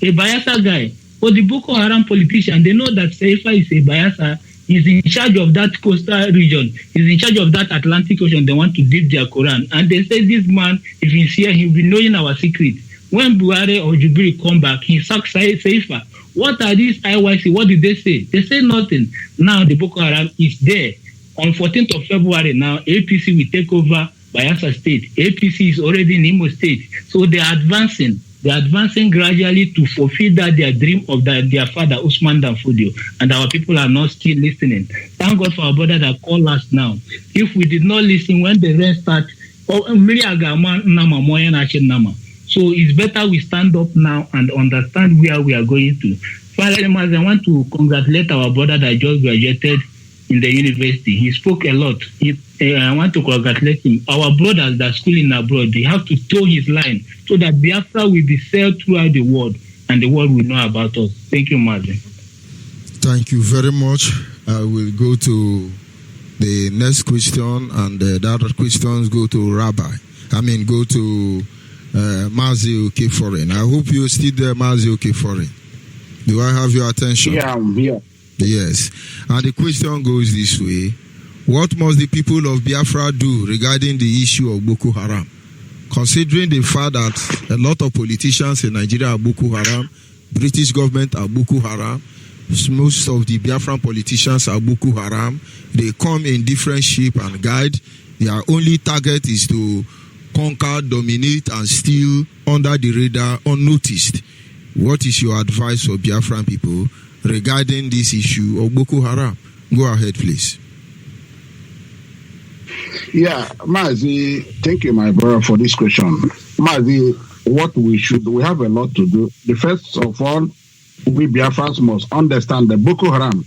a Biafra guy. For the Boko Haram politician, they know that Seifa is a Biafra. He's in charge of that coastal region. He's in charge of that Atlantic Ocean. They want to dip their Quran. And they say this man, if he's here, he'll be knowing our secret. When Buhari or Jubril come back, he sacks Seifa. What are these IYC? What did they say? They say nothing. Now the Boko Haram is there. On 14th of February now, APC will take over Biafra State. APC is already in Imo State. So they are advancing. They are advancing gradually to fulfill their dream of their father, Usman Danfodio. And our people are not still listening. Thank God for our brother that called us now. If we did not listen when the rain started, so it's better we stand up now and understand where we are going to. Finally, I want to congratulate our brother that just graduated in the university. He spoke a lot. I want to congratulate him. Our brothers that schooling abroad, they have to toe his line so that Biafra will be sold throughout the world and the world will know about us. Thank you, Mazi. Thank you very much. I will go to the next question, and the other questions go to go to Mazi Okeforen. I hope you're still there, Mazi Okeforen. Do I have your attention? Yeah, I'm here. Yes. And the question goes this way. What must the people of Biafra do regarding the issue of Boko Haram? Considering the fact that a lot of politicians in Nigeria are Boko Haram, British government are Boko Haram, most of the Biafran politicians are Boko Haram, they come in different shape and guide. Their only target is to conquer, dominate, and steal under the radar unnoticed. What is your advice for Biafran people regarding this issue of Boko Haram? Go ahead, please. Yeah, Mazi, thank you, my brother, for this question. Mazi, we have a lot to do. The first of all, we Biafrans must understand that Boko Haram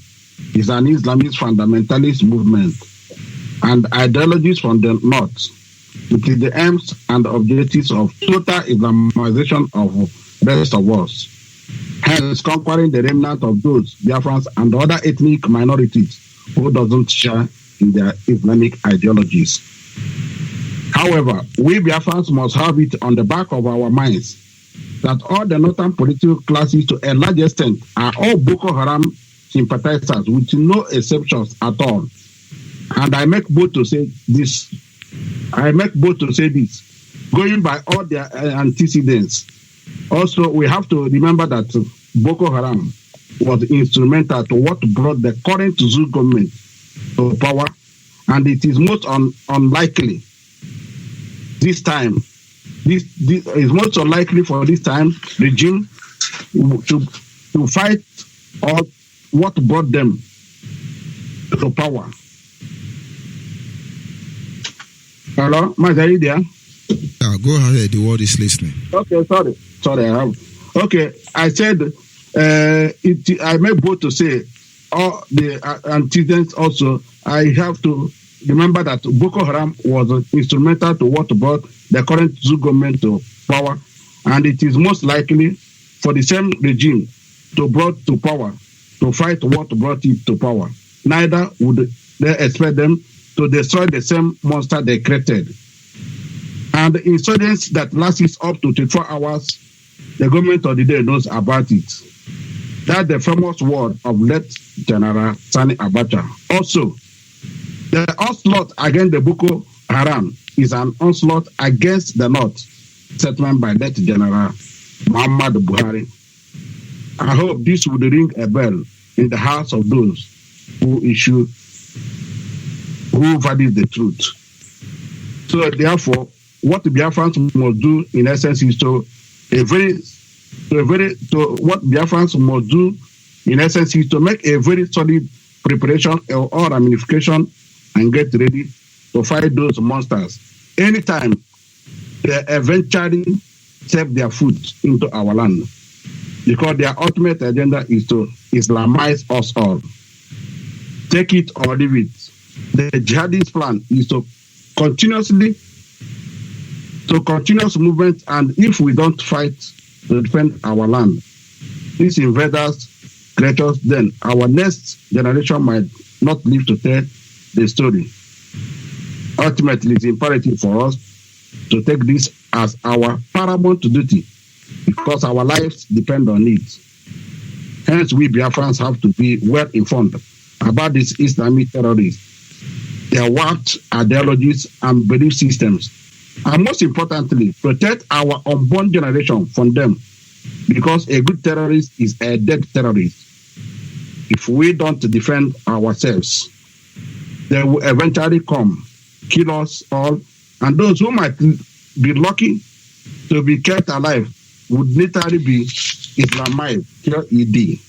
is an Islamist fundamentalist movement and ideologies from the north. It is the aims and objectives of total Islamization of the rest of us. Hence, conquering the remnant of those Biafrans and other ethnic minorities who doesn't share in their Islamic ideologies. However, we Biafrans must have it on the back of our minds that all the northern political classes to a large extent are all Boko Haram sympathizers with no exceptions at all. And I make bold to say this. Going by all their antecedents. Also, we have to remember that Boko Haram was instrumental to what brought the current Zoo government to power, and it is most unlikely this time. This is most unlikely for this time regime to fight or what brought them to power. Hello, Mazi, are you there? Yeah, go ahead. The world is listening. Okay, sorry. Okay, I said I may both to say all the antecedents. Also, I have to remember that Boko Haram was instrumental to what brought the current Zoo government to power, and it is most likely for the same regime to brought to power to fight what brought it to power. Neither would they expect them to destroy the same monster they created. And the insurgents that lasts up to 24 hours, the government of the day knows about it. That's the famous word of late General Sani Abacha. Also, the onslaught against the Boko Haram is an onslaught against the North settlement by late General Muhammad Buhari. I hope this would ring a bell in the hearts of those who value the truth. So therefore, what the Biafrans must do in essence is to make a very solid preparation or ramification and get ready to fight those monsters anytime they eventually step their foot into our land, because their ultimate agenda is to Islamize us all. Take it or leave it. The jihadist plan is to continuous movement, and if we don't fight to defend our land, these invaders create us, then our next generation might not live to tell the story. Ultimately, it's imperative for us to take this as our paramount duty, because our lives depend on it. Hence, we Biafrans have to be well informed about these Islamic terrorists, their warped ideologies and belief systems, and most importantly, protect our unborn generation from them, because a good terrorist is a dead terrorist. If we don't defend ourselves, they will eventually come, kill us all, and those who might be lucky to be kept alive would literally be Islamized, Q-E-D.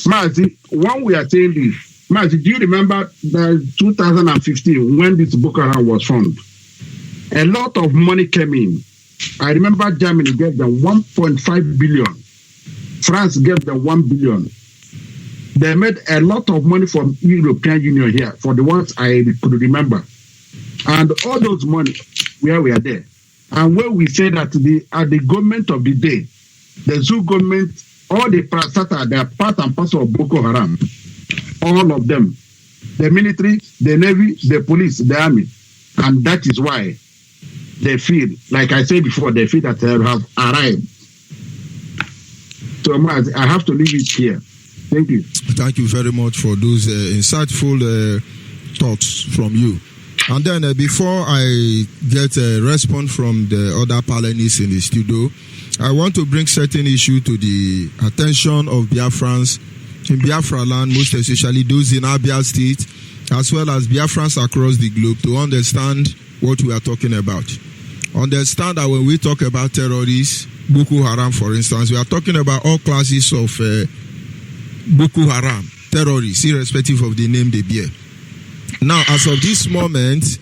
Mazi, when we are saying this, Mazi, do you remember that 2015 when this Boko Haram was formed? A lot of money came in. I remember Germany gave them 1.5 billion. France gave them 1 billion. They made a lot of money from European Union here, for the ones I could remember. And all those money, where we are there. And when we say that at the government of the day, the Zoo government, all the Prasata, they are part and parcel of Boko Haram. All of them. The military, the navy, the police, the army. And that is why they feel, like I said before, they feel that they have arrived. So I have to leave it here. Thank you. Thank you very much for those insightful thoughts from you. And then before I get a response from the other panelists in the studio, I want to bring certain issue to the attention of Biafrans in Biafra land, most especially those in Abia State, as well as Biafrans across the globe, to understand what we are talking about. Understand that when we talk about terrorists, Boko Haram, for instance, we are talking about all classes of Boko Haram terrorists, irrespective of the name they bear. Now, as of this moment,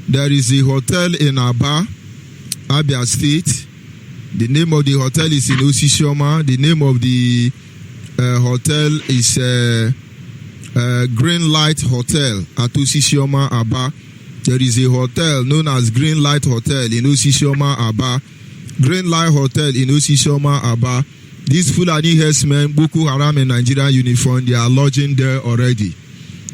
there is a hotel in Aba, Abia State. The name of the hotel is in Osisioma. The name of the hotel is Green Light Hotel at Osisioma, Aba. There is a hotel known as Green Light Hotel in Osisioma, Aba. Green Light Hotel in Osisioma, Aba. These Fulani herdsmen, Boko Haram in Nigerian uniform, they are lodging there already.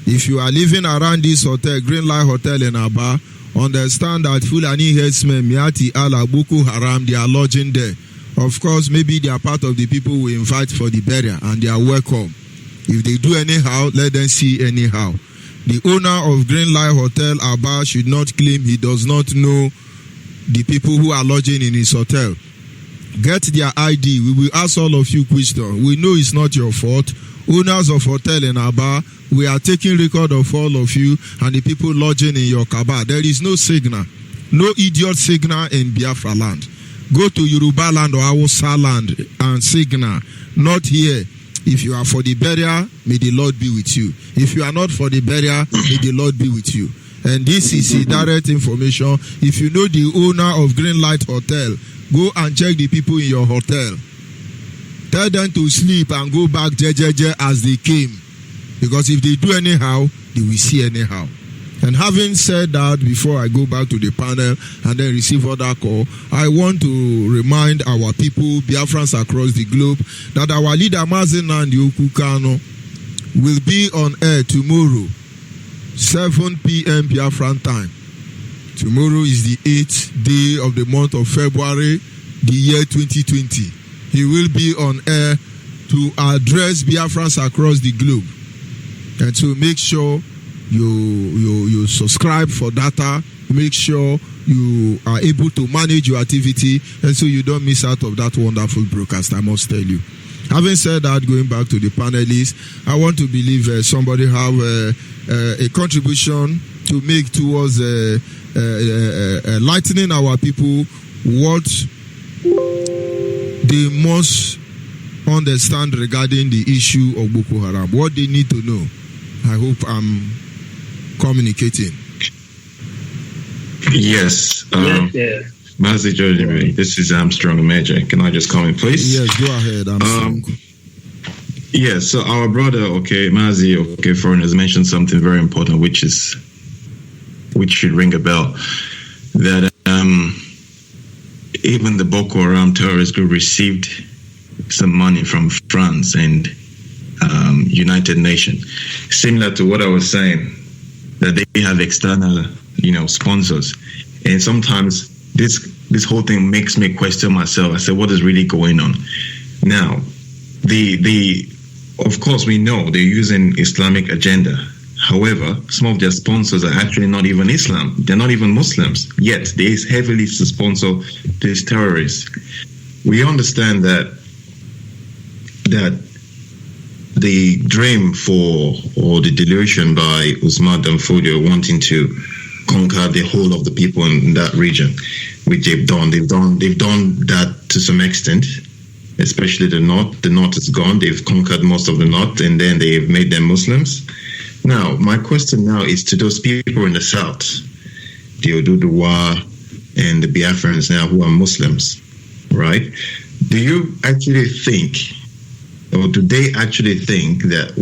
If you are living around this hotel, Green Light Hotel in Aba, understand that Fulani herdsmen, Miati Allah, Boko Haram, they are lodging there. Of course, maybe they are part of the people we invite for the burial, and they are welcome. If they do anyhow, let them see anyhow. The owner of Green Light Hotel, Aba, should not claim he does not know the people who are lodging in his hotel. Get their ID. We will ask all of you questions. We know it's not your fault. Owners of hotel in Aba, we are taking record of all of you and the people lodging in your Kaba. There is no signal, no idiot signal in Biafra land. Go to Yoruba land or Hausa land and signal. Not here. If you are for the burial, may the Lord be with you. If you are not for the burial, may the Lord be with you. And this is a direct information. If you know the owner of Green Light Hotel, go and check the people in your hotel. Tell them to sleep and go back as they came. Because if they do anyhow, they will see anyhow. And having said that, before I go back to the panel and then receive other call, I want to remind our people, Biafrans across the globe, that our leader Mazi will be on air tomorrow, 7 p.m. Biafran time. Tomorrow is the 8th day of the month of February, the year 2020. He will be on air to address Biafrans across the globe. And so make sure you subscribe for data, make sure you are able to manage your activity, and so you don't miss out of that wonderful broadcast, I must tell you. Having said that, going back to the panelists, I want to believe somebody have a contribution to make towards enlightening our people what they must understand regarding the issue of Boko Haram, what they need to know. I hope I'm communicating. Yes. Mazi Onyeibe, this is Armstrong Onyeibe. Can I just comment, please? Yes, go ahead, Armstrong. Yes, so our brother, Mazi, foreigners mentioned something very important, which should ring a bell. That even the Boko Haram terrorist group received some money from France and United Nations, similar to what I was saying, that they have external, sponsors, and sometimes this whole thing makes me question myself. I said, what is really going on? Now, of course, we know they're using Islamic agenda. However, some of their sponsors are actually not even Islam. They're not even Muslims. Yet they heavily sponsor these terrorists. We understand that the dream or the delusion by Usman Danfodio wanting to conquer the whole of the people in that region, which they've done that to some extent, especially the north. The north is gone. They've conquered most of the north, and then they've made them Muslims. Now, my question now is to those people in the south, the Oduduwa and the Biafrans now who are Muslims, right? Do you actually think, or do they actually think that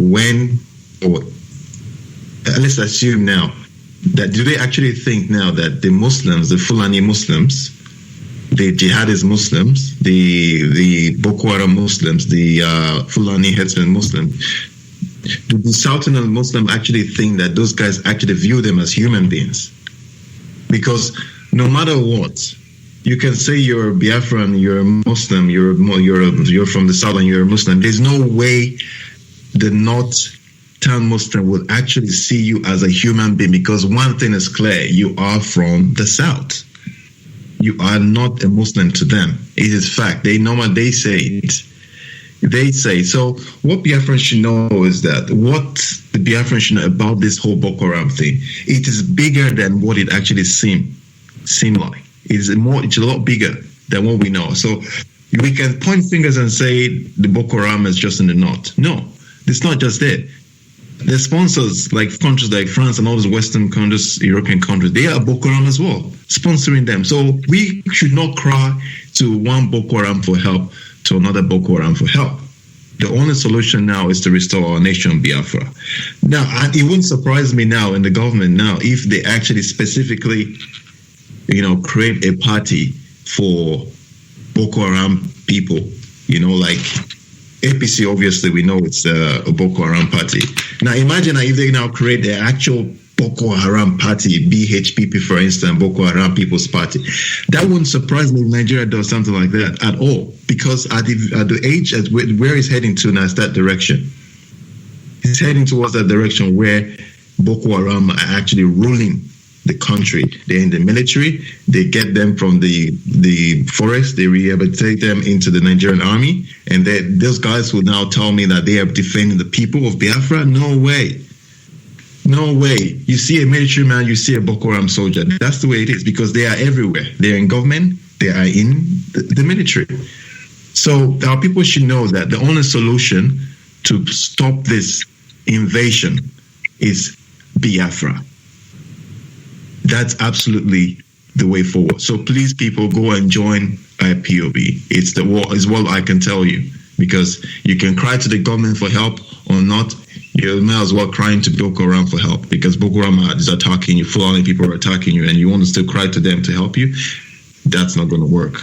let's assume now, do they actually think now that the Muslims, the Fulani Muslims, the jihadist Muslims, the Boko Haram Muslims, the Fulani headsmen Muslims, do the Southern Muslims actually think that those guys actually view them as human beings? Because no matter what, you can say you're a Biafran, you're a Muslim, you're from the South and you're a Muslim. There's no way the North-town Muslim will actually see you as a human being, because one thing is clear, you are from the South. You are not a Muslim to them. It is fact. They know what they say it. They say. So what Biafran should know is that what the Biafran should know about this whole Boko Haram thing, it is bigger than what it actually seem like. It's a lot bigger than what we know. So we can point fingers and say the Boko Haram is just in the north. No, it's not just there. The sponsors, like countries like France and all those Western countries, European countries, they are Boko Haram as well, sponsoring them. So we should not cry to one Boko Haram for help to another Boko Haram for help. The only solution now is to restore our nation, Biafra. Now, it wouldn't surprise me now in the government now if they actually specifically, create a party for Boko Haram people, like APC, obviously, we know it's a Boko Haram party. Now, imagine if they now create the actual Boko Haram party, BHPP, for instance, Boko Haram People's Party. That wouldn't surprise me if Nigeria does something like that at all, because at the age where it's heading to now is that direction. It's heading towards that direction where Boko Haram are actually ruling the country. They're in the military. They get them from the forest. They rehabilitate them into the Nigerian army. And those guys will now tell me that they are defending the people of Biafra. No way. No way. You see a military man, you see a Boko Haram soldier. That's the way it is, because they are everywhere. They are in government. They are in the military. So our people should know that the only solution to stop this invasion is Biafra. That's absolutely the way forward. So please, people, go and join IPOB. It's what I can tell you, because you can cry to the government for help or not. You may as well cry to Boko Haram for help, because Boko Haram is attacking you, Fulani people are attacking you, and you want to still cry to them to help you. That's not going to work.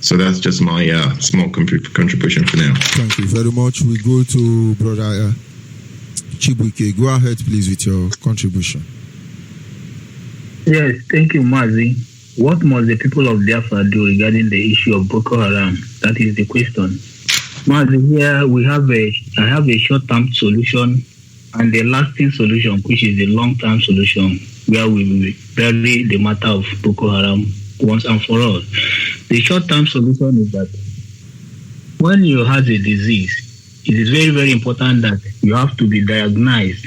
So that's just my small contribution for now. Thank you very much. We go to Brother Chibuike. Go ahead, please, with your contribution. Yes, thank you, Mazi. What must the people of Biafra do regarding the issue of Boko Haram? That is the question. Mazi, here I have a short-term solution and a lasting solution, which is the long-term solution, where we will bury the matter of Boko Haram once and for all. The short-term solution is that when you have a disease, it is very, very important that you have to be diagnosed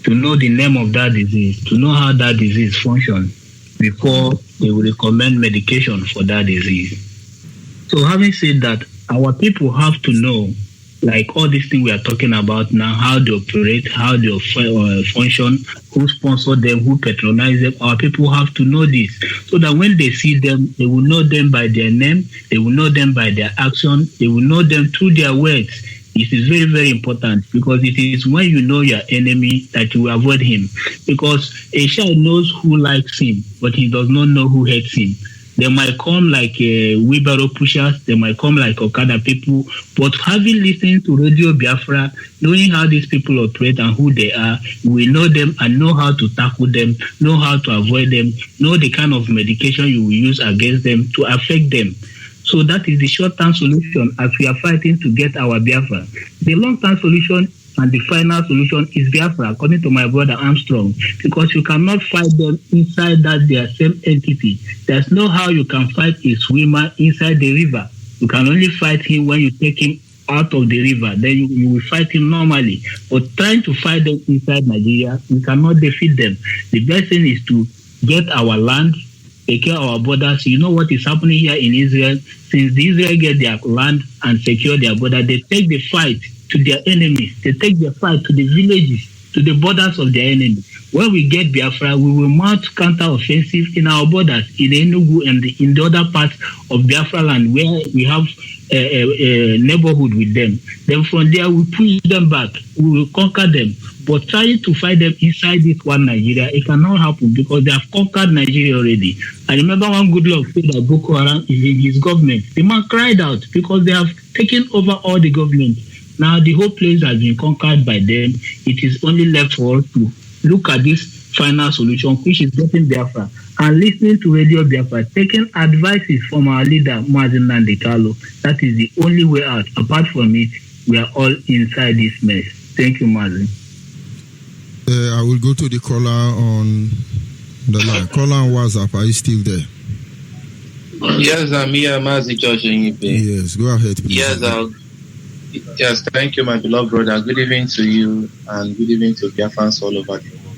to know the name of that disease, to know how that disease functions before they will recommend medication for that disease. So having said that, our people have to know, like all these things we are talking about now, how they operate, how they function, who sponsor them, who patronize them. Our people have to know this so that when they see them, they will know them by their name, they will know them by their action, they will know them through their words. It is very, very important because it is when you know your enemy that you avoid him. Because a child knows who likes him, but he does not know who hates him. They might come like wheelbarrow pushers, they might come like Okada people, but having listened to Radio Biafra, knowing how these people operate and who they are, we know them and know how to tackle them, know how to avoid them, know the kind of medication you will use against them to affect them. So that is the short-term solution as we are fighting to get our Biafra. The long-term solution and the final solution is Biafra, according to my brother Armstrong, because you cannot fight them inside that their same entity. There's no how you can fight a swimmer inside the river. You can only fight him when you take him out of the river. Then you will fight him normally. But trying to fight them inside Nigeria, we cannot defeat them. The best thing is to get our land, secure our borders. You know what is happening here in Israel? Since the Israel get their land and secure their border, they take the fight to their enemies. They take their fight to the villages, to the borders of their enemy. When we get Biafra, we will mount counter-offensive in our borders, in Enugu and in the other parts of Biafra land where we have a neighborhood with them. Then from there, we push them back. We will conquer them. But trying to fight them inside this one Nigeria, it cannot happen because they have conquered Nigeria already. I remember one good luck said that Boko Haram is in his government. The man cried out because they have taken over all the government. Now the whole place has been conquered by them. It is only left for us to look at this final solution, which is getting Biafra, and listening to Radio Biafra, taking advices from our leader, Mazi Nandekalo. That is the only way out. Apart from it, we are all inside this mess. Thank you, Mazi. I will go to the caller on the line. Caller on WhatsApp, are you still there? Yes, I'm here, Mazi George Onyeibe. Yes, go ahead, please. Yes, thank you, my beloved brother. Good evening to you, and good evening to Biafrans all over the world.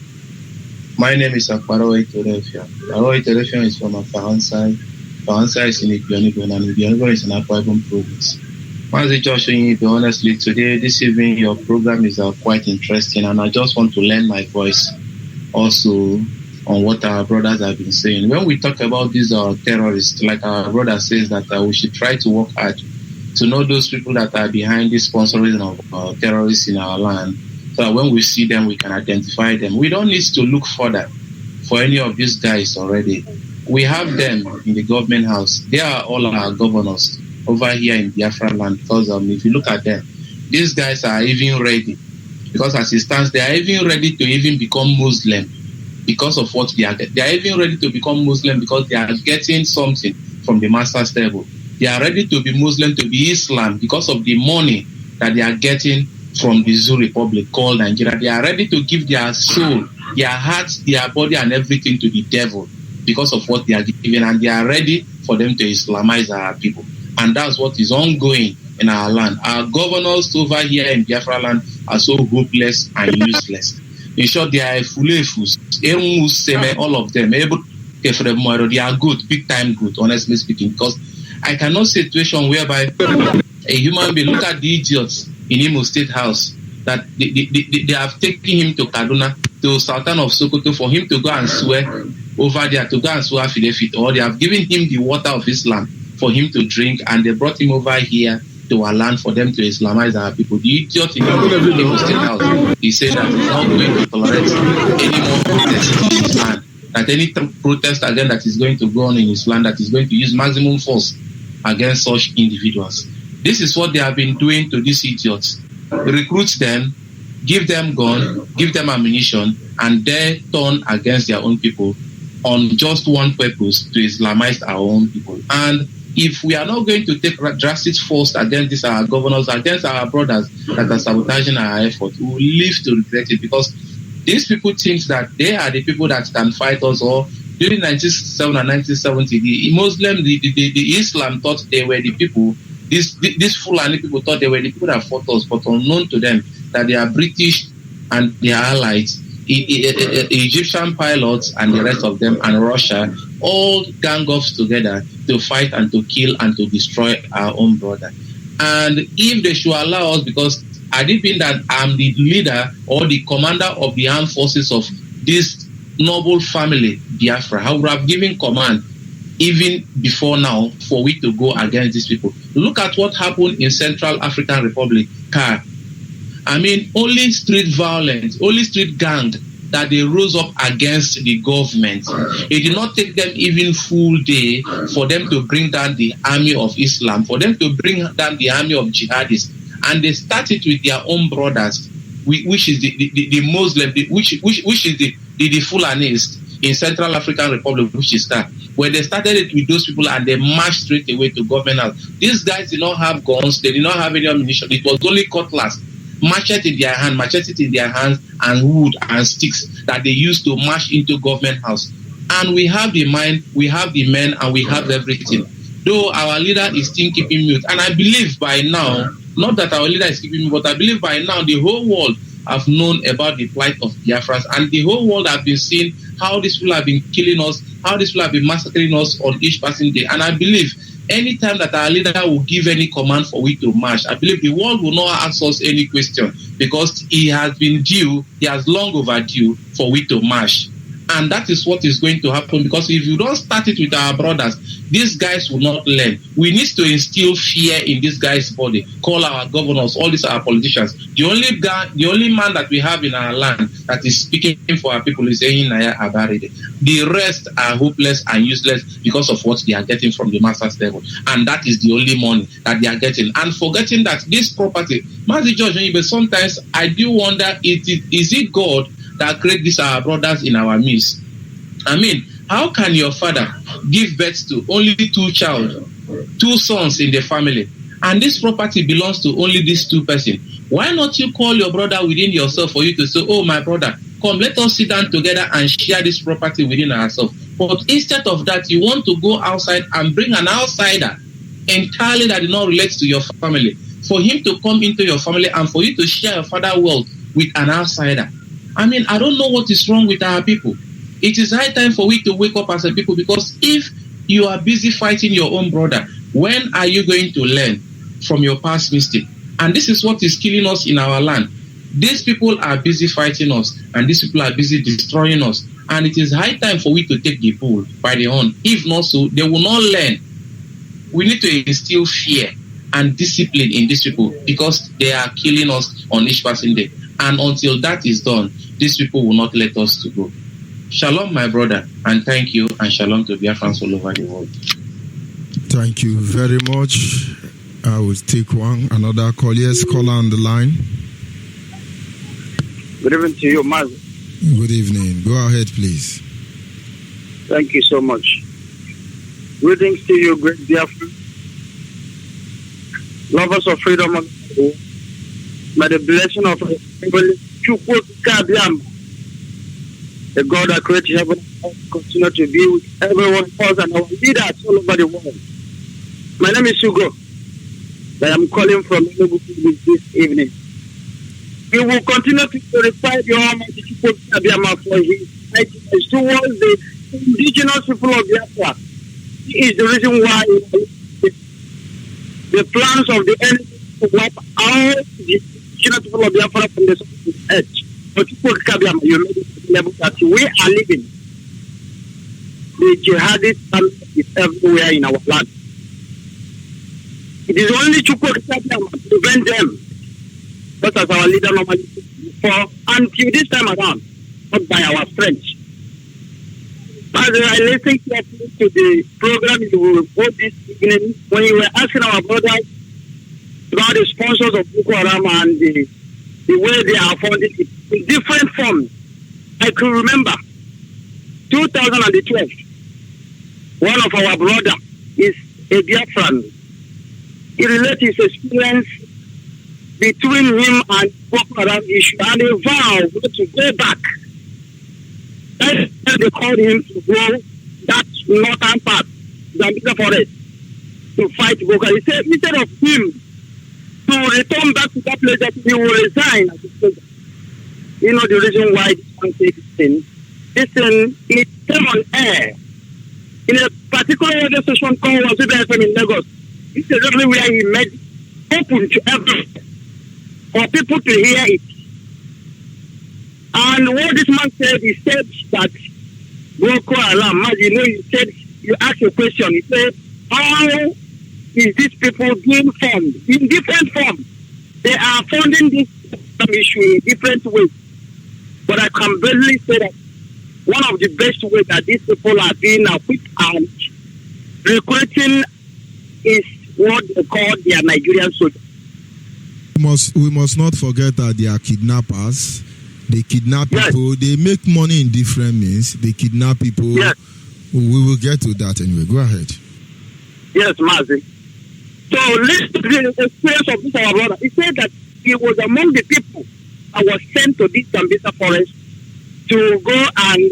My name is Akparo Etorefia. Akparo Etorefia is from Afahansai. Afahansai is in Ipionibo, and Ipionibo is in Akwa Ibom province. Mazi George Onyeibe, honestly, today, this evening, your program is quite interesting, and I just want to lend my voice also on what our brothers have been saying. When we talk about these terrorists, like our brother says that we should try to work hard to know those people that are behind this sponsoring of terrorists in our land, so that when we see them, we can identify them. We don't need to look further for any of these guys already. We have them in the government house. They are all our governors over here in Biafra land, because if you look at them, these guys are even ready, because as it stands, they are even ready to even become Muslim because of what they are getting. They are even ready to become Muslim because they are getting something from the master's table. They are ready to be Muslim, to be Islam, because of the money that they are getting from the Zoo Republic called Nigeria. They are ready to give their soul, their heart, their body, and everything to the devil because of what they are giving, and they are ready for them to Islamize our people. And that's what is ongoing in our land. Our governors over here in Biafra land are so hopeless and useless. In short, they are fulefus, all of them. They are good, big time good, honestly speaking, because I cannot see a situation whereby a human being, look at the idiots in Imo State House, that they have taken him to Kaduna, to Sultan of Sokoto, for him to go and swear over there, to go and swear affidavit, or they have given him the water of Islam for him to drink, and they brought him over here to our land for them to Islamize our people. The idiot in Imo State House, he said that he's not going to tolerate any more protests in his land, that any protest again that is going to go on in his land, that is going to use maximum force against such individuals. This is what they have been doing to these idiots. Recruit them, give them gun, give them ammunition, and they turn against their own people on just one purpose, to Islamize our own people. And if we are not going to take drastic force against these our governors, against our brothers that are sabotaging our effort, we will live to regret it, because these people think that they are the people that can fight us. Or during 1967 and 1970, the Muslim, the Islam thought they were the people. These Fulani people thought they were the people that fought us, but unknown to them that they are British and their allies, Egyptian pilots and the rest of them, and Russia, all gang up together to fight and to kill and to destroy our own brother. And if they should allow us, because had it been that I'm the leader or the commander of the armed forces of this noble family, Biafra, I would have given command even before now for we to go against these people. Look at what happened in Central African Republic, CAR. I mean, only street violence, only street gang that they rose up against the government. It did not take them even full day for them to bring down the army of Islam, for them to bring down the army of jihadists. And they started with their own brothers, which is the Muslim, which is the Fulanis in Central African Republic, which is that. When they started it with those people and they marched straight away to government house. These guys did not have guns, they did not have any ammunition, it was only cutlass, machete in their hands, and wood and sticks that they used to march into government house. And we have the mind, we have the men, and we have everything. Though our leader is still keeping mute. And I believe by now, not that our leader is keeping mute, but I believe by now the whole world have known about the plight of Biafrans, and the whole world have been seeing how these people have been killing us, how these people have been massacring us on each passing day. And I believe anytime that our leader will give any command for we to march, I believe the world will not ask us any question, because he has been due, he has long overdue for we to march. And that is what is going to happen, because if you don't start it with our brothers, these guys will not learn. We need to instill fear in this guy's body, call our governors, all these are our politicians. The only man that we have in our land that is speaking for our people is Naya Abaride. The rest are hopeless and useless because of what they are getting from the master's level. And that is the only money that they are getting. And forgetting that this property, Mazi George Onyeibe, sometimes I do wonder, is it God that create these our brothers in our midst? I mean, how can your father give birth to only two sons in the family, and this property belongs to only these two persons? Why not you call your brother within yourself for you to say, oh, my brother, come, let us sit down together and share this property within ourselves? But instead of that, you want to go outside and bring an outsider entirely that did not relate to your family, for him to come into your family and for you to share your father's wealth with an outsider. I mean, I don't know what is wrong with our people. It is high time for we to wake up as a people, because if you are busy fighting your own brother, when are you going to learn from your past mistake? And this is what is killing us in our land. These people are busy fighting us, and these people are busy destroying us. And it is high time for we to take the bull by the horn. If not so, they will not learn. We need to instill fear and discipline in these people, because they are killing us on each passing day. And until that is done, these people will not let us to go. Shalom, my brother, and thank you, and shalom to Biafrans all over the world. Thank you very much. I will take another call. Yes, caller on the line. Good evening to you, Mazi. Good evening. Go ahead, please. Thank you so much. Greetings to you, great Biafra. Lovers of freedom, may the blessing of the God that created heaven continue to be with everyone else and our leaders all over the world. My name is Hugo. I am calling from Enugu this evening. We will continue to glorify the Almighty Chukwu for his righteousness towards the indigenous people of Biafra. He is the reason why the plans of the enemy to wipe out the indigenous people of Biafra from the surface of the earth. But you know the level that we are living. The jihadist is everywhere in our land. It is only Chukwu to prevent them. But as our leader normally for until this time around, not by our strength. As I listened carefully to the program you wrote this evening, when you were asking our brothers about the sponsors of Boko Haram and the way they are funded in different forms. I could remember 2012, one of our brothers is a Biafran. He related his experience between him and Boko Haram issue, and he vowed to go back. That's why they called him to go that northern part, the forest, to fight Boko Haram. He said instead of him to return back to that place, that he will resign as a soldier. You know the reason why this man said this thing? This thing, it came on air in a particular radio station called Onyeibe FM in Lagos. This is exactly where he made open to everyone for people to hear it. And what this man said, he said that Boko Haram, Mazi, he said, you asked a question, he said, how is these people being formed? In different forms. They are funding this issue in different ways. But I can barely say that one of the best ways that these people are being equipped and recruiting is what they call their Nigerian soldiers. We must not forget that they are kidnappers. They kidnap people. They make money in different means. They kidnap people. Yes. We will get to that anyway. Go ahead. Yes, Mazi. So listen to the experience of this our brother. He said that he was among the people that was sent to this Sambisa forest to go and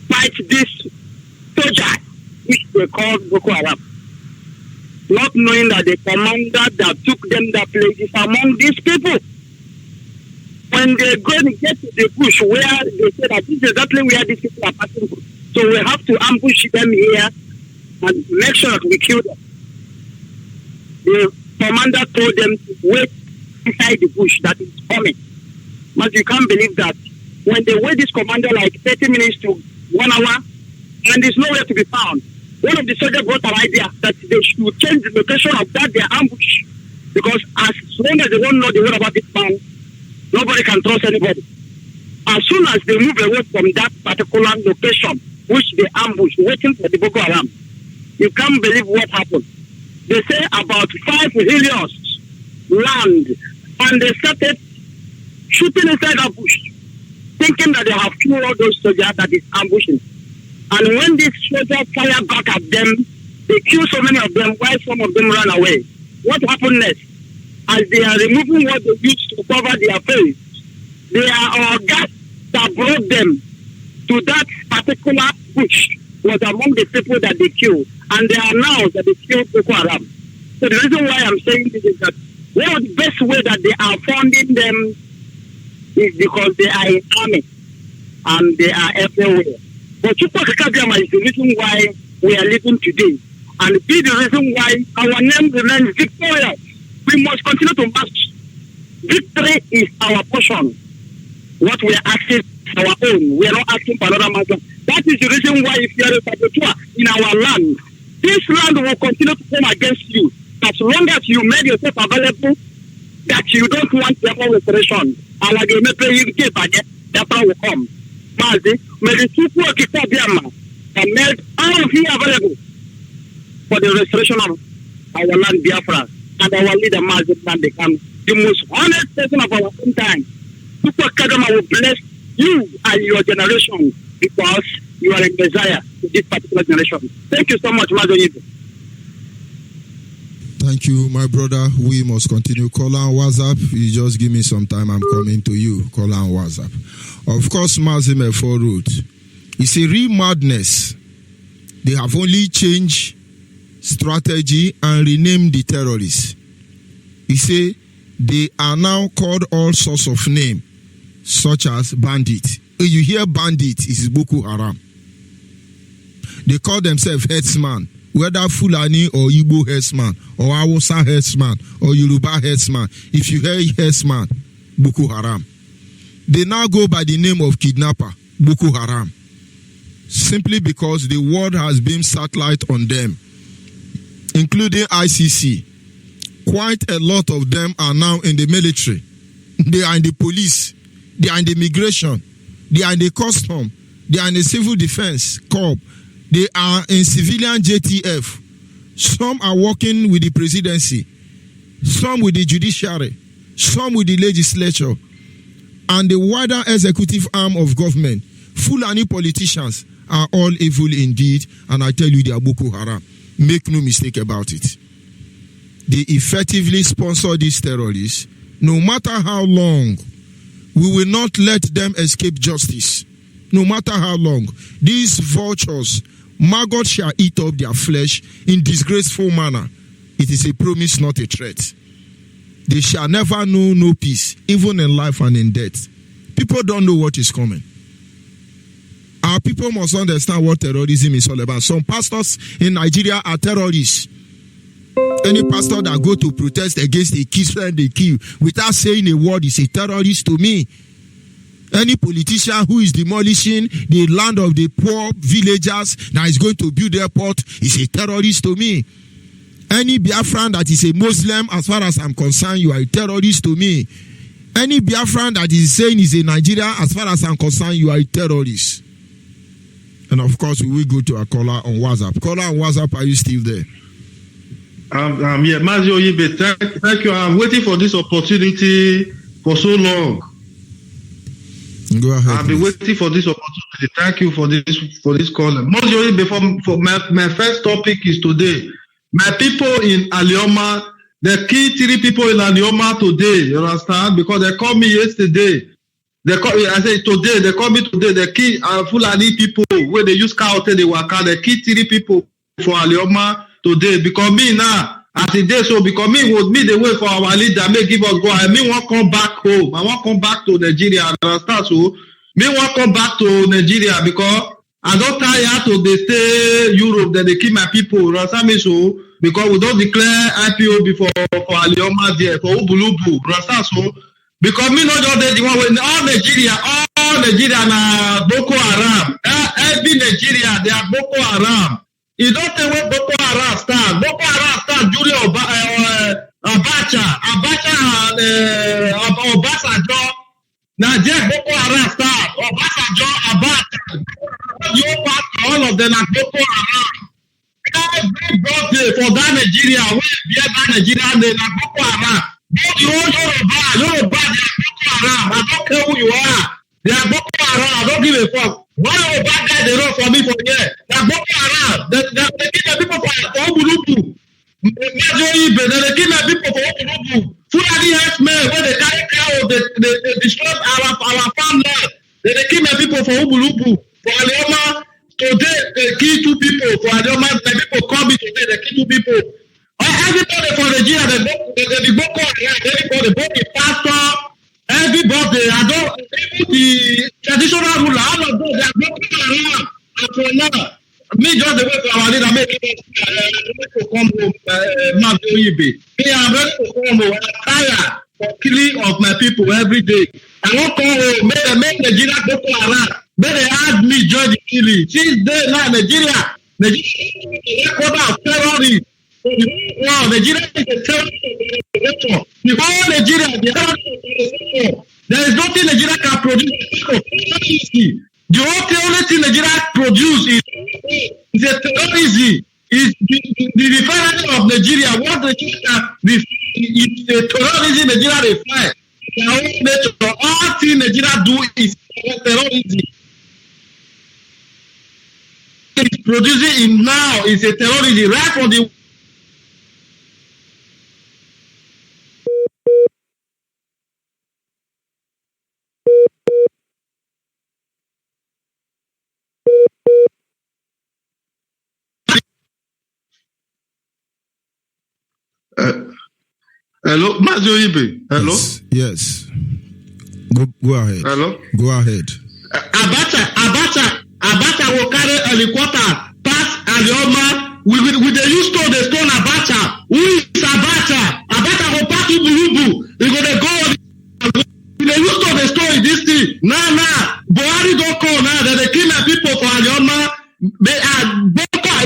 fight this soldier, which they called Boko Haram. Not knowing that the commander that took them that place is among these people. When they go and get to the bush where they say that this is exactly where these people are passing through. So we have to ambush them here and make sure that we kill them. The commander told them to wait inside the bush that is coming. But you can't believe that when they wait this commander like 30 minutes to 1 hour and there's nowhere to be found, one of the soldiers brought an idea that they should change the location of that their ambush, because as long as they don't know the word about this man, nobody can trust anybody. As soon as they move away from that particular location which they ambush, waiting for the Boko Haram, you can't believe what happened. They say about 5 helios land, and they started shooting inside the bush, thinking that they have killed all those soldiers that is ambushing. And when these soldiers fire back at them, they kill so many of them while some of them run away. What happened next? As they are removing what they used to cover their face, they are gas that brought them to that particular bush was among the people that they killed. And they are now that they killed Boko Haram. So the reason why I'm saying this is that one of the best way that they are funding them is because they are in army and they are everywhere. But Chupacabiyama is the reason why we are living today, and be the reason why our name remains victorious. We must continue to march. Victory is our portion. What we are asking is our own. We are not asking for another matter. That is the reason why if you are a saboteur in our land, this land will continue to come against you as long as you made yourself available that you don't want Biafra restoration. And like you may pay you give Biafra will come. Mazi, may the people of Kitabiama are made all of you available for the restoration of our land Biafra, and our leader Mazi can become the most honest person of our own time. People Kadama will bless you and your generation because you are a Messiah to this particular generation. Thank you so much, Mazi. Thank you, my brother. We must continue. Call on WhatsApp. You just give me some time. I'm coming to you. Call on WhatsApp. Of course, Mazime for root. It's a real madness. They have only changed strategy and renamed the terrorists. He say they are now called all sorts of names, such as bandit. When you hear bandit, it's Boko Haram. They call themselves headsman, whether Fulani or Igbo headsman, or Hausa headsman, or Yoruba headsman. If you hear headsman, Boko Haram. They now go by the name of kidnapper, Boko Haram, simply because the world has been satellite on them, including ICC. Quite a lot of them are now in the military. They are in the police. They are in the immigration. They are in the custom. They are in the civil defense corps. They are in civilian JTF. Some are working with the presidency. Some with the judiciary. Some with the legislature. And the wider executive arm of government. Fulani politicians are all evil indeed. And I tell you, they are Boko Haram. Make no mistake about it. They effectively sponsor these terrorists. No matter how long, we will not let them escape justice. No matter how long. These vultures, maggots shall eat up their flesh in disgraceful manner. It is a promise, not a threat. They shall never know no peace, even in life and in death. People don't know what is coming. Our people must understand what terrorism is all about. Some pastors in Nigeria are terrorists. Any pastor that go to protest against a Christian they kill without saying a word is a terrorist to me. Any politician who is demolishing the land of the poor villagers that is going to build airport is a terrorist to me. Any Biafran that is a Muslim, as far as I'm concerned, you are a terrorist to me. Any Biafran that is saying is a Nigerian, as far as I'm concerned, you are a terrorist. And of course, we will go to a caller on WhatsApp. Caller on WhatsApp, are you still there? Yeah, Mazi Onyeibe, thank you. I'm waiting for this opportunity for so long. Go ahead. I've been waiting for this opportunity. Thank you for this call. Mazi Onyeibe, for my first topic is today. My people in Alioma, they killed 3 people in Alioma today. You understand? Because they called me yesterday. I said today, they call me today, they kill Fulani people where they use cow till they work out. They kill 3 people for Alioma today. Because me now, as a day, so because me would me the way for our leader, may give us go. I mean, want come back home. I want come back to Nigeria. Understand? So, me want come back to Nigeria because I don't tire to they stay Europe, that they kill my people. Understand me? So, because we don't declare IPO before for Alioma there, for Ubulubu. Understand? So, because me not just the one when all Nigeria na Boko Haram. Every Nigeria they are Boko Haram. You don't think where Boko Haram start. Boko Haram start during Abacha and Obasanjo. Now just Boko Haram start. Obasanjo, Abacha. You pass all of them are Boko Haram. Everybody for that Nigeria, we that Nigeria, they are Boko Haram. Yoruba, they are Boko Haram. I don't care who you are. They are Boko Haram. I don't give a fuck. Why Yoruba guy they run for me for here? They are Boko Haram. They kill the people for Ubulubu. Onyeibe, they kill the people for Ubulubu. Fulani herdsmen, when they carry cow, they destroy our farmland. They kill the people for Ubulubu. For Alioma, today they kill 2 people. For Alioma, the people call me today, they kill 2 people. Everybody for Nigeria, they Boko Haram, everybody, both the pastor, everybody, even the traditional ruler, all of them, they are Boko Haram. And for now, me just the way for our leader, make it to come home, Mazi Onyeibe. Me, I'm ready to come home. I'm tired for killing of my people every day. I won't come home, make Nigeria Boko Haram. May they add me join the killing. Since day now, Nigeria is a record of terrorists. Wow, Nigeria is a terrorist organization. The whole Nigeria, there is nothing Nigeria can produce. The only thing Nigeria produces is a terrorism. Is the refinery of Nigeria. What Nigeria can is a terrorism Nigeria refine. All thing Nigeria do is terrorism. It's producing in now is a terrorism right from the hello, Mazi Onyeibe. Hello. Yes. Go ahead. Hello. Go ahead. Abacha will carry helicopter pass Alioma. We dey use stone Abacha. Who is Abacha? Abacha will pass Ubulubu. They go go. We dey use stone this thing. Nah. Buhari don't call now. They kill my people for Alioma. They are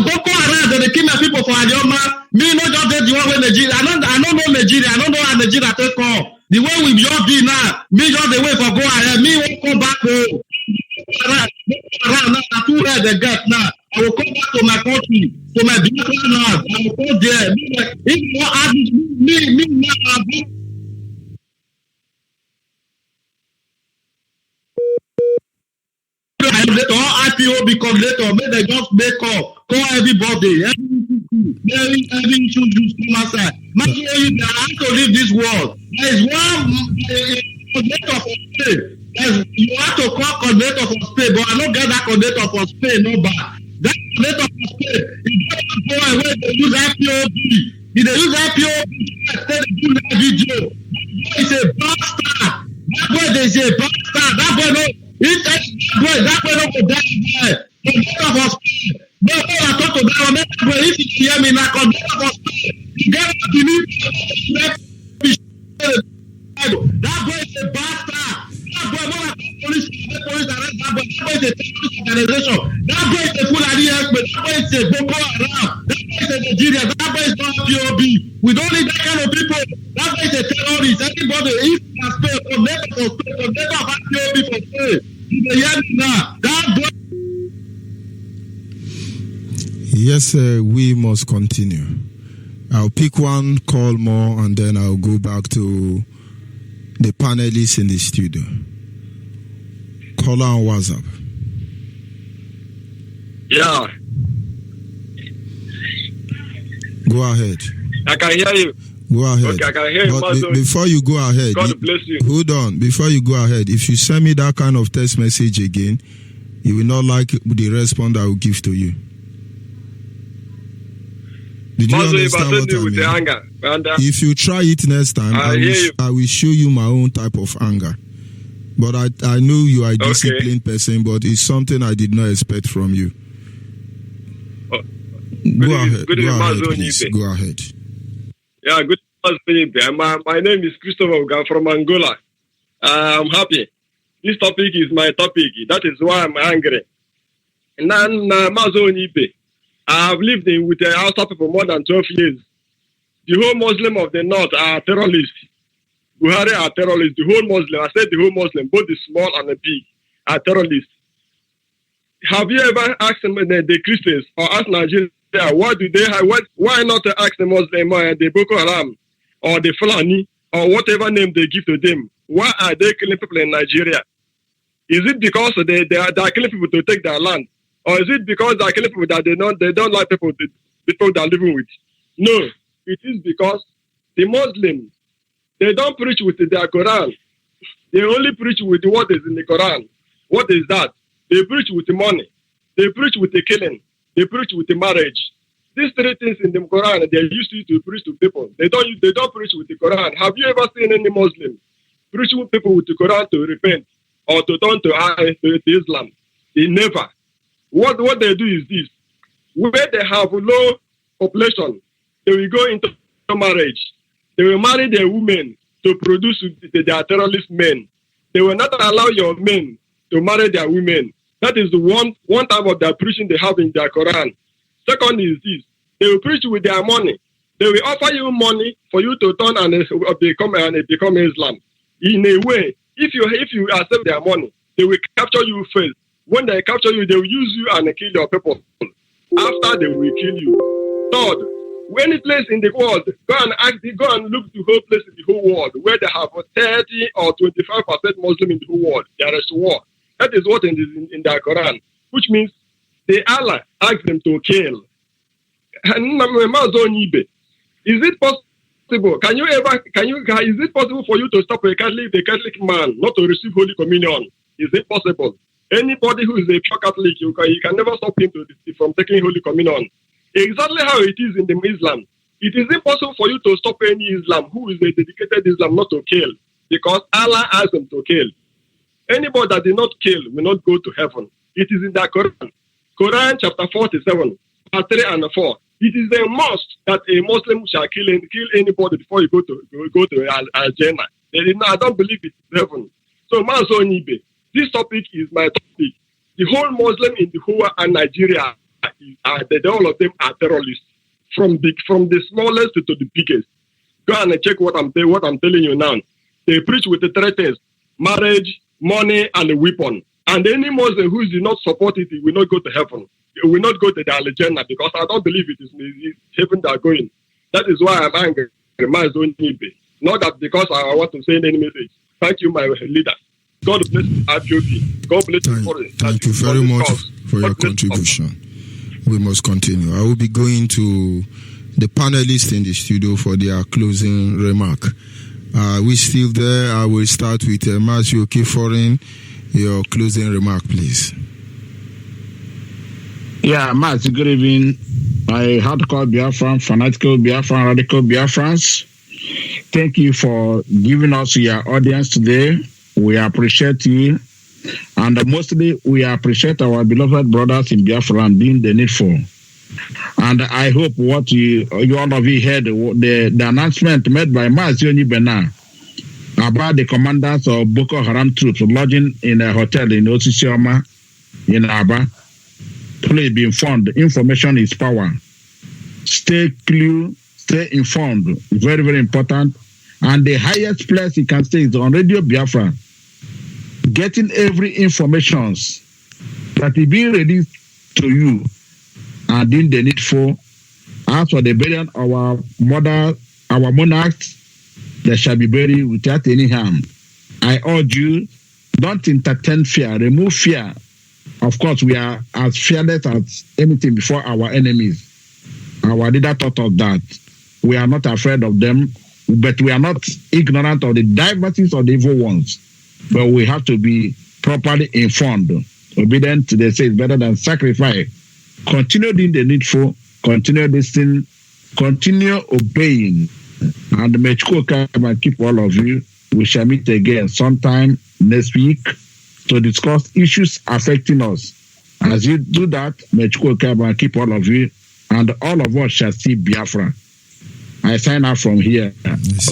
Boko Haram. They kill my people for Alioma. Me not just the one with Nigeria. I don't know Nigeria. I don't know how Nigeria take call. The way we just be now. Me just the way for go ahead. Me won't come back home. Now, 2 heads they get now. I will come back to my country, to my Biafra now. I will go there. If you ask me now. All IPO become later. May they just make up. Call everybody. very heavy issues come outside. Mazi Onyeibe, I have to leave this world. There is one coordinator for Spain. You have to call coordinator for Spain, but I don't get that coordinator for Spain, no bad. That coordinator for Spain is not going away to use IPOB. If they use IPOB, they do that video. That is a bastard. That boy is a bastard. That boy no, that boy no go die there. Coordinator for Spain. No, I talk to that one. That boy, if you hear me now, coordinator for Spain. You get to believe that boy is a bastard. That boy, when I police arrest that boy is a terrorist organization. That boy is a Fulani expert. That boy is a Boko Haram. That boy is a Nigeria. That boy is not POB. We don't need that kind of people. That boy is a terrorist. Everybody, if you can stay, coordinator for Spain, coordinator for POB for Spain. You hear me now? That boy. Yes, we must continue. I'll pick one call more and then I'll go back to the panelists in the studio. Caller on WhatsApp. Yeah. Go ahead. I can hear you. Go ahead. Okay, I can hear you. But before you go ahead, God bless you. Hold on. Before you go ahead, if you send me that kind of text message again, you will not like the response I will give to you. Did you understand what I mean? Anger. If you try it next time, I will show you my own type of anger. But I know you are a disciplined person, but it's something I did not expect from you. Go ahead, please. Go ahead. Yeah, good evening. My name is Christopher from Angola. I'm happy. This topic is my topic. That is why I'm angry. And then Mazi Onyeibe. I have lived with the Hausa people more than 12 years. The whole Muslim of the North are terrorists. Buhari are terrorists. The whole Muslim, I said the whole Muslim, both the small and the big, are terrorists. Have you ever asked the Christians or asked Nigeria, what do they have? Why not ask the Muslim, the Boko Haram, or the Fulani, or whatever name they give to them? Why are they killing people in Nigeria? Is it because they are killing people to take their land? Or is it because they are killing people that they don't like people they are living with? No, it is because the Muslims, they don't preach with their Quran. They only preach with what is in the Quran. What is that? They preach with the money. They preach with the killing. They preach with the marriage. These three things in the Quran, they used to preach to people. They don't preach with the Quran. Have you ever seen any Muslim preaching with people with the Quran to repent or to turn to Islam? They never. What they do is this. Where they have low population, they will go into marriage. They will marry their women to produce their terrorist men. They will not allow your men to marry their women. That is the one type of their preaching they have in their Quran. Second is this. They will preach with their money. They will offer you money for you to turn and become Islam. In a way, if you accept their money, they will capture you first. When they capture you, they will use you and kill your people. After, they will kill you. Third, any place in the world, go and look the whole place in the whole world where they have 30 or 25% Muslim in the whole world. There is war. That is what in their Quran, which means Allah asked them to kill. And Mazi Onyeibe, is it possible? Is it possible for you to stop a Catholic man not to receive Holy Communion? Is it possible? Anybody who is a pure Catholic, you can never stop him from taking Holy Communion. Exactly how it is in the Islam. It is impossible for you to stop any Islam who is a dedicated Islam not to kill, because Allah asked them to kill. Anybody that did not kill will not go to heaven. It is in the Quran. Quran chapter 47, verse 3 and 4. It is a must that a Muslim shall kill anybody before you go to Al-Jannah. I don't believe it is heaven. So Mazi Onyeibe, this topic is my topic. The whole Muslim in the whole and Nigeria, all of them are terrorists, from the smallest to the biggest. Go and check what I'm telling you now. They preach with the three things: marriage, money, and a weapon. And any Muslim who is not support it, will not go to heaven. It will not go to the Al-Jannah, because I don't believe it is heaven they are going. That is why I'm angry. Mazi Onyeibe. Not that because I want to send any message. Thank you, my leader. God bless IPOB. God bless you. Thank you very much for your contribution. We must continue. I will be going to the panelists in the studio for their closing remark. We still there. I will start with Mazi Okeforin. Your closing remark, please. Yeah, Mazi, good evening. My hardcore Biafran, fanatical Biafran, radical Biafrans. Thank you for giving us your audience today. We appreciate you. And mostly, we appreciate our beloved brothers in Biafra and doing the needful. And I hope what you all of you heard, the announcement made by Mazi Onyeibe about the commanders of Boko Haram troops lodging in a hotel in Osisioma in Aba. Please be informed. Information is power. Stay clear, stay informed. Very, very important. And the highest place you can stay is on Radio Biafra. Getting every information that is being released to you and doing the needful. As for the burial of our monarchs, they shall be buried without any harm. I urge you, don't entertain fear, remove fear. Of course, we are as fearless as anything before our enemies. Our leader taught us that. We are not afraid of them, but we are not ignorant of the diversities of the evil ones. But we have to be properly informed. Obedient, they say, is better than sacrifice. Continue doing the needful, continue listening, continue obeying. And may Chukwu come and keep all of you. We shall meet again sometime next week to discuss issues affecting us. As you do that, may Chukwu come and keep all of you, and all of us shall see Biafra. I sign out from here.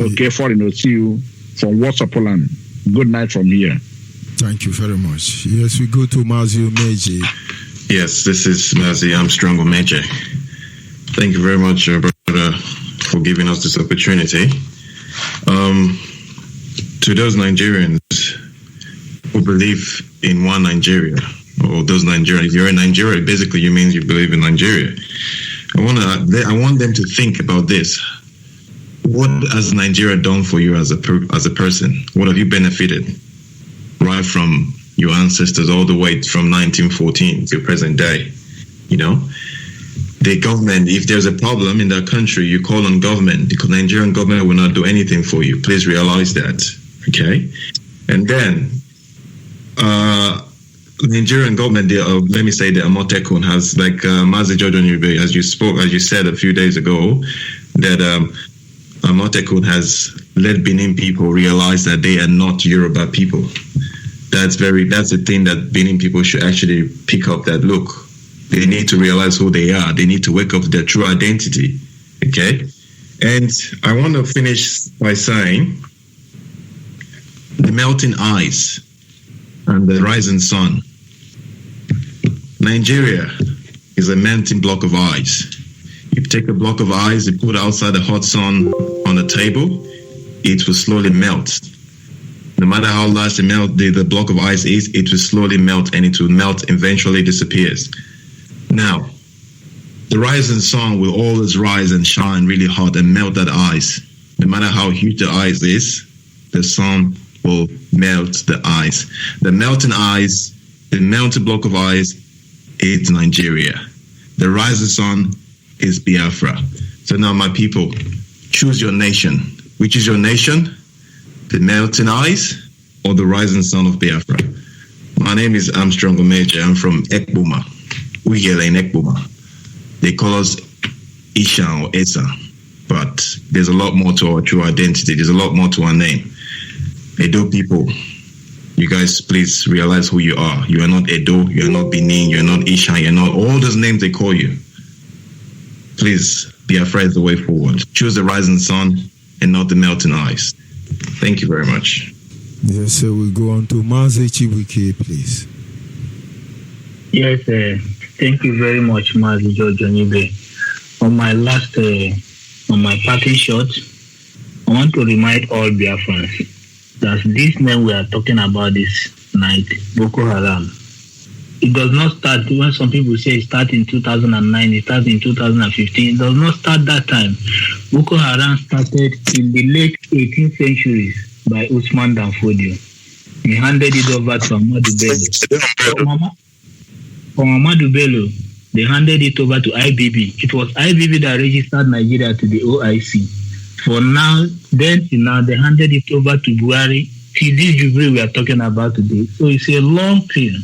Okay, foreign, see you from Wasapoland. Good night from here. Thank you very much. Yes, we go to Mazi Onyeibe. Yes, this is Mazi Armstrong Onyeibe. Thank you very much, brother, for giving us this opportunity. To those Nigerians who believe in one Nigeria, or those Nigerians, if you're in Nigeria, basically you means you believe in Nigeria. I want them to think about this. What has Nigeria done for you as a person? What have you benefited? Right from your ancestors all the way from 1914 to present day. You know, the government, if there's a problem in that country, you call on government. The Nigerian government will not do anything for you. Please realize that. Okay? And then, Nigerian government, let me say the Amotekun has, like Mazi Onyeibe, as you said a few days ago, that Amotekun has let Benin people realize that they are not Yoruba people. That's the thing that Benin people should actually pick up, that look, they need to realize who they are. They need to wake up to their true identity. Okay? And I want to finish by saying the melting ice and the rising sun. Nigeria is a melting block of ice. You take a block of ice, you put it outside the hot sun on the table, it will slowly melt. No matter how large the block of ice is, it will slowly melt, and it will melt, eventually disappears. Now, the rising sun will always rise and shine really hot and melt that ice. No matter how huge the ice is, the sun will melt the ice. The melting ice, the melted block of ice, is Nigeria. The rising sun is Biafra. So now, my people, choose your nation. Which is your nation? The melting ice or the rising sun of Biafra? My name is Armstrong Onyeibe. I'm from Ekboma. We here in Ekboma. They call us Ishan or Esa. But there's a lot more to our true identity. There's a lot more to our name. Edo people, you guys please realize who you are. You are not Edo, you are not Benin, you are not Ishan, you are not all those names they call you. Please, Biafra is the way forward. Choose the rising sun and not the melting ice. Thank you very much. Yes, so we go on to Mazi Chibuike, please. Yes, thank you very much, Mazi Onyeibe. On my parting shot, I want to remind all Biafrans that this name we are talking about this night, Boko Haram, it does not start when some people say it started in 2009, it started in 2015. It does not start that time. Boko Haram started in the late 18th centuries by Usman Dan Fodio. He handed it over to Ahmadu Bello. For Ahmadu Bello, they handed it over to IBB. It was IBB that registered Nigeria to the OIC. For now, then till now, they handed it over to Buhari. See, this jubilee we are talking about today. So it's a long thing.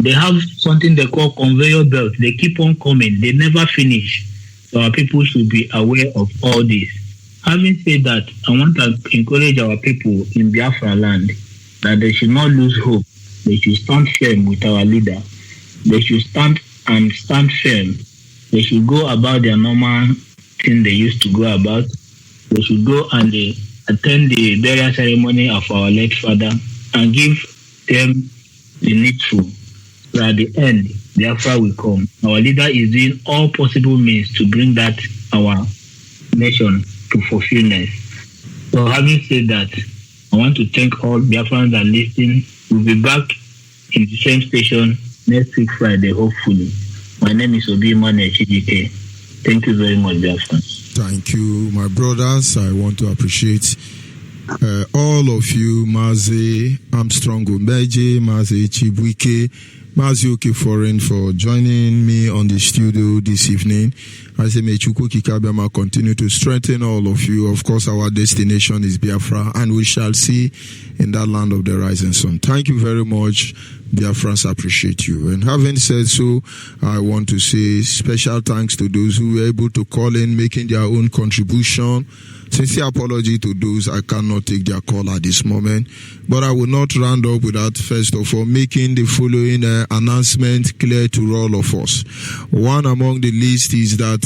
They have something they call conveyor belt. They keep on coming. They never finish. So our people should be aware of all this. Having said that, I want to encourage our people in Biafra land that they should not lose hope. They should stand firm with our leader. They should stand firm. They should go about their normal thing they used to go about. They should go and attend the burial ceremony of our late father and give them the needful. So at the end, Biafra will come. Our leader is doing all possible means to bring that our nation to fulfillment. So having said that, I want to thank all Biafrans that listen. We'll be back in the same station next week Friday, hopefully. My name is Obi Mane Chijike. Thank you very much, Biafrans. Thank you, my brothers. I want to appreciate all of you, Mazi, Armstrong Omeje, Mazi Chibuike, Mazi Okeforeign, for joining me on the studio this evening. I say, may Chukwu Kikabema continue to strengthen all of you. Of course, our destination is Biafra, and we shall see in that land of the rising sun. Thank you very much. Biafrans appreciate you. And having said so, I want to say special thanks to those who were able to call in, making their own contribution. Sincere apology to those I cannot take their call at this moment. But I will not round up without first of all making the following announcement clear to all of us. One among the list is that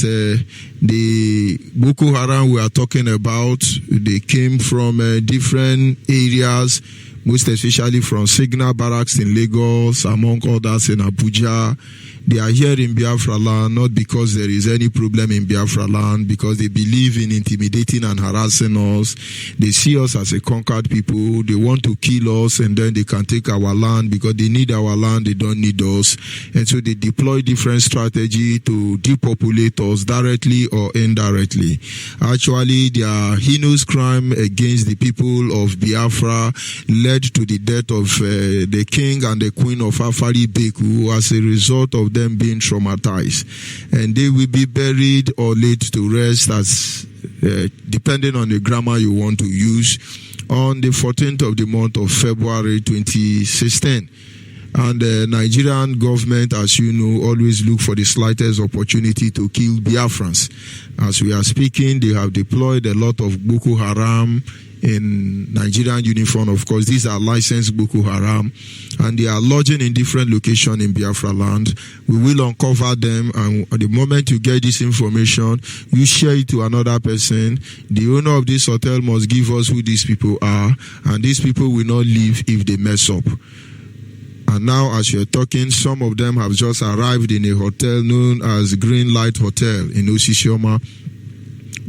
the Boko Haram we are talking about, they came from different areas, most especially from Signal Barracks in Lagos, among others in Abuja. They are here in Biafra land, not because there is any problem in Biafra land, because they believe in intimidating and harassing us. They see us as a conquered people. They want to kill us, and then they can take our land because they need our land. They don't need us. And so they deploy different strategy to depopulate us directly or indirectly. Actually, their heinous crime against the people of Biafra led to the death of the king and the queen of Afari Beku as a result of them being traumatized, and they will be buried or laid to rest, as depending on the grammar you want to use, on the 14th of the month of February 2016. And the Nigerian government, as you know, always look for the slightest opportunity to kill Biafrans. As we are speaking, they have deployed a lot of Boko Haram in Nigerian uniform. Of course, these are licensed Boko Haram, and they are lodging in different locations in Biafra land. We will uncover them, and at the moment you get this information, you share it to another person. The owner of this hotel must give us who these people are, and these people will not leave if they mess up. And now, as you're talking, some of them have just arrived in a hotel known as Green Light Hotel in Osisioma.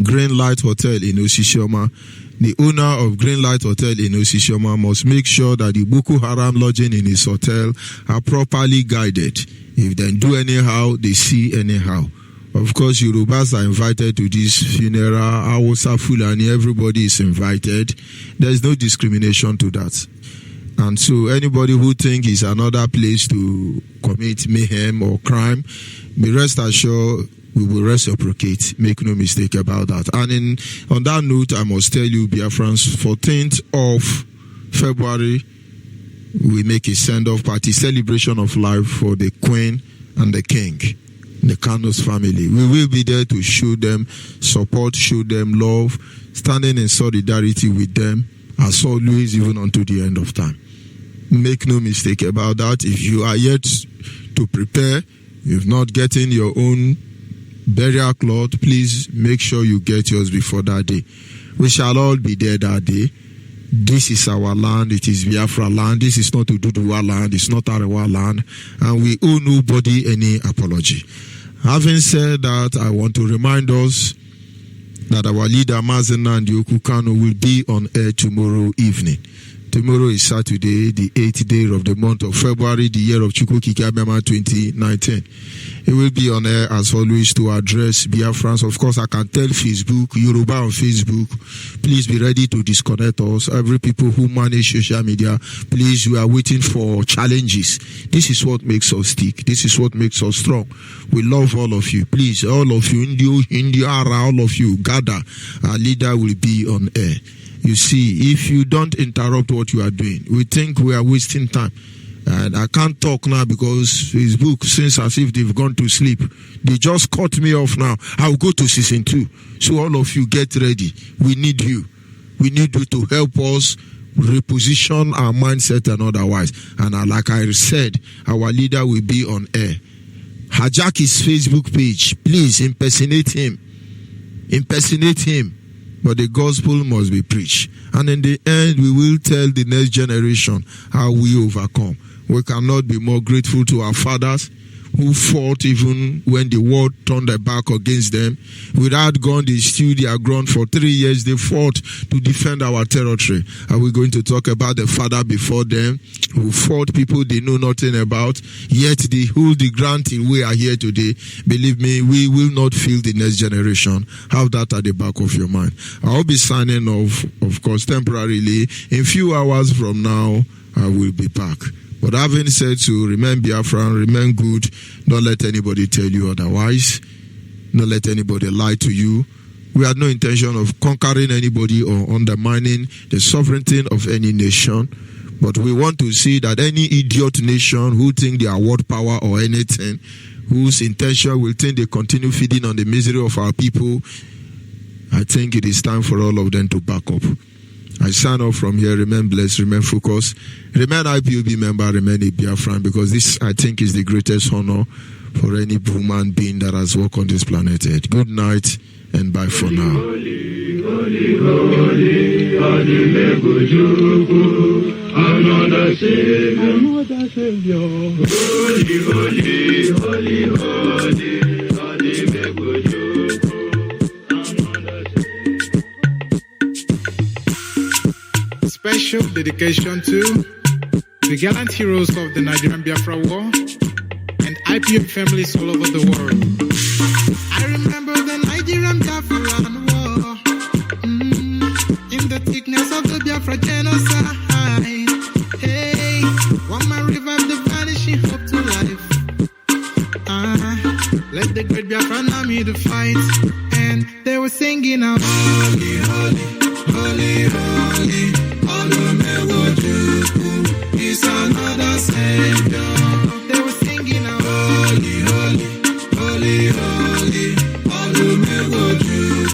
Green Light Hotel in Osisioma. The owner of Green Light Hotel in Osisioma must make sure that the Boko Haram lodging in his hotel are properly guided. If they do anyhow, they see anyhow. Of course, Yorubas are invited to this funeral. Hausa, Fulani, everybody is invited. There is no discrimination to that. And so anybody who thinks it's another place to commit mayhem or crime, be rest assured we will reciprocate. Make no mistake about that. And on that note, I must tell you, Biafrans, 14th of February, we make a send-off party, celebration of life for the Queen and the King, the Kanos family. We will be there to show them support, show them love, standing in solidarity with them, as always, even unto the end of time. Make no mistake about that. If you are yet to prepare, you've not gotten your own burial cloth, please make sure you get yours before that day. We shall all be there that day. This is our land. It is Biafra land. This is not Ududuwa land. It's not Arewa land. And we owe nobody any apology. Having said that, I want to remind us that our leader, Mazi Nnamdi Kanu, will be on air tomorrow evening. Tomorrow is Saturday, the 8th day of the month of February, the year of Chukwukike Abịama 2019. It will be on air as always to address Biafrans. Of course, I can tell Facebook, Yoruba on Facebook, please be ready to disconnect us. Every people who manage social media, please, we are waiting for challenges. This is what makes us stick. This is what makes us strong. We love all of you. Please, all of you, India, all of you, gather. Our leader will be on air. You see, if you don't interrupt what you are doing, we think we are wasting time. And I can't talk now because Facebook seems as if they've gone to sleep. They just cut me off now. I'll go to season 2. So all of you get ready. We need you. We need you to help us reposition our mindset and otherwise. And like I said, our leader will be on air. Hijack his Facebook page. Please impersonate him. Impersonate him. But the gospel must be preached. And in the end, we will tell the next generation how we overcome. We cannot be more grateful to our fathers who fought even when the world turned their back against them. Without gun, they stood their ground for 3 years. They fought to defend our territory. Are we going to talk about the father before them who fought people they know nothing about, yet they hold the ground till we are here today? Believe me, we will not feel the next generation. Have that at the back of your mind. I'll be signing off, of course, temporarily. In a few hours from now, I will be back. But having said so, remain Biafra, remain good. Don't let anybody tell you otherwise. Don't let anybody lie to you. We had no intention of conquering anybody or undermining the sovereignty of any nation. But we want to see that any idiot nation who think they are world power or anything, whose intention will think they continue feeding on the misery of our people, I think it is time for all of them to back up. I sign off from here. Remain blessed, remain focused, remain IPOB member, remain a Biafran, because this, I think, is the greatest honor for any human being that has walked on this planet Earth. Good night and bye for now. Another Savior. Special dedication to the gallant heroes of the Nigerian Biafra War and IPOB families all over the world. I remember the Nigerian Biafra War, in the thickness of the Biafra genocide. Hey, one man revived the vanishing hope to life. Let the great Biafra army to fight.